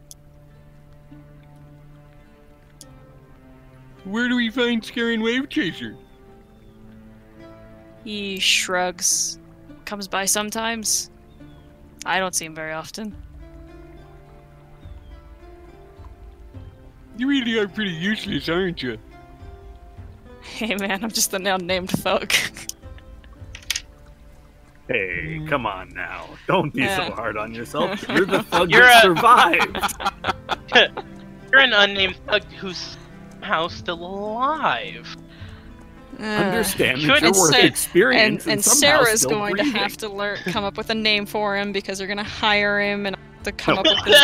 Where do we find scaring wave chaser? He shrugs. Comes by sometimes. I don't see him very often. You really are pretty useless, aren't you? Hey man, I'm just an unnamed thug. Hey, come on now. Don't be Yeah. so hard on yourself. You're the thug You're that a- survived. You're an unnamed thug who's somehow still alive. Understand Should that you're and worth Sa- experience and somehow Sarah's still going breathing. to have to come up with a name for him because they're gonna hire him and to come up with this.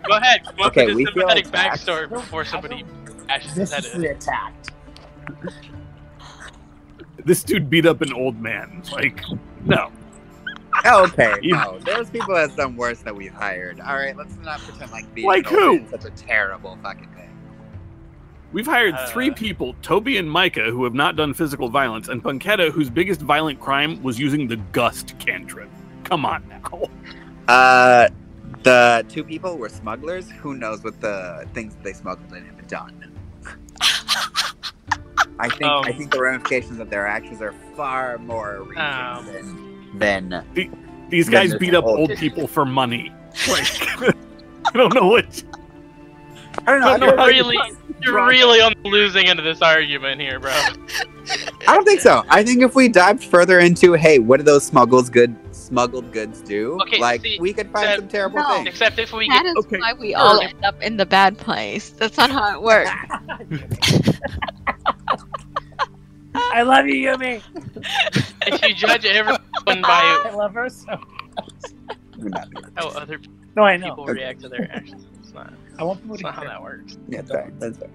Go ahead. Come up Okay, with a we feel sympathetic attacked. backstory before somebody bashes his head in. Viciously attacked. This dude beat up an old man. Like, no. Okay, You- no. There's people that's done worse that we've hired. All right, let's not pretend like being Like an old who? man's such a terrible fucking thing. We've hired 3 people, Toby and Micah, who have not done physical violence, and Punketta, whose biggest violent crime was using the Gust cantrip. Come on now. The 2 people were smugglers. Who knows what the things that they smuggled in have done? I think the ramifications of their actions are far more egregious than These guys Then beat there's up old- old people for money. Like, I don't know what. I don't know. I feel like- You're really on the losing end of this argument here, bro. I don't think so. I think if we dived further into, hey, what do those smuggled goods do? Okay, like see, we could find that- some terrible No. things. Except if we That get is okay. why we all end up in the bad place. That's not how it works. I love you, Yumi. if you judge everyone I by love her so. how other No, I know. people react to their actions, it's not, I want people it's to not how hear. that works. Yeah, that's fair. That's fair.